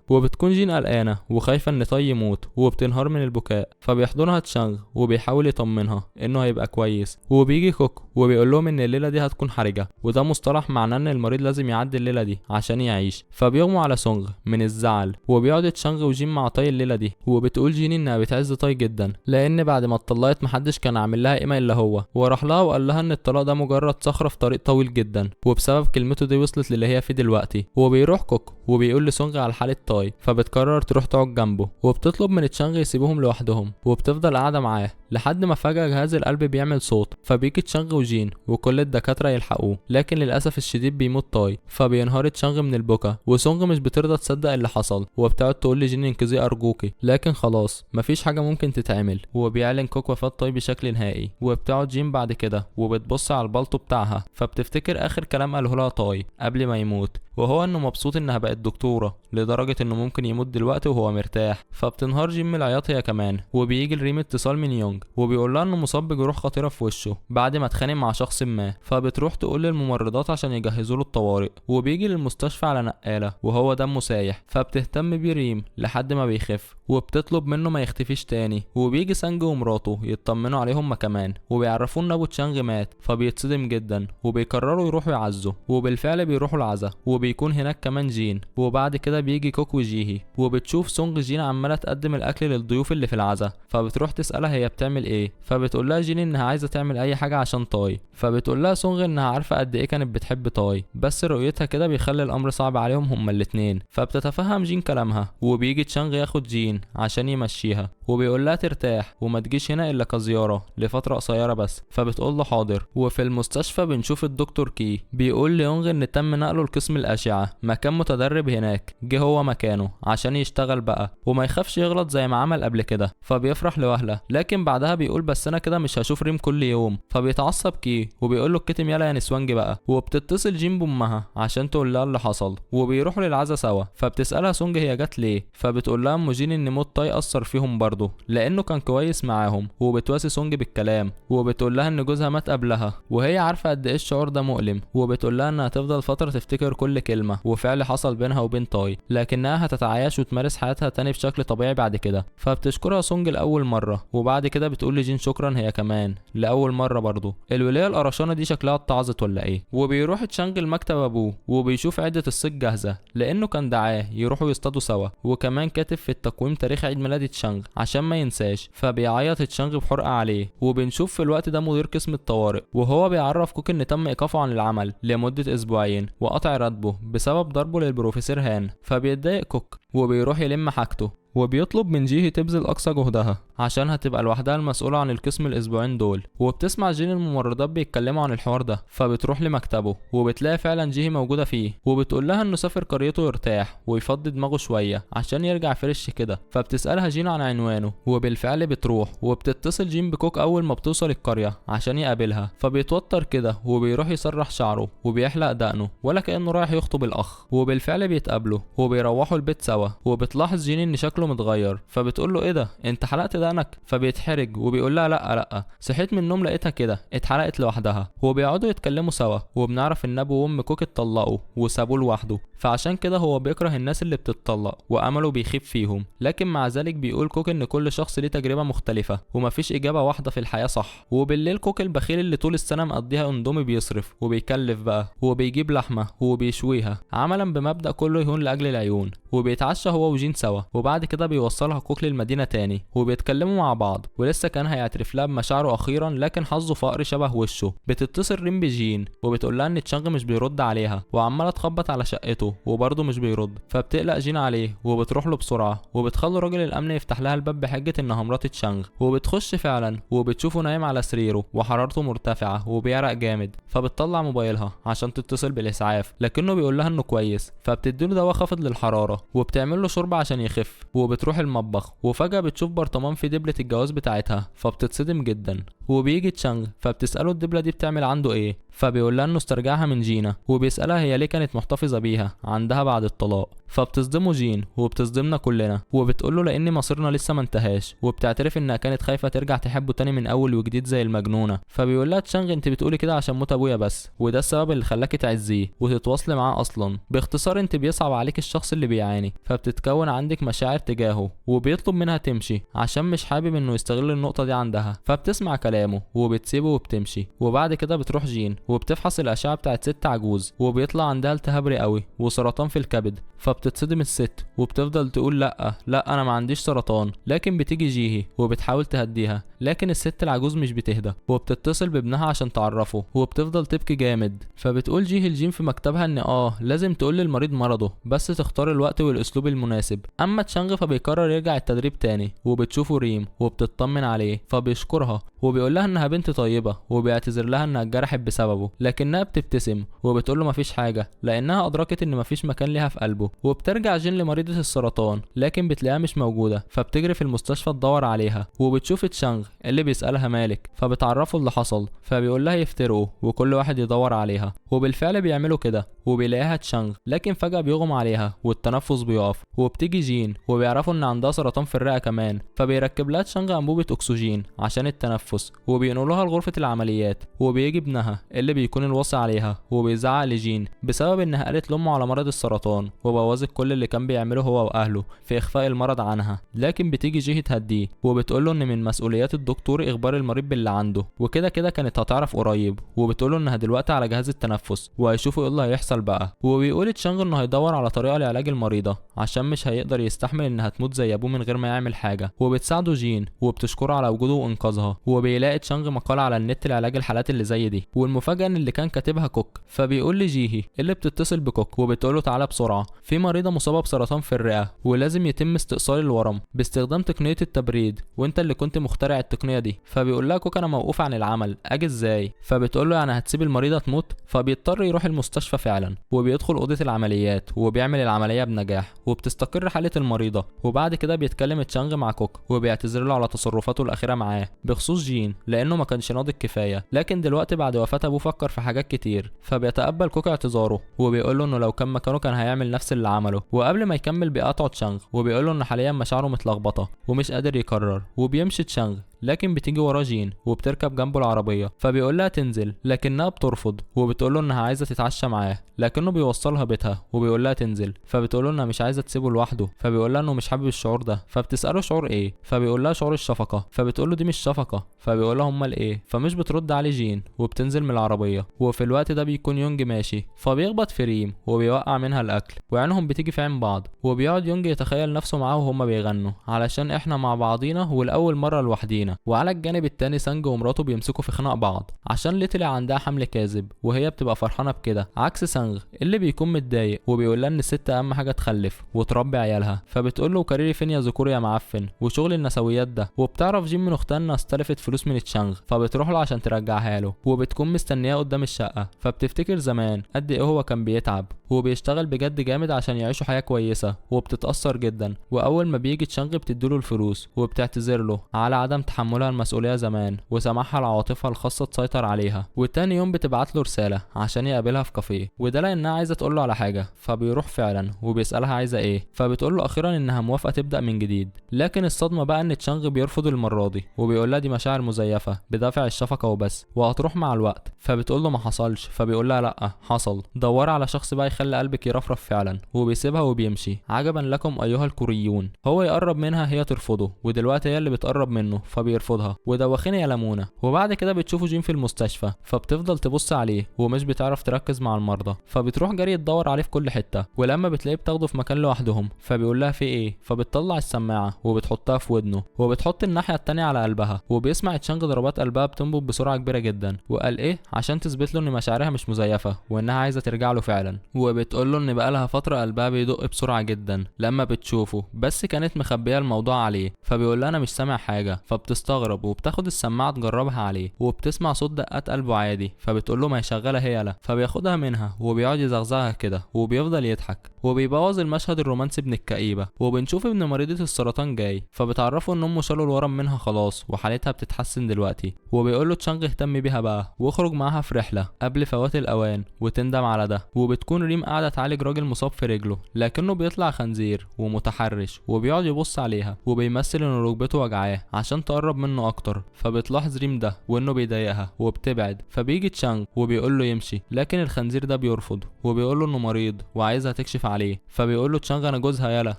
وبتكون جين قلقانة وخايفة ان تاي يموت وبتنهار من البكاء، فبيحضنها تشانغ وبيحاول يطمنها انه هيبقى كويس. وبيجي كوك وبيقول لهم ان الليلة دي هتكون حرجة، وده مصطلح معناه ان المريض لازم يعدي الليلة دي عشان يعيش. فبيغموا على سونغ من الزعل، وبيقعد تشانغ وجين مع تاي الليلة دي. وبتقول جين انها بتعز تاي جدا لان بعد ما اتطلقت محدش كان عامل لها قيمة الا هو، وراح لها وقال لها ان الطلاق ده مجرد صخرة في طريق طويل جدا، وبسبب كلمته دي وصلت للي هي فيه دلوقتي. وبيروح كوك وبيقول لسونغ على حالة تاي، فبتقرر تروح تقعد جنبه وبتطلب من تشانغ يسيبوهم لوحدهم، وبتفضل قاعدة معاه لحد ما فجأة جهاز القلب بيعمل صوت، فبيجي تشانغ وجين وكل الدكاترة يلحقوه، لكن للأسف الشديد بيموت تاي. فبينهار تشانغ من البكا، وسونغ مش بترضى تصدق اللي حصل وبتقعد تقول لجين انقذي ارجوكي، لكن خلاص مفيش حاجة ممكن تتعمل. وبيعلن كوك وفاة تاي بشكل نهائي. وبتقعد جين بعد كده وبتبص على البلطو بتاعها، فبتفتكر اخر كلام قاله لها تاي قبل ما يموت، وهو انه مبسوط انها بقت دكتورة لدرجة انه ممكن يموت دلوقتي وهو مرتاح. فبتنهار جين من العياط هي كمان. وبيجي لريم اتصال من يونغ وبيقول لها انه مصاب بجروح خطيرة في وشه بعد ما اتخانق مع شخص ما، فبتروح تقول للممرضات عشان يجهزوا له الطوارئ. وبيجي للمستشفى على نقالة وهو دمه سايح، فبتهتم بيه ريم لحد ما بيخف، وبتطلب منه ما يختفيش تاني. وبيجي سانج ومراته يطمنوا عليه هما كمان، وبيعرفوا ان ابو تشانغ مات، فبيتصدم جدا وبيقرروا يروحوا يعزوا. وبالفعل بيروحوا العزا، وبيكون هناك كمان جين. وبعد كده بيجي كوك وجيهي، وبتشوف سونج جين عماله تقدم الاكل للضيوف اللي في العزا، فبتروح تسالها هي بتعمل ايه، فبتقول لها جين انها عايزه تعمل اي حاجه عشان تاي. فبتقول لها سونج انها عارفه قد ايه كانت بتحب تاي، بس رؤيتها كده بيخلي الامر صعب عليهم هما الاتنين. فبتتفهم جين كلامها، وبيجي تشانغ ياخد جين عشان يمشيها، وبيقول لها ترتاح وما تجيش هنا الا كزياره لفتره قصيره بس، فبتقول له حاضر. وفي المستشفى بنشوف الدكتور كي بيقول ليونغ ان تم نقله لقسم الاشعه مكان متدرب هناك، جه هو مكانه عشان يشتغل بقى وما يخافش يغلط زي ما عمل قبل كده. فبيفرح لوهله، لكن بعدها بيقول بس انا كده مش هشوف ريم كل يوم. فبيتعصب كي وبيقول له الكتم يلا يا نسوانجي بقى. وبتتصل جين بامها عشان تقول لها اللي حصل، وبيروحوا للعزا سوا. فبتسالها سونج هي جت ليه، فبتقول لها ام جين ان موت تاي اثر فيهم برضه لانه كان كويس معاهم. وبتواسي سونج بالكلام، وبتقول لها ان جوزها مات قبلها وهي عارفه قد ايه الشعور ده مؤلم. وبتقول لها انها هتفضل فتره تفتكر كل كلمه وفعل حصل بينها وبين تاي، لكنها هتتعايش وتمارس حياتها تاني بشكل طبيعي بعد كده. فبتشكرها سونج لاول مره، وبعد كده بتقول لجين شكرا هي كمان لاول مره برضه. الوليه القرشانه دي شكلها اتعظت ولا ايه. وبيروح تشانغ لمكتب ابوه وبيشوف عده الصيد جاهزه لانه كان دعاه يروحوا يصطادوا سوا، وكمان كاتب في التقويم تاريخ عيد ميلاد تشانغ عشان ما ينساش. فبيعيط تشانغ بحرقه عليه. وبنشوف في الوقت ده مدير قسم الطوارئ وهو بيعرف كوك ان تم ايقافه عن العمل لمده اسبوعين وقطع راتبه بسبب ضربه للبروفيسور هان. فبيتضايق كوك وبيروح يلم حاجته، وبيطلب من جيهي تبذل اقصى جهدها عشان هتبقى لوحدها المسؤولة عن القسم الاسبوعين دول. وبتسمع جين الممرضات بيتكلموا عن الحوار ده، فبتروح لمكتبه وبتلاقي فعلا جيهي موجودة فيه، وبتقول لها انه سافر قريته يرتاح ويفضي دماغه شوية عشان يرجع فريش كده. فبتسألها جين عن عنوانه، وبالفعل بتروح. وبتتصل جين بكوك اول ما بتوصل القرية عشان يقابلها، فبيتوتر كده وبيروح يسرح شعره وبيحلق دقنه ولا كأنه رايح يخطب الاخ. وبالفعل بيتقابلوا وبيروحوا البيت سوا. وبتلاحظ جين ان شكله متغير، فبتقول له ايه ده انت حلقت دقنك؟ فبيتحرج وبيقول لها لا صحيت من النوم لقيتها كده اتحرقت لوحدها. وبيقعدوا يتكلموا سوا، وبنعرف ان ابو وام كوك اتطلقوا وسابوه لوحده، فعشان كده هو بيكره الناس اللي بتتطلق وامله بيخيب فيهم. لكن مع ذلك بيقول كوك ان كل شخص ليه تجربه مختلفه ومفيش اجابه واحده في الحياه صح. وبالليل كوك البخيل اللي طول السنه مقضيها اندومي بيصرف وبيكلف بقى، وبيجيب لحمه وبيشويها عملا بمبدا كله يهون لاجل العيون. وبيتعشى بيتعشى هو وجين سوا، وبعد كده بيوصلها كوك للمدينة تاني وبيتكلموا مع بعض، ولسه كان هيعترف لها بمشاعره اخيرا لكن حظه فقر شبه وشه. بتتصل ريم بجين وبتقول لها ان تشانغ مش بيرد عليها وعماله تخبط على شقته وبرضه مش بيرد، فبتقلق جين عليه وبتروح له بسرعه وبتخلي راجل الامن يفتح لها الباب بحجه انها مرات تشانغ، وبتخش فعلا وبتشوفه نايم على سريره وحرارته مرتفعه وبيعرق جامد، فبتطلع موبايلها عشان تتصل بالاسعاف لكنه بيقول لها انه كويس، فبتديله دواء خافض للحراره وبتعمل له شوربه عشان يخف، وبتروح المطبخ وفجاه بتشوف برطمان في دبله الجواز بتاعتها فبتتصدم جدا. وبيجي تشانغ فبتساله الدبله دي بتعمل عنده ايه، فبيقول لها انه استرجعها من جينا، وبيسالها هي ليه كانت محتفظه بيها عندها بعد الطلاق، فبتصدمه جين وبتصدمنا كلنا وبتقول له لان مصيرنا لسه ما انتهاش، وبتعترف انها كانت خايفه ترجع تحبه تاني من اول وجديد زي المجنونه. فبيقول لها تشانغ انت بتقولي كده عشان موت ابويا بس، وده السبب اللي خلاكي تعزيه وتتواصلي معاه اصلا، باختصار انت بيصعب عليك الشخص اللي بيعاني فبتتكون عندك مشاعر تجاهه، وبيطلب منها تمشي عشان مش حابب انه يستغل النقطه دي عندها، فبتسمع كلامه وبتسيبه وبتمشي. وبعد كده بتروح جين وبتفحص الاشعه بتاعت ست عجوز وبيطلع عندها التهاب رئوي وسرطان في الكبد، فبتتصدم الست وبتفضل تقول لا لا انا ما عنديش سرطان، لكن بتيجي جيهي وبتحاول تهديها لكن الست العجوز مش بتهدى، وبتتصل بابنها عشان تعرفه وبتفضل تبكي جامد. فبتقول جيهي لجين في مكتبها ان لازم تقول للمريض مرضه بس تختار الوقت والاسلوب المناسب. اما تشانغ فبيقرر يرجع التدريب تاني وبتشوفه ريم وبتطمن عليه فبيشكرها وبيقول لها انها بنت طيبه وبيعتذر لها انها اتجرحت بسببه، لكنها بتبتسم وبتقول له مفيش حاجه لانها ادركت ان مفيش مكان ليها في قلبه. وبترجع جين لمريضه السرطان لكن بتلاقيها مش موجوده، فبتجري في المستشفى تدور عليها وبتشوف تشانغ اللي بيسالها مالك، فبتعرفه اللي حصل فبيقول لها يفترقوا وكل واحد يدور عليها، وبالفعل بيعملوا كده وبيلاقيها تشانغ لكن فجاه بيغم عليها والتنفس بيقف، وبتيجي جين وبيعرفوا ان عندها سرطان في الرئه كمان، فبيركب لها تشانغ انبوبه اكسجين عشان التنفس وبينقلوها لغرفه العمليات. وبيجي ابنها اللي بيكون الوصي عليها وبيزعق لجين بسبب انها قالت لامه على مرض السرطان وبوظت كل اللي كان بيعمله هو واهله في اخفاء المرض عنها، لكن بتيجي جيه تهديه وبتقوله ان من مسؤوليات الدكتور اخبار المريض باللي عنده، وكده كده كانت هتعرف قريب، وبتقوله انها دلوقتي على جهاز التنفس وهيشوفوا ايه اللي هيحصل بقى. وبيقول تشانغ انه هيدور على طريقه لعلاج المريضه عشان مش هيقدر يستحمل انها تموت زي ابوه من غير ما يعمل حاجه، وبتساعده جين وبتشكره على وجوده وانقاذها. وبيلاقي تشانغ مقاله على النت لعلاج الحالات اللي زي دي، والمفاجاه ان اللي كان كاتبها كوك، فبيقول لجيهي اللي بتتصل بكوك وبتقوله تعالى بسرعه في مريضه مصابه بسرطان في الرئه ولازم يتم استئصال الورم باستخدام تقنيه التبريد، وانت اللي كنت مخترع التقنيه دي. فبيقول لها كوك انا موقوف عن العمل اجي ازاي، فبتقول له يعني هتسيب المريضه تموت، فبيضطر يروح المستشفى فعلا وبيدخل اوضه العمليات وبيعمل العمليه بنجاح وبتستقر حاله المريضه. وبعد كده بيتكلم تشانغ مع كوك وبيعتذر له على تصرفاته الاخيره معاه بخصوص جين لانه ما كانش ناضج كفايه، لكن دلوقتي بعد وفاه ابوه فكر في حاجات كتير، فبيتقبل كوك اعتذاره وبيقول له انه لو كان مكانه كان هيعمل نفس اللي عمله. وقبل ما يكمل بيقاطعه تشانغ وبيقول له انه حاليا مشاعره متلخبطه ومش قادر يقرر، وبيمشي تشانغ لكن بتيجي وراه جين وبتركب جنبه العربيه، فبيقول لها تنزل لكنها بترفض وبتقول له انها عايزه تتعشى معاه، لكنه بيوصلها بيتها وبيقول لها تنزل، فبتقول له انها مش عايزه تسيبه لوحده، فبيقول لها انه مش حابب الشعور ده، فبتساله شعور ايه، فبيقول لها شعور الشفقه، فبتقول له دي مش شفقه، فبيقول لها امال ايه، فمش بترد عليه جين وبتنزل من العربيه. وفي الوقت ده بيكون يونج ماشي فبيخبط في ريم وبيوقع منها الاكل وعينهم بتيجي في عين بعض، وبيقعد يونج يتخيل نفسه معاه وهما بيغنوا علشان احنا مع بعضينا والاول مره لوحدينا. وعلى الجانب التاني سانج ومراته بيمسكوا في خناق بعض عشان ليتلي عندها حمل كاذب وهي بتبقى فرحانه بكده عكس سانج اللي بيكون متضايق، وبيقول لها ان الست اهم حاجه تخلف وتربي عيالها، فبتقول له كاريري فين يا ذكور يا معفن وشغل النسويات ده. وبتعرف جيم من اختها انها استلفت فلوس من تشانغ فبتروح له عشان ترجعها له، وبتكون مستنياه قدام الشقه، فبتفتكر زمان قد ايه هو كان بيتعب وبيشتغل بجد جامد عشان يعيشوا حياه كويسه، وبتتاثر جدا. واول ما بيجي تشانغ بتديله الفلوس وبتعتذر له على عدم تحملها المسؤوليه زمان وسماحها لعواطفها الخاصه تسيطر عليها. وتاني يوم بتبعت له رساله عشان يقابلها في كافيه، وده لانها عايزه تقول له على حاجه، فبيروح فعلا وبيسالها عايزه ايه، فبتقول له اخيرا انها موافقه تبدا من جديد. لكن الصدمه بقى ان تشانغ بيرفض المره دي وبيقول لها دي مشاعر مزيفه بدافع الشفقه وبس وهتروح مع الوقت، فبتقول له ما حصلش، فبيقول لها لا حصل، دور على شخص بقى يخلي قلبك يرفرف فعلا، وبيسيبها وبيمشي. عجبا لكم ايها الكوريون، هو يقرب منها هي ترفضه، ودلوقتي هي اللي بتقرب منه فبيرفضها ودوخيني يا لمونة. وبعد كده بتشوفه جين في المستشفى، فبتفضل تبص عليه ومش بتعرف تركز مع المرضى، فبتروح جري تدور عليه في كل حتة، ولما بتلاقيه بتاخده في مكان لوحدهم فبيقول لها في ايه، فبتطلع السماعة وبتحطها في ودنه وبتحط الناحية التانية على قلبها، وبيسمع تشانغ ضربات قلبها بتنبض بسرعة كبيرة جدا، وقال ايه عشان تثبت له ان مشاعرها مش مزيفة وانها عايزة ترجع له فعلا. وبتقول له ان بقالها فترة قلبها بيدق بسرعة جدا لما بتشوفه، بس كانت مخبية الموضوع عليه، فبيقول لها انا مش سامع حاجة، فبتستغرب وبتاخد السماعة تجربها عليه، وبتسمع صوت دقات قلبه عادي، فبتقول له ما هي شغالة هي لا، فبياخدها منها وبيقعد يزغزغها كده وبيفضل يضحك، وبيبوظ المشهد الرومانسي ابن الكئيبة. وبنشوف ابن مريضة السرطان جاي، فبتعرفه ان امه شالوا الورم منها خلاص وحالتها بتتحسن دلوقتي، وبيقول له تشانغ اهتم بيها بقى واخرج معاها في رحلة قبل فوات الاوان وتندم على ده. وبتكون ريم قاعدة تعالج راجل مصاب في رجله، لكنه بيطلع خنزير ومتحرش وبيقعد يبص عليها وبيمثل ان ركبته وجعاه عشان تقرب منه اكتر، فبتلاحظ ريم ده وانه بيضايقها وبتبعد، فبيجي تشانغ وبيقول له يمشي، لكن الخنزير ده بيرفض وبيقول له انه مريض وعايزها تكشف عليه، فبيقول له تشانغ انا جوزها يالا،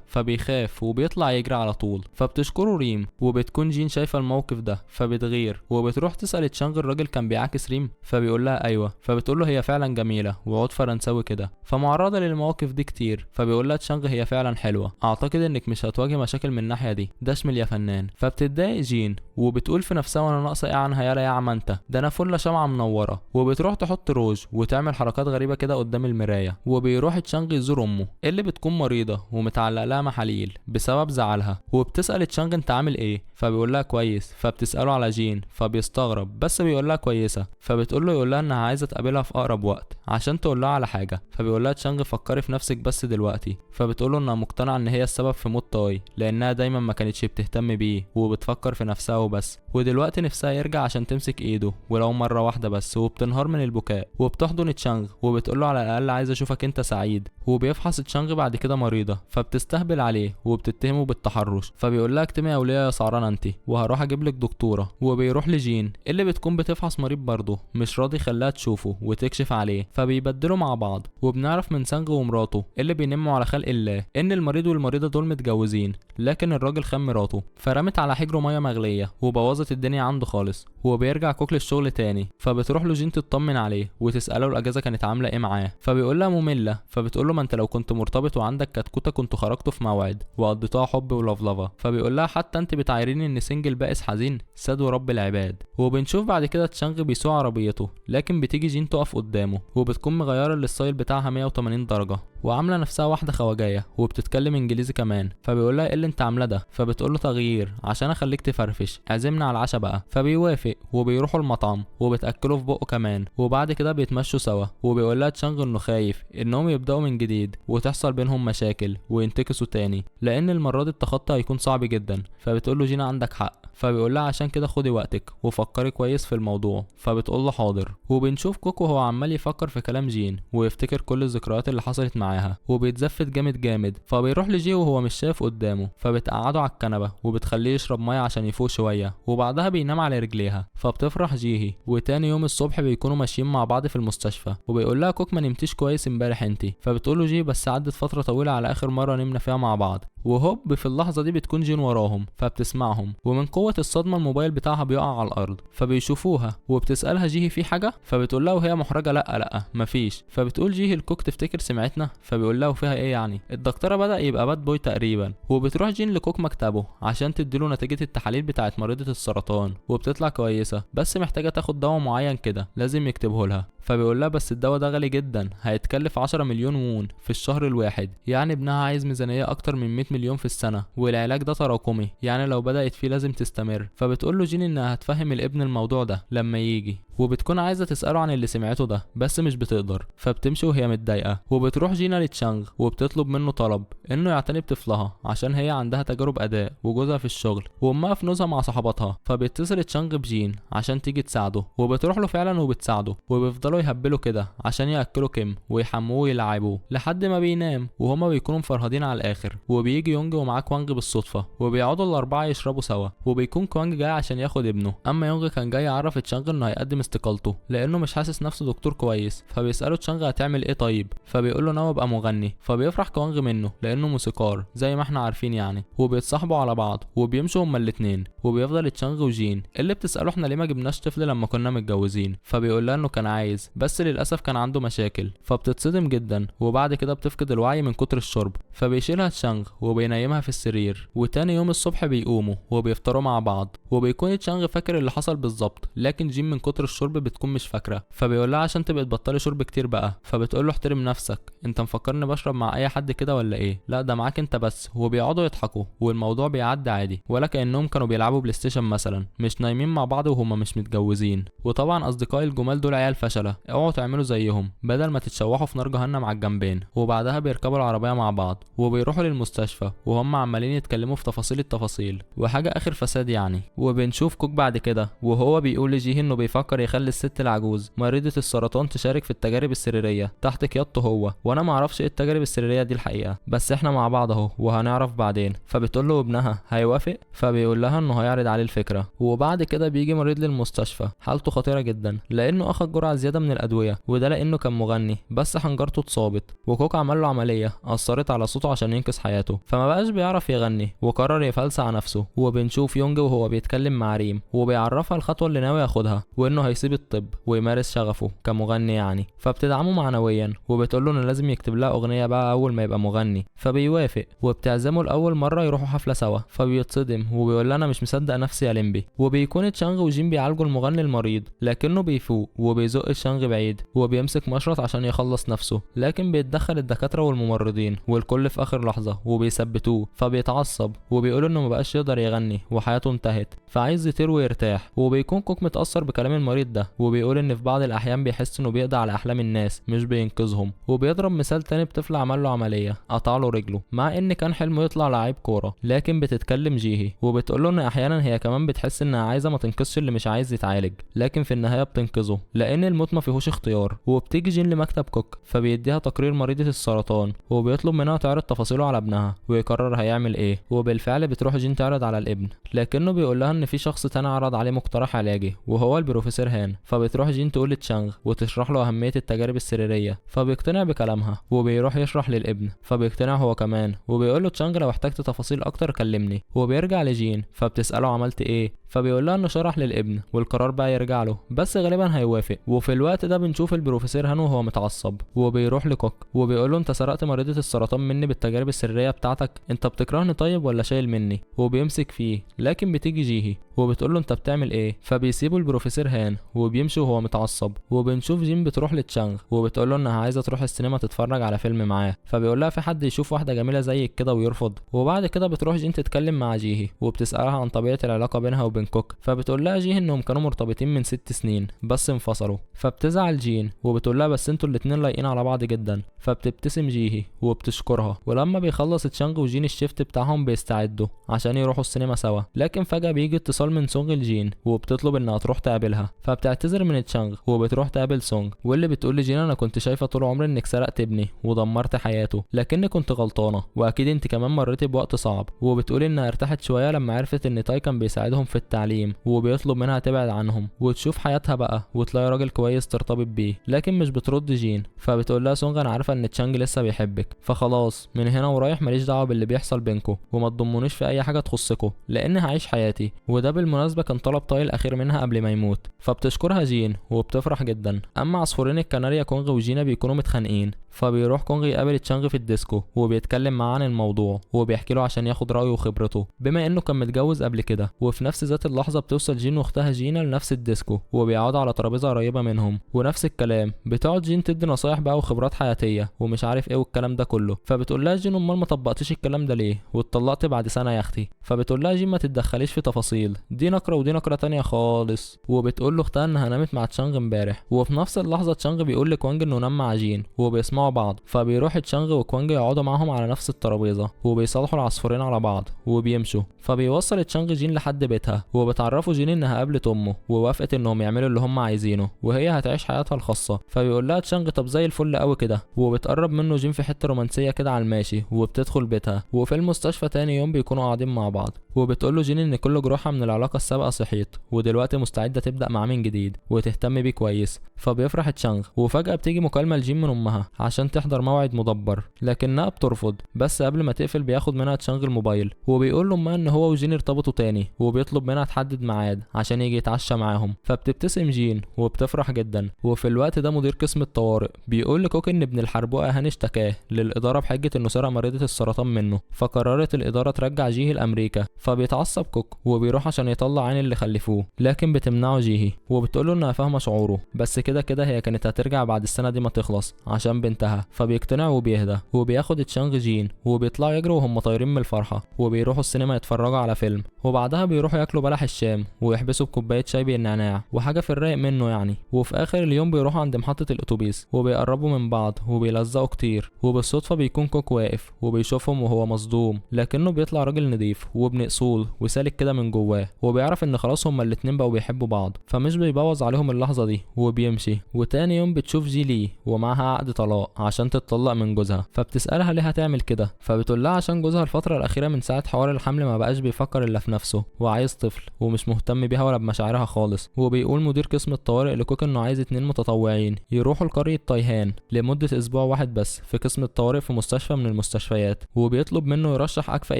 فبيخاف وبيطلع يجري على طول، فبتشكره ريم. وبتكون جين شايفه الموقف ده فبتغير وبتروح تسال تشانغ الراجل كان بيعاكس ريم، فبيقول لها ايوه، فبتقول له هي فعلا جميله وعود فرنساوي كده، فمعرضه للمواقف دي كتير، فبيقول لها تشانغ هي فعلا حلوه، اعتقد انك مش هتواجه مشاكل من الناحيه دي، ده شمل يا فنان. فبتتضايق جين وبتقول في نفسها وانا ناقصه ايه عنها يالا يا عم انت، ده انا فله شمعه منوره، وبتروح تحط روج وتعمل حركات غريبه كده قدام المرايه. وبيروح تشانغ يزور امه اللي بتكون مريضه ومتعلق لها محاليل بسبب زعلها، وبتسال تشانغ انت عامل ايه، فبيقول لها كويس، فبتساله على جين فبيستغرب بس بيقول لها كويسه، فبتقول له يقول لها انها عايزه تقابلها في اقرب وقت عشان تقول لها على حاجه، فبيقول لها تشانغ فكري في نفسك بس دلوقتي، فبتقول له انها مقتنعه ان هي السبب في موت تاي لانها دايما ما كانتش بتهتم بيه وبتفكر في نفسها وبس، ودلوقتي نفسها يرجع عشان تمسك ايده ولو مره واحده بس، وبتنهار من البكاء وبتحضن تشانغ وبتقول له على الاقل عايزه اشوفك انت سعيد. وبيفحص تشانغ بعد كده مريضه فبتستهبل عليه وبتتهمه بالتحرش، فبيقول لها اكتمي يا وليه يا سعرانه انت وهروح اجيب لك دكتوره. وبيروح لجين اللي بتكون بتفحص مريض برضه مش راضي يخليها تشوفه وتكشف عليه، فبيبدلوا مع بعض، وبنعرف من سانغ ومراته اللي بينموا على خلق الله ان المريض والمريضه دول متجوزين، لكن الراجل خان مراته فرمت على حجره ميه مغليه وبوظت الدنيا عنده خالص. وبيرجع كوك للشغل تاني، فبتروح له جين تطمن عليه وتساله الاجازه كانت عامله ايه معاه، فبيقول لها ممله، فبتقول له ما انت لو كنت مرتبط وعندك كتكوته كنتوا خرجتوا في موعد وقضيتوها حب ولفلفه، فبيقول لها حتى انت بتعايريني ان سنجل بائس حزين ساد ورب العباد. وبنشوف بعد كده تشانغ بيسوق عربيته، لكن بتيجي جين تقف قدامه وبتكون مغيره الستايل بتاعها 180 درجه وعامله نفسها واحده خواجايه وبتتكلم انجليزي كمان، فبيقول لها ايه اللي انت عامله ده، فبتقول له تغيير عشان اخليك تفرفش اعزمنا على العشاء بقى، فبيوافق وبيروحوا المطعم وبتاكله في بقه كمان، وبعد كده بيتمشوا سوا، وبيقول لها تشانغ انه خايف انهم يبداوا من جديد وتحصل بينهم مشاكل وينتكسوا تاني لان المره دي التخطي هيكون صعب جدا، فبتقول له جينا عندك حق، فبيقول لها عشان كده خدي وقتك وفكري كويس في الموضوع، فبتقول له حاضر. وبنشوف كوكو هو عمال يفكر في كلام جين ويفتكر كل الذكريات اللي حصلت معاها وبيتزفت جامد، فبيروح لجي وهو مش شايف قدامه، فبتقعده على الكنبه وبتخليه يشرب ميه عشان يفوق شويه، وبعدها بينام على رجليها، فبتفرح جيهي. وتاني يوم الصبح بيكونوا ماشيين مع بعض في المستشفى، وبيقول لها كوك ما نمتيش كويس امبارح انتي، فبتقول له جي بس عدت فتره طويله على اخر مره نمنا فيها مع بعض، وهوب في اللحظه دي بتكون جين وراهم فبتسمعهم، ومن قوه الصدمه الموبايل بتاعها بيقع على الارض، فبيشوفوها وبتسالها جيهي في حاجه، فبتقول لها وهي محرجه لا مفيش، فبتقول جيهي الكوك تفتكر سمعتنا، فبيقول لها وفيها ايه يعني، الدكتوره بدا يبقى باد بوي تقريبا. وبتروح جين لكوك مكتبه عشان تديله نتيجه التحاليل بتاعه مريضه السرطان وبتطلع كويسه، بس محتاجه تاخد دواء معين كده لازم يكتبه لها، فبيقول لها بس الدواء ده غالي جدا هيتكلف 10 مليون وون في الشهر الواحد، يعني ابنها عايز ميزانيه اكتر من 100 مليون في السنه، والعلاج ده تراكمي يعني لو بدات فيه لازم تستمر. فبتقول له جين انها هتفهم الابن الموضوع ده لما يجي، وبتكون عايزه تساله عن اللي سمعته ده بس مش بتقدر، فبتمشي وهي متضايقه. وبتروح جينا لتشانغ وبتطلب منه طلب انه يعتني بطفلها عشان هي عندها تجارب اداء وجوزها في الشغل وامها في نوزها مع صحباتها، فبيتصل تشانغ بجين عشان تيجي تساعده، وبتروح له فعلا وبتساعده، وبيفضلوا يهبلوا كده عشان ياكلوا كيم ويحموه ويلعبوه لحد ما بينام، وهما بيكونوا مفرهدين على الاخر. وبيجي يونج ومعاه كوانج بالصدفه وبيقعدوا الاربعه يشربوا سوا، وبيكون كوانج جاي عشان ياخد ابنه، اما يونج كان جاي يعرف تشانغ انه هيقدم استقالته لانه مش حاسس نفسه دكتور كويس. فبيساله تشانغ هتعمل ايه طيب؟ فبيقول له ناوي ابقى مغني. فبيفرح كوانغ منه لانه موسيقار زي ما احنا عارفين يعني، وبيتصاحبوا على بعض وبيمشوا هما الاتنين. وبيفضل تشانغ وجين اللي بتساله احنا ليه ما جبناش طفل لما كنا متجوزين. فبيقول لها انه كان عايز بس للاسف كان عنده مشاكل. فبتتصدم جدا وبعد كده بتفقد الوعي من كتر الشرب. فبيشيلها تشانغ وبينيمها في السرير. وتاني يوم الصبح بيقوموا وبيفطروا مع بعض. وبيكون تشانغ فاكر اللي حصل بالظبط، لكن جين من كتر الشرب بتكون مش فاكره. فبيقول لها عشان تبقى تبطلي شرب كتير بقى. فبتقول له احترم نفسك، انت مفكرني بشرب مع اي حد كده ولا ايه؟ لا ده معاك انت بس. وبيقعدوا يضحكوا والموضوع بيعدي عادي ولا كانهم كانوا بيلعبوا بلاي ستيشن مثلا، مش نايمين مع بعض وهما مش متجوزين. وطبعا اصدقائي الجمال دول عيال فشله، اوعوا تعملوا زيهم بدل ما تتشوحوا في نار جهنم على الجنبين. وبعدها بيركبوا العربيه مع بعض وبيروحوا للمستشفى وهم عمالين يتكلموا في تفاصيل التفاصيل وحاجه اخر فساد يعني. وبنشوف كوك بعد كده وهو بيقول لجيه انه بيفكر يخلي الست العجوز مريضه السرطان تشارك في التجارب السريريه تحت قيادته هو. وانا ما اعرفش ايه التجارب السريريه دي الحقيقه، بس احنا مع بعض اهو وهنعرف بعدين. فبتقول له ابنها هيوافق. فبيقول لها انه هيعرض عليه الفكره. وبعد كده بيجي مريض للمستشفى حالته خطيره جدا لانه اخد جرعه زياده من الادويه، وده لانه كان مغني بس حنجرته اتصابت. وكوك عمل له عمليه اثرت على صوته عشان ينقذ حياته، فما بقاش بيعرف يغني وقرر يفلسع نفسه. وبنشوف يونج وهو بيتكلم مع ريم وبيعرفها الخطوه اللي ناوي ياخدها، وانه هيسيب الطب ويمارس شغفه كمغني يعني. فبتدعمه معنويا وبتقول له انه لازم يكتب لها اغنيه بقى اول ما يبقى مغني. فبيوافق وبتعزمه لاول مره يروحوا حفله سوا. فبيتصدم وبيقول لها انا مش مصدق نفسي يا ليمبي. وبيكون تشانغ وجين بيعالجوا المغني المريض لكنه بيفوق وبيزق تشانغ بعيد وبيمسك مشرط عشان يخلص نفسه، لكن بيتدخل الدكاتره والممرضين والكل في اخر لحظه وبيثبتوه. فبيتعصب وبيقول انه مبقاش يقدر يغني وحياته انتهت، فعايز يطير ويرتاح. وبيكون كوك متاثر بكلام المريض ده وبيقول ان في بعض الاحيان بيحس انه بيقضي على احلام الناس مش بينقذهم. وبيضرب مثال تاني بطفل عمل له عمليه قطع له رجله مع ان كان حلمه يطلع لعيب كوره، لكن بتتكلم جيهي وبتقول له ان احيانا هي كمان بتحس انها عايزه ما تنقذش اللي مش عايز يتعالج، لكن في النهايه بتنقذه لان الموت ما فيهوش اختيار. وبتيجي جين لمكتب كوك فبيديها تقرير مريضه السرطان وبيطلب منها تعرض تفاصيله على ابنها ويقرر هيعمل ايه. وبالفعل بتروح جين تعرض على الابن، لكنه بيقول لها ان في شخص تاني عرض عليه مقترح علاجي وهو البروفيسور هان. فبتروح جين تقول لتشانغ وتشرح له اهميه التجارب السريريه، فبيقتنع بكلامها وبيروح يشرح للابن. فبيقتنع هو كمان وبيقول له تشانغ لو احتجت تفاصيل اكتر كلمني. وبيرجع لجين فبتساله عملت ايه؟ فبيقول لها انه شرح للابن والقرار بقى يرجع له، بس غالبا هيوافق. وفي الوقت ده بنشوف البروفيسور هان وهو متعصب وبيروح لكوك وبيقول له انت سرقت مريضه السرطان مني بالتجارب السريه بتاعتك، انت بتكرهني طيب ولا شايل مني؟ وبيمسك فيه، لكن بتيجي جيهي وبتقول له انت بتعمل ايه؟ فبيسيبوا البروفيسور هان وبيمشي وهو متعصب. وبنشوف جين بتروح لتشانغ وبتقول له انها عايزه تروح السينما تتفرج على فيلم معاه. فبيقول لها في حد يشوف واحده جميله زيك كده ويرفض؟ وبعد كده بتروح جين تتكلم مع جيهي وبتسالها عن طبيعه العلاقه بينها وبين كوك. فبتقول لها جيهي انهم كانوا مرتبطين من 6 سنين بس انفصلوا. فبتزعل جين وبتقول لها بس انتوا الاتنين لايقين على بعض جدا. فبتبتسم جيهي وبتشكرها. ولما بيخلص تشانغ وجين الشيفت بتاعهم بيستعدوا عشان يروحوا السينما سوا، لكن فجاه بيجي اتصال من سونغ لجين وبتطلب انها تروح تقابلها. فبتعتذر من تشانغ وبتروح تقابل سونغ، واللي بتقول لجين انا كنت شايفه طول عمري انك سرقت ابني ودمرت حياته، لكني كنت غلطانه واكيد انت كمان مريتي بوقت صعب. وبتقول انها ارتاحت شويه لما عرفت ان تاي كان بيساعدهم في التعليم، وبيطلب منها تبعد عنهم وتشوف حياتها بقى وتلاقي راجل كويس ترتبط بيه، لكن مش بترد جين. فبتقول لها سونغ انا عارفه ان تشانغ لسه بيحبك، فخلاص من هنا ورايح ماليش دعوه باللي بيحصل بينكم وما تضمونيش في اي حاجه تخصكم لان هعيش حياتي. وده بالمناسبه كان طلب تاي الاخير منها قبل ما يموت. فبتشكرها جين وبتفرح جدا. اما عصفورين الكناريا كونغ وجينا بيكونوا متخانقين، فبيروح كونغ يقابل تشانغ في الديسكو وبيتكلم معاه عن الموضوع وبيحكي له عشان ياخد رايه وخبرته بما انه كان متجوز قبل كده. وفي نفس ذات اللحظه بتوصل جين واختها جينا لنفس الديسكو وبيقعدوا على ترابيزه قريبه منهم، ونفس الكلام بتقعد جين تدي نصايح بقى وخبرات حياتيه ومش عارف ايه والكلام ده كله. فبتقول لها جين امال ما طبقتيش الكلام ده ليه واتطلقت بعد سنه يا اختي؟ فبتقول لها جين ما تتدخليش في تفاصيل، دي نقره ودي نقره تانية خالص. وبتقول له اختها انها نامت مع تشانغ امبارح. وفي نفس اللحظه تشانغ بيقول لكوانج انه نام مع جين وبيسمعوا بعض. فبيروح تشانغ وكوانج يقعدوا معاهم على نفس الترابيزه وبيصالحوا العصفورين على بعض وبيمشوا. فبيوصل تشانغ جين لحد بيتها بنتها، وبتعرفوا جين انها قابلت امه ووافقت انهم يعملوا اللي هم عايزينه وهي هتعيش حياتها الخاصه. فبيقول لها تشانغ طب زي الفل قوي كده، وبتقرب منه جين في حته رومانسيه كده على الماشي، وبتدخل بيتها. وفي المستشفى تاني يوم بيكونوا قاعدين مع بعض، وبتقول له جين ان كل جروحها من العلاقه السابقه صحيت، ودلوقتي مستعده تبدا معاه من جديد وتهتم بيه كويس. فبيفرح تشانغ، وفجاه بتيجي مكالمه لجين من امها عشان تحضر موعد مدبر، لكنها بترفض. بس قبل ما تقفل بياخد منها تشانغ الموبايل، وبيقول لامها ان هو وجين ارتبطوا تاني، وبيطلب منها تحدد ميعاد عشان يجي يتعشى معاهم. فبتبتسم جين وبتفرح جدا. وفي الوقت ده مدير قسم الطوارئ بيقول لكوك ان ابن الحربوقه هاني اشتكاه للاداره بحجه انه سرق مريضه السرطان منه. فقررت الاداره ترجع جيهي لامريكا. فبيتعصب كوك وبيروح عشان يطلع عين اللي خلفوه، لكن بتمنعه جيهي وبتقوله انها فاهمه شعوره، بس كده كده هي كانت هترجع بعد السنه دي ما تخلص عشان بنتها. فبيقتنع وبيهدى، وبياخد تشانغ جين وبيطلعوا يجروا وهم طايرين من الفرحه، وبيروحوا السينما يتفرجوا على فيلم. وبعدها بيروحوا ياكلوا بلح الشام ويحبسوا بكوبايه شاي بالنعناع وحاجه في الرايق منه يعني. وفي اخر اليوم بيروحوا عند محطه الاتوبيس وبيقربوا من بعض وبيلزقوا كتير. وبالصدفه بيكون كوك واقف وبيشوفهم وهو مصدوم، لكنه بيطلع راجل نضيف وابن اصول وسالك كده من جواه، وبيعرف ان خلاص هما الاتنين بقوا بيحبوا بعض، فمش بيبوظ عليهم اللحظه دي وبيمشي. وتاني يوم بتشوف جي لي ومعاها عقد طلاق عشان تتطلق من جوزها. فبتسالها ليه هتعمل كده، فبتقول لها عشان جوزها الفتره الاخيره من ساعه حوار الحمل ما بقاش بيفكر الا في نفسه وعايز طفل، ومش مهتم بيها ولا بمشاعرها خالص. وبيقول مدير قسم الطوارئ لكوك انه عايز 2 متطوعين يروحوا لقريه تايهان لمده اسبوع واحد بس في قسم الطوارئ في مستشفى من المستشفيات، وبيطلب منه يرشح اكفأ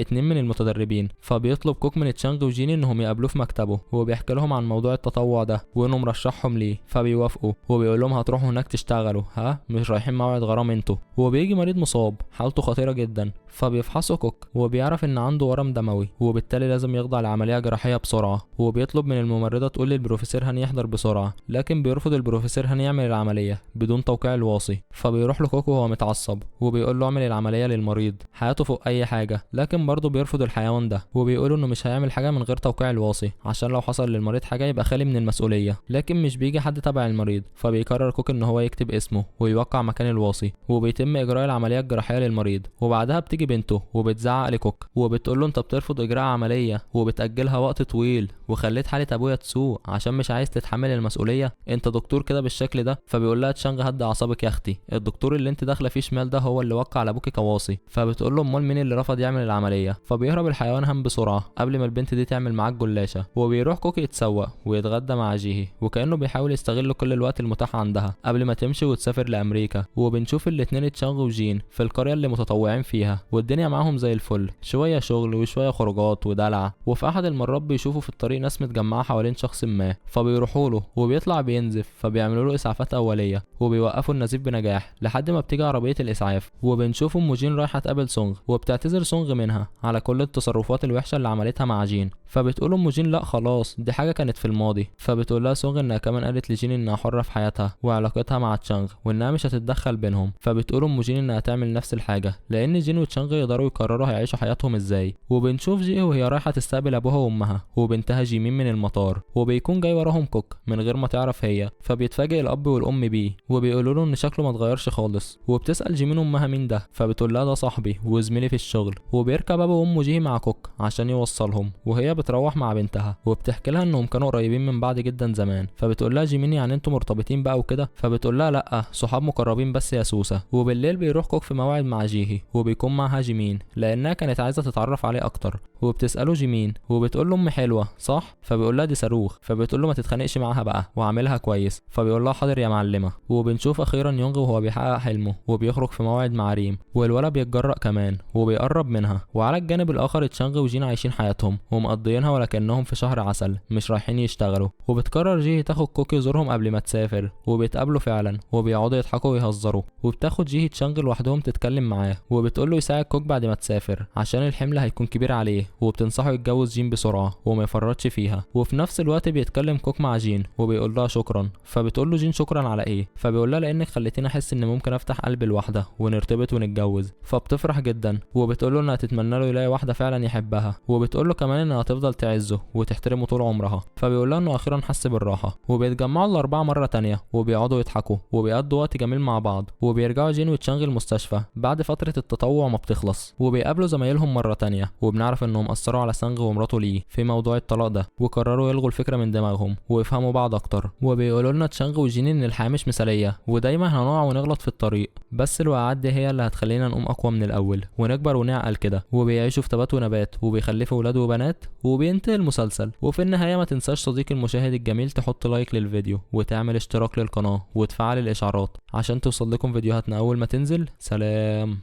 2 من المتدربين. فبيطلب كوك من تشانغ وجين انهم يقابلوه في مكتبه، وبيحكي لهم عن موضوع التطوع ده وانه مرشحهم ليه. فبيوافقوا، وبيقول لهم هتروحوا هناك تشتغلوا، مش رايحين موعد غرام انتوا. وبيجي مريض مصاب حالته خطيره جدا، فبيفحصوا كوك وبيعرف ان عنده ورم دموي، وبالتالي لازم يخضع لعمليه جراحيه بسرعه. وبيطلب من الممرضه تقول للبروفيسور هاني يحضر بسرعه، لكن بيرفض البروفيسور هاني يعمل العمليه بدون توقيع الواصي. فبيروح لكوك وهو متعصب وبيقول له اعمل العمليه للمريض، حياته فوق اي حاجه. لكن برضه بيرفض الحيوان ده، وبيقول انه مش هيعمل حاجه من غير توقيع الواصي عشان لو حصل للمريض حاجه يبقى خالي من المسؤوليه. لكن مش بيجي حد تبع المريض، فبيقرر كوك ان هو يكتب اسمه ويوقع مكان الواصي، وبيتم اجراء العمليه الجراحيه للمريض. وبعدها بتيجي بنته وبتزعق لكوك وبتقول له انت بترفض اجراء عمليه وبتاجلها وقت طويل، وخليت حاله ابويا تسوء عشان مش عايز تتحمل المسؤوليه، انت دكتور كده بالشكل ده. فبيقول لها تشانغ هدي اعصابك يا اختي، الدكتور اللي انت داخله فيه شمال ده هو اللي وقع على ابوكي كواصي. فبتقول له امال مين اللي رفض يعمل العمليه. فبيهرب الحيوان هم بسرعه قبل ما البنت دي تعمل معاه الجلاشه. وبيروح كوك يتسوق ويتغدى مع جيهي، وكانه بيحاول يستغل كل الوقت المتاح عندها قبل ما تمشي وتسافر لامريكا. وبنشوف الاتنين تشانغ وجين في القريه اللي متطوعين فيها، والدنيا معاهم زي الفل، شويه شغل وشويه خروجات ودلع. وفي احد المرات بيشوفوا في الطريق ناس متجمعه حوالين شخص ما، فبيروحوا له وبيطلع بينزف. فبيعملوا له اسعافات اوليه وبيوقفوا النزيف بنجاح لحد ما بتيجي عربيه الاسعاف. وبنشوف ام جين رايحه تقابل سونغ، وبتعتذر سونغ منها على كل التصرفات الوحشه اللي عملتها مع جين. فبتقول ام جين لا خلاص دي حاجه كانت في الماضي. فبتقول لها سونغ انها كمان قالت لجين انها حره في حياتها وعلاقتها مع تشانغ، وانها مش هتتدخل بينهم. فبتقول ام جين انها تعمل نفس الحاجه لان جين وتشانغ يقدروا يقرروا هيعيشوا حياتهم ازاي. وبنشوف جي وهي رايحه تستقبل ابوها وامها وبنتها جيمين من المطار، وبيكون جاي وراهم كوك من غير ما تعرف هي. فبيتفاجئ الاب والام بيه وبيقولوا له ان شكله ما اتغيرش خالص. وبتسال جيمين امها مين ده، فبتقول لها ده صاحبي وزميلي في الشغل. وبيركب ابو وامه جي مع كوك عشان يوصلهم، وهي بتروح مع بنتها وبتحكي لها انهم كانوا قريبين من بعض جدا زمان. فبتقول لها جيمين يعني انتوا مرتبطين بقى وكده، فبتقول لها لا صحاب مقربين بس يا سوسه. وبالليل بيروح كوك في موعد مع جيهي وبيكون معها جيمين لانها كانت عايزه تتعرف عليه اكتر. وبتساله جيمين وبتقول له امي حلوه صح، فبيقول لها دي صاروخ. فبتقول له ما تتخانقش معاها بقى وعاملها كويس. فبيقول لها حاضر يا معلمه. وبنشوف اخيرا يونغ وهو بيحقق حلمه وبيخرج في موعد مع ريم، والولد بيتجرأ كمان وبيقرب منها. وعلى الجانب الاخر تشانغ وجين عايشين حياتهم ومقضيينها ولكنهم في شهر عسل مش رايحين يشتغلوا. وبتقرر جيهي تاخد كوك يزورهم قبل ما تسافر، وبيتقابلوا فعلا وبيقعدوا يضحكوا ويهزروا. وبتاخد جيهي تشانغ لوحدهم تتكلم معاه، وبتقول له يساعد كوك بعد ما تسافر عشان الحمل هيكون كبير عليه، وبتنصحه يتجوز جين بسرعه وما يفرطش فيها. وفي نفس الوقت بيتكلم كوك مع جين وبيقول لها شكرا. فبتقول له جين شكرا على ايه، فبيقول لها لانك خليتيني احس ان ممكن افتح قلبي لواحده ونرتبط ونتجوز. فبتفرح جدا وبتقول له انها تتمنى له يلاقي واحده فعلا يحبها. وبتقول له كمان انها هتفضل تعزه وتحترمه طول عمرها. فبيقول لها انه اخيرا حس بالراحه. وبيتجمعوا الاربعه مره تانية وبيقعدوا يضحكوا وبيقضوا وقت جميل مع بعض. وبيرجعوا جين وتشانغ المستشفى بعد فتره التطوع ما بتخلص، وبيقابلوا زمايلهم مره تانية، وبنعرف انهم اثروا على سانغ ومراته ليه في موضوع موضوع الطلاق ده، وقرروا يلغوا الفكرة من دماغهم ويفهموا بعض اكتر. وبيقولوا لنا تشانغ وجين ان الحياة مش مثالية ودايما هنقع ونغلط في الطريق، بس الوقعات دي هي اللي هتخلينا نقوم اقوى من الاول ونكبر ونعقل كده. وبيعيشوا في تبات ونبات وبيخلفوا ولاد وبنات وبينتهي المسلسل. وفي النهاية ما تنساش صديقي المشاهد الجميل تحط لايك للفيديو وتعمل اشتراك للقناة وتفعل الاشعارات عشان توصل لكم فيديوهاتنا اول ما تنزل. سلام.